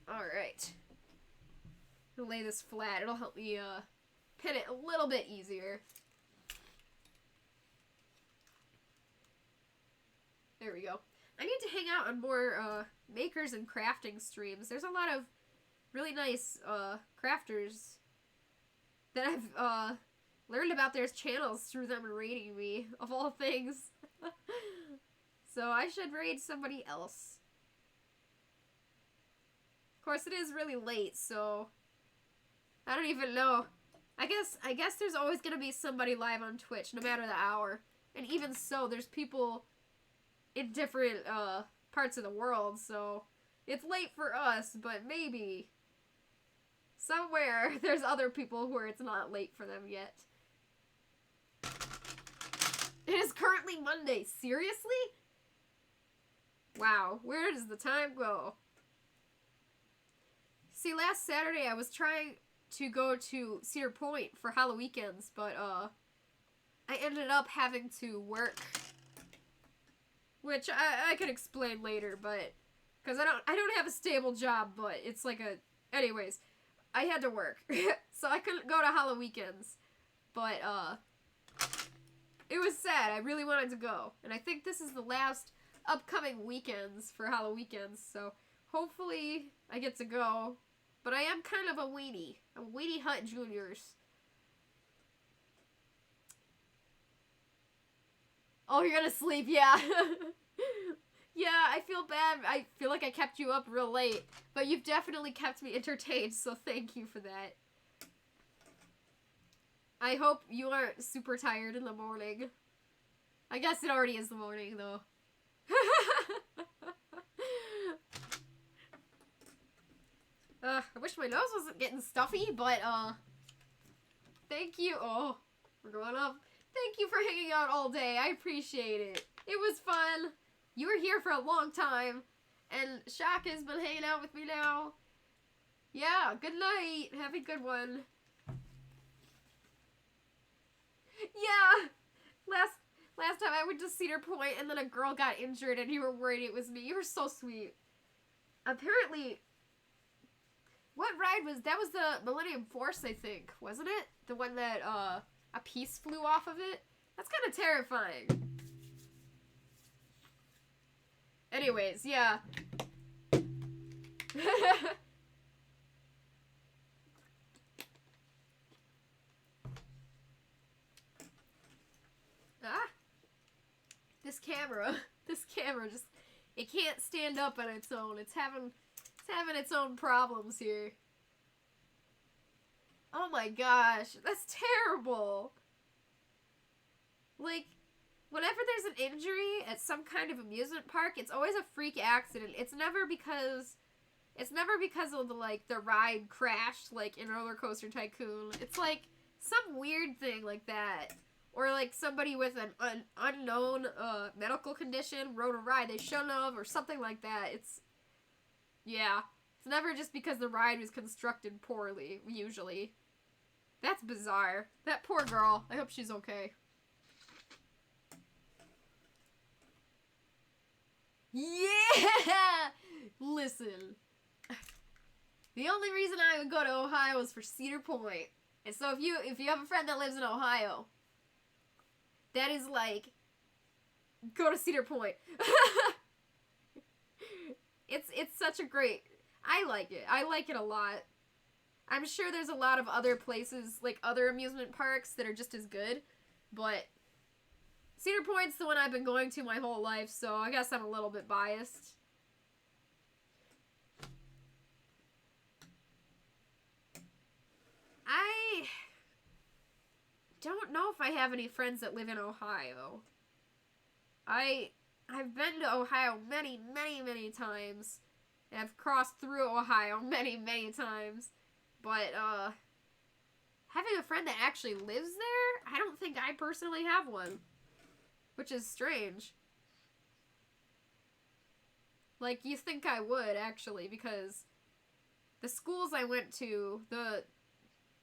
Alright. I'll lay this flat. It'll help me pin it a little bit easier. There we go. I need to hang out on more makers and crafting streams. There's a lot of really nice crafters that I've learned about their channels through them raiding me, of all things. So I should raid somebody else. Of course, it is really late, so I don't even know. I guess there's always gonna be somebody live on Twitch, no matter the hour. And even so, there's people in different parts of the world, so it's late for us, but maybe somewhere there's other people where it's not late for them yet. It is currently Monday. Seriously? Wow, where does the time go? See, last Saturday I was trying to go to Cedar Point for Halloweekends, but I ended up having to work, which I could explain later, but because I don't have a stable job, but it's like a, anyways, I had to work, so I couldn't go to Halloweekends, but it was sad. I really wanted to go, and I think this is the last upcoming weekends for Halloweekends, so hopefully I get to go. But I am kind of a weenie. I'm Weenie Hut Juniors. Oh, you're gonna sleep, yeah. Yeah, I feel bad. I feel like I kept you up real late. But you've definitely kept me entertained, so thank you for that. I hope you aren't super tired in the morning. I guess it already is the morning, though. I wish my nose wasn't getting stuffy, but, thank you. Oh, we're going up. Thank you for hanging out all day. I appreciate it. It was fun. You were here for a long time. And Shaka's been hanging out with me now. Yeah, good night. Have a good one. Yeah. Last time I went to Cedar Point and then a girl got injured and you were worried it was me. You were so sweet. Apparently, what ride was that? Was the Millennium Force, I think, wasn't it? The one that a piece flew off of it? That's kind of terrifying. Anyways, yeah. Ah. This camera just, it can't stand up on its own. It's having its own problems here. Oh my gosh, that's terrible. Like, whenever there's an injury at some kind of amusement park, it's always a freak accident. It's never because of the ride crashed, like in Roller Coaster Tycoon. It's like some weird thing like that. Or like somebody with an unknown medical condition rode a ride they shouldn't have, or something like that. Yeah. It's never just because the ride was constructed poorly, usually. That's bizarre. That poor girl. I hope she's okay. Yeah! Listen. The only reason I would go to Ohio is for Cedar Point. And so if you have a friend that lives in Ohio, that is like, go to Cedar Point. It's such a great, I like it. I like it a lot. I'm sure there's a lot of other places, like other amusement parks that are just as good, but Cedar Point's the one I've been going to my whole life, so I guess I'm a little bit biased. I don't know if I have any friends that live in Ohio. I've been to Ohio many, many, many times. And I've crossed through Ohio many, many times. But, having a friend that actually lives there, I don't think I personally have one. Which is strange. Like, you think I would, actually, because the schools I went to,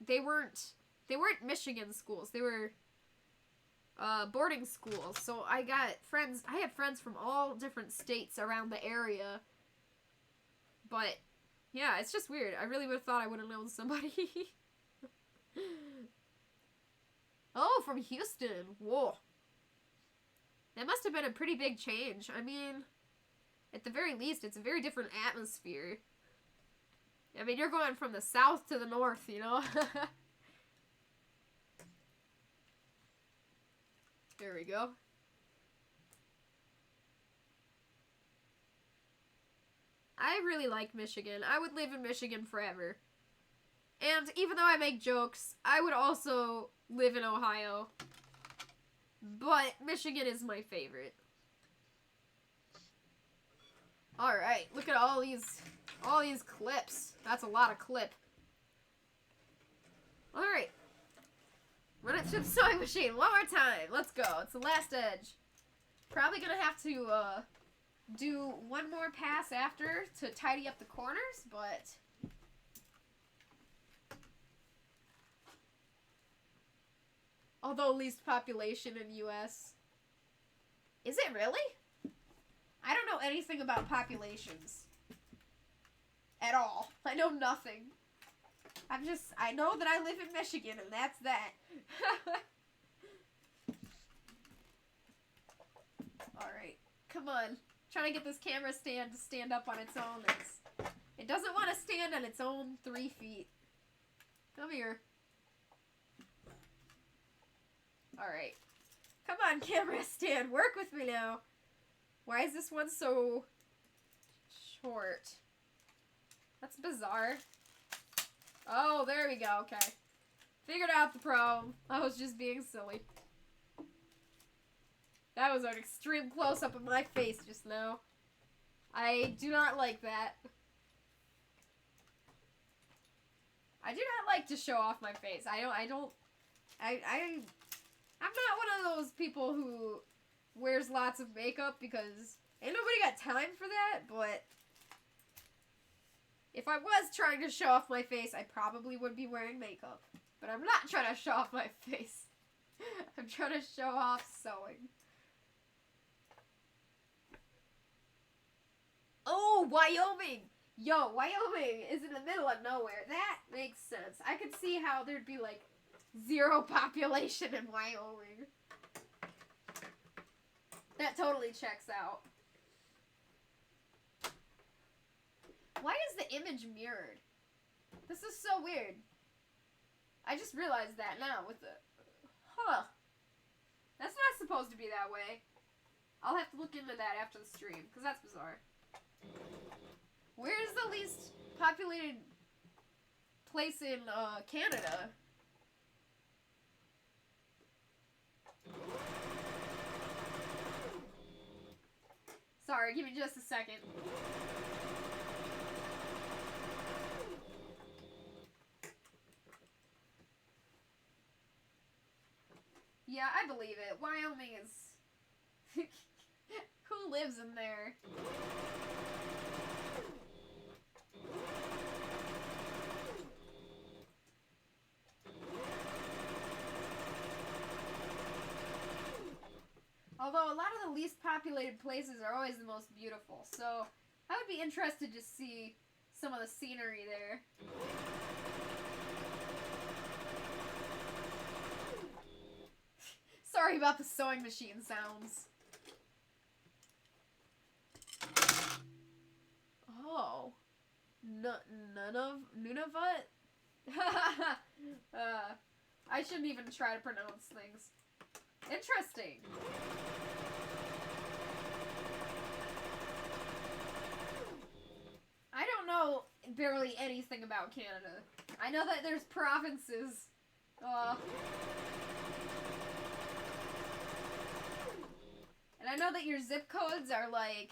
they weren't Michigan schools. They were boarding schools. So I had friends from all different states around the area. But yeah, it's just weird. I really would have thought I would have known somebody. Oh, from Houston. Whoa. That must have been a pretty big change. I mean, at the very least, it's a very different atmosphere. I mean, you're going from the south to the north, you know? There we go. I really like Michigan. I would live in Michigan forever. And even though I make jokes, I would also live in Ohio. But Michigan is my favorite. Alright, look at all these clips. That's a lot of clip. Alright. Run it through the sewing machine one more time. Let's go. It's the last edge. Probably gonna have to do one more pass after to tidy up the corners, but although least population in US. Is it really? I don't know anything about populations. At all. I know nothing. I know that I live in Michigan, and that's that. Alright. Come on. Trying to get this camera stand to stand up on its own. It doesn't want to stand on its own 3 feet. Come here. Alright. Come on, camera stand. Work with me now. Why is this one so short? That's bizarre. Oh, there we go. Okay. Figured out the problem. I was just being silly. That was an extreme close-up of my face just now. I do not like that. I do not like to show off my face. I'm not one of those people who wears lots of makeup because ain't nobody got time for that, but If I was trying to show off my face, I probably would be wearing makeup. But I'm not trying to show off my face. I'm trying to show off sewing. Oh, Wyoming! Yo, Wyoming is in the middle of nowhere. That makes sense. I could see how there'd be, like, 0 population in Wyoming. That totally checks out. Why is the image mirrored? This is so weird. I just realized that now with the... Huh. That's not supposed to be that way. I'll have to look into that after the stream, because that's bizarre. Where's the least populated place in Canada? Sorry, give me just a second. Yeah, I believe it. Wyoming is... Who lives in there? Although a lot of the least populated places are always the most beautiful, so I would be interested to see some of the scenery there. Sorry about the sewing machine sounds. Oh. Nunavut? I shouldn't even try to pronounce things. Interesting. I don't know barely anything about Canada. I know that there's provinces. And I know that your zip codes are like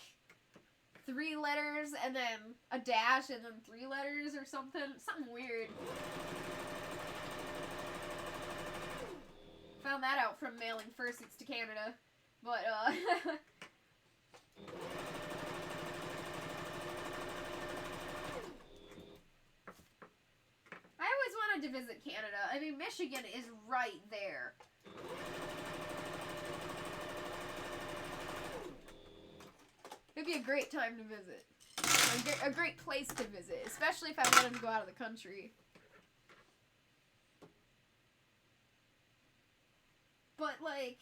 3 letters and then a dash and then 3 letters or something. Something weird. Found that out from mailing Fursuits to Canada. But, I always wanted to visit Canada. I mean, Michigan is right there. It'd be a great time to visit. A great place to visit, especially if I wanted to go out of the country. But, like,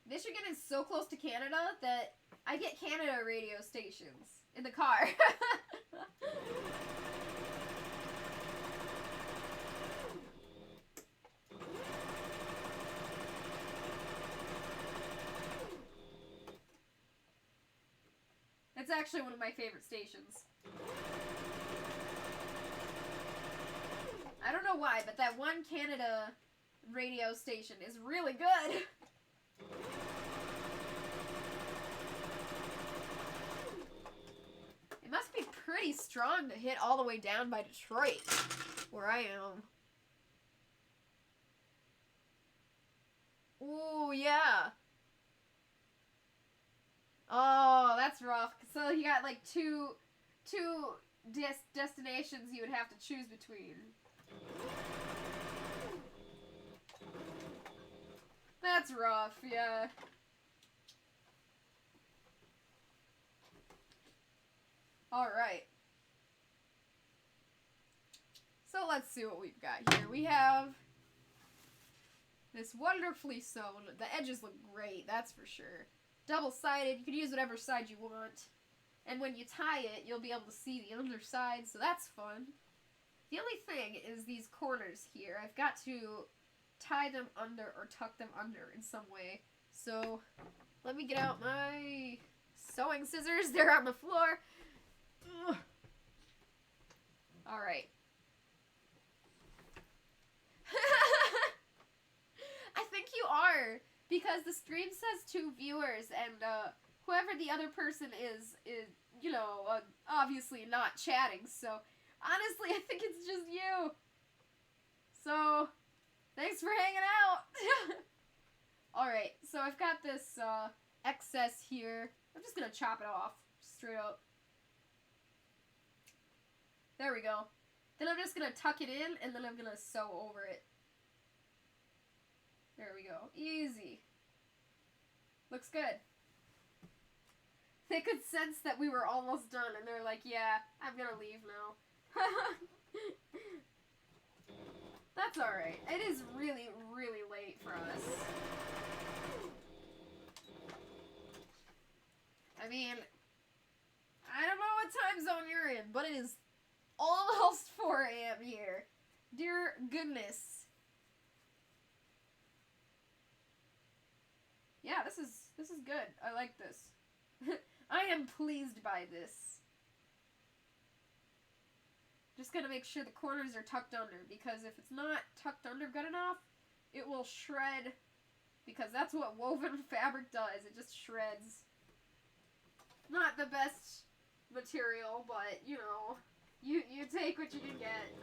Michigan is so close to Canada that I get Canada radio stations in the car. It's actually one of my favorite stations. I don't know why, but that one Canada radio station is really good. It must be pretty strong to hit all the way down by Detroit, where I am. Ooh, yeah. Oh, that's rough. So you got like two destinations you would have to choose between. That's rough, yeah. Alright. So let's see what we've got here. We have this wonderfully sewn. The edges look great, that's for sure. Double-sided, you can use whatever side you want. And when you tie it, you'll be able to see the underside, so that's fun. The only thing is these corners here. I've got to tie them under or tuck them under in some way. So, let me get out my sewing scissors. They're on the floor. Alright. I think you are. Because the stream says 2 viewers, and whoever the other person is you know, obviously not chatting, so honestly, I think it's just you. So, thanks for hanging out. Alright, so I've got this excess here. I'm just gonna chop it off, straight up. There we go. Then I'm just gonna tuck it in, and then I'm gonna sew over it. There we go. Easy. Looks good. They could sense that we were almost done, and they're like, yeah, I'm gonna leave now. That's alright. It is really, really late for us. I mean, I don't know what time zone you're in, but it is almost 4 a.m. here. Dear goodness. Yeah, this is good. I like this. I am pleased by this. Just gotta make sure the corners are tucked under, because if it's not tucked under good enough, it will shred, because that's what woven fabric does. It just shreds. Not the best material, but, you know, you take what you can get.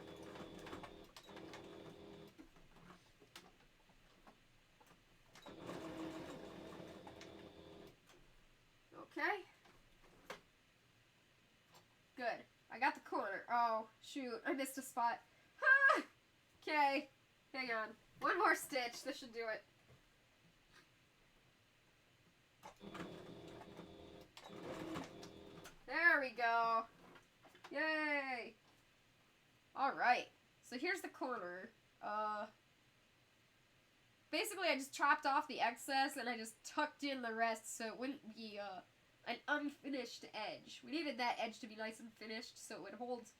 Okay. Good. I got the corner. Oh, shoot. I missed a spot. Ah! Okay. Hang on. One more stitch. This should do it. There we go. Yay. Alright. So here's the corner. Basically I just chopped off the excess and I just tucked in the rest so it wouldn't be, an unfinished edge. We needed that edge to be nice and finished so it would hold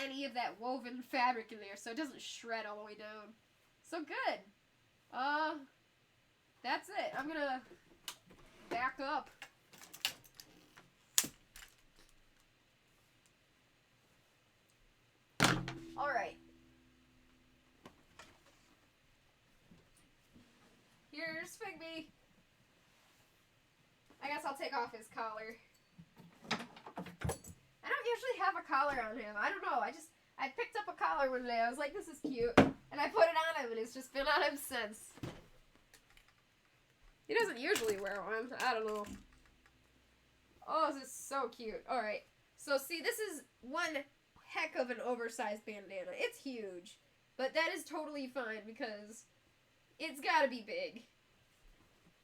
any of that woven fabric in there so it doesn't shred all the way down. So good. That's it. I'm gonna back up. Alright. Here's Figby. I guess I'll take off his collar. I don't usually have a collar on him. I don't know. I picked up a collar one day. I was like, this is cute. And I put it on him and it's just been on him since. He doesn't usually wear one. I don't know. Oh, this is so cute. Alright. So see, this is one heck of an oversized bandana. It's huge. But that is totally fine because it's gotta be big.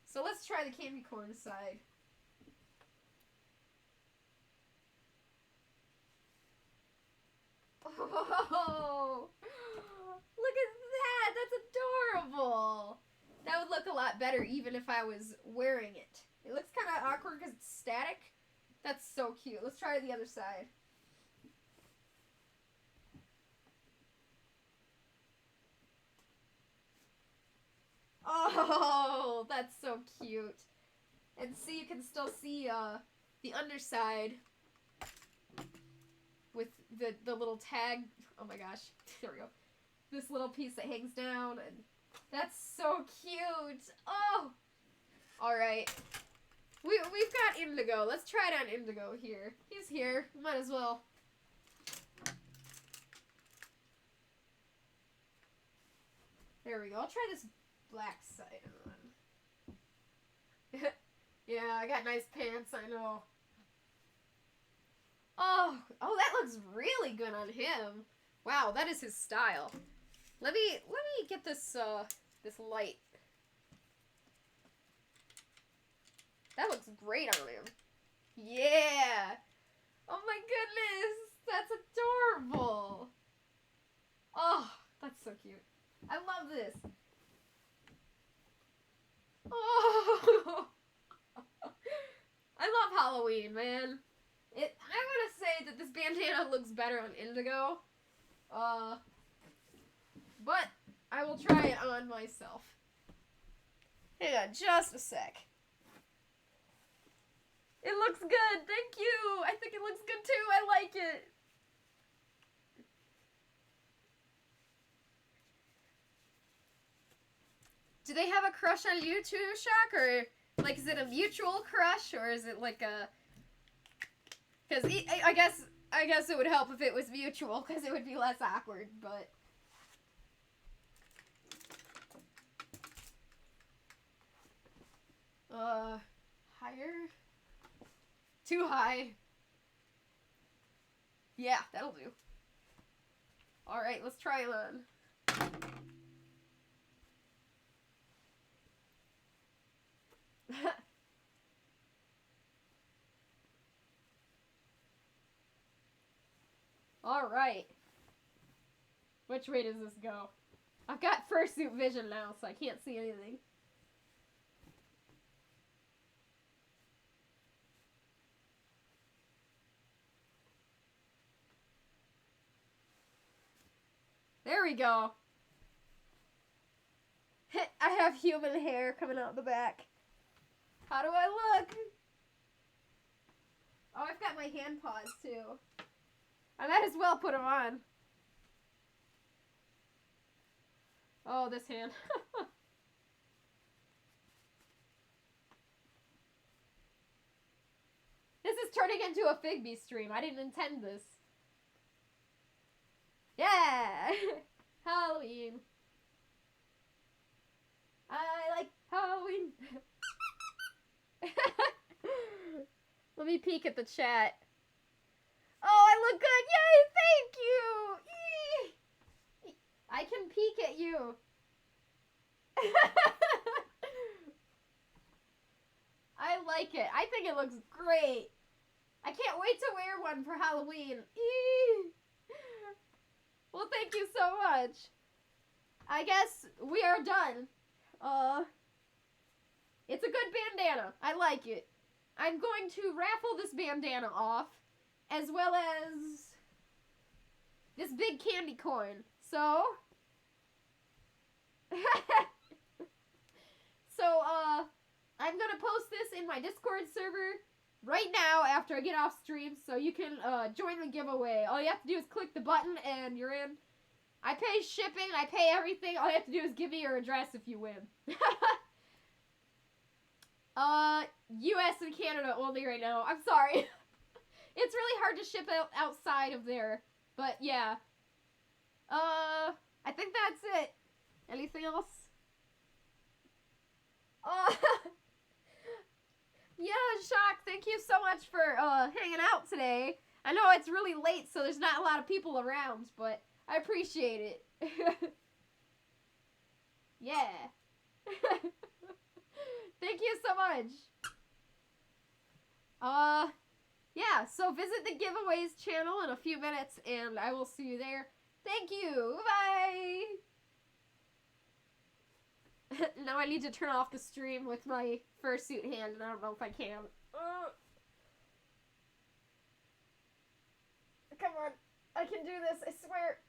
So let's try the candy corn side. Oh, look at that. That's adorable. That would look a lot better even if I was wearing it. It looks kind of awkward because it's static. That's so cute. Let's try the other side. Oh, that's so cute. And see, you can still see the underside with the little tag. Oh my gosh. There we go. This little piece that hangs down. And that's so cute. Oh. Alright. We've got Indigo. Let's try it on Indigo here. He's here. Might as well. There we go. I'll try this black side on. Yeah, I got nice pants, I know. Oh, that looks really good on him. Wow, that is his style. Let me get this this light. That looks great on him. Yeah. Oh my goodness, that's adorable. Oh, that's so cute. I love this. Oh. I love Halloween, man. I want to say that this bandana looks better on Indigo. But I will try it on myself. Hang on just a sec. It looks good. Thank you. I think it looks good too. I like it. Do they have a crush on you too, Shock? Or, like, is it a mutual crush? Or is it like a... Because I guess it would help if it was mutual, because it would be less awkward, but... Higher? Too high. Yeah, that'll do. Alright, let's try it on. Alright. Which way does this go? I've got fursuit vision now, so I can't see anything. There we go. I have human hair coming out the back. How do I look? Oh, I've got my hand paws too. I might as well put them on. Oh, this hand. This is turning into a Figby stream. I didn't intend this. Yeah! Halloween. I like Halloween. Let me peek at the chat. Oh, I look good. Yay, thank you. Eee. I can peek at you. I like it. I think it looks great. I can't wait to wear one for Halloween. Eee. Well, thank you so much. I guess we are done. It's a good bandana. I like it. I'm going to raffle this bandana off, as well as this big candy corn. So, I'm gonna post this in my Discord server right now after I get off stream, so you can join the giveaway. All you have to do is click the button and you're in. I pay shipping, I pay everything. All you have to do is give me your address if you win. US and Canada only right now. I'm sorry. It's really hard to ship outside of there. But yeah. I think that's it. Anything else? Yeah, Shock, thank you so much for hanging out today. I know it's really late, so there's not a lot of people around, but I appreciate it. Yeah. Thank you so much. Yeah, so visit the giveaways channel in a few minutes, and I will see you there. Thank you. Bye. Now I need to turn off the stream with my fursuit hand, and I don't know if I can. Come on. I can do this, I swear.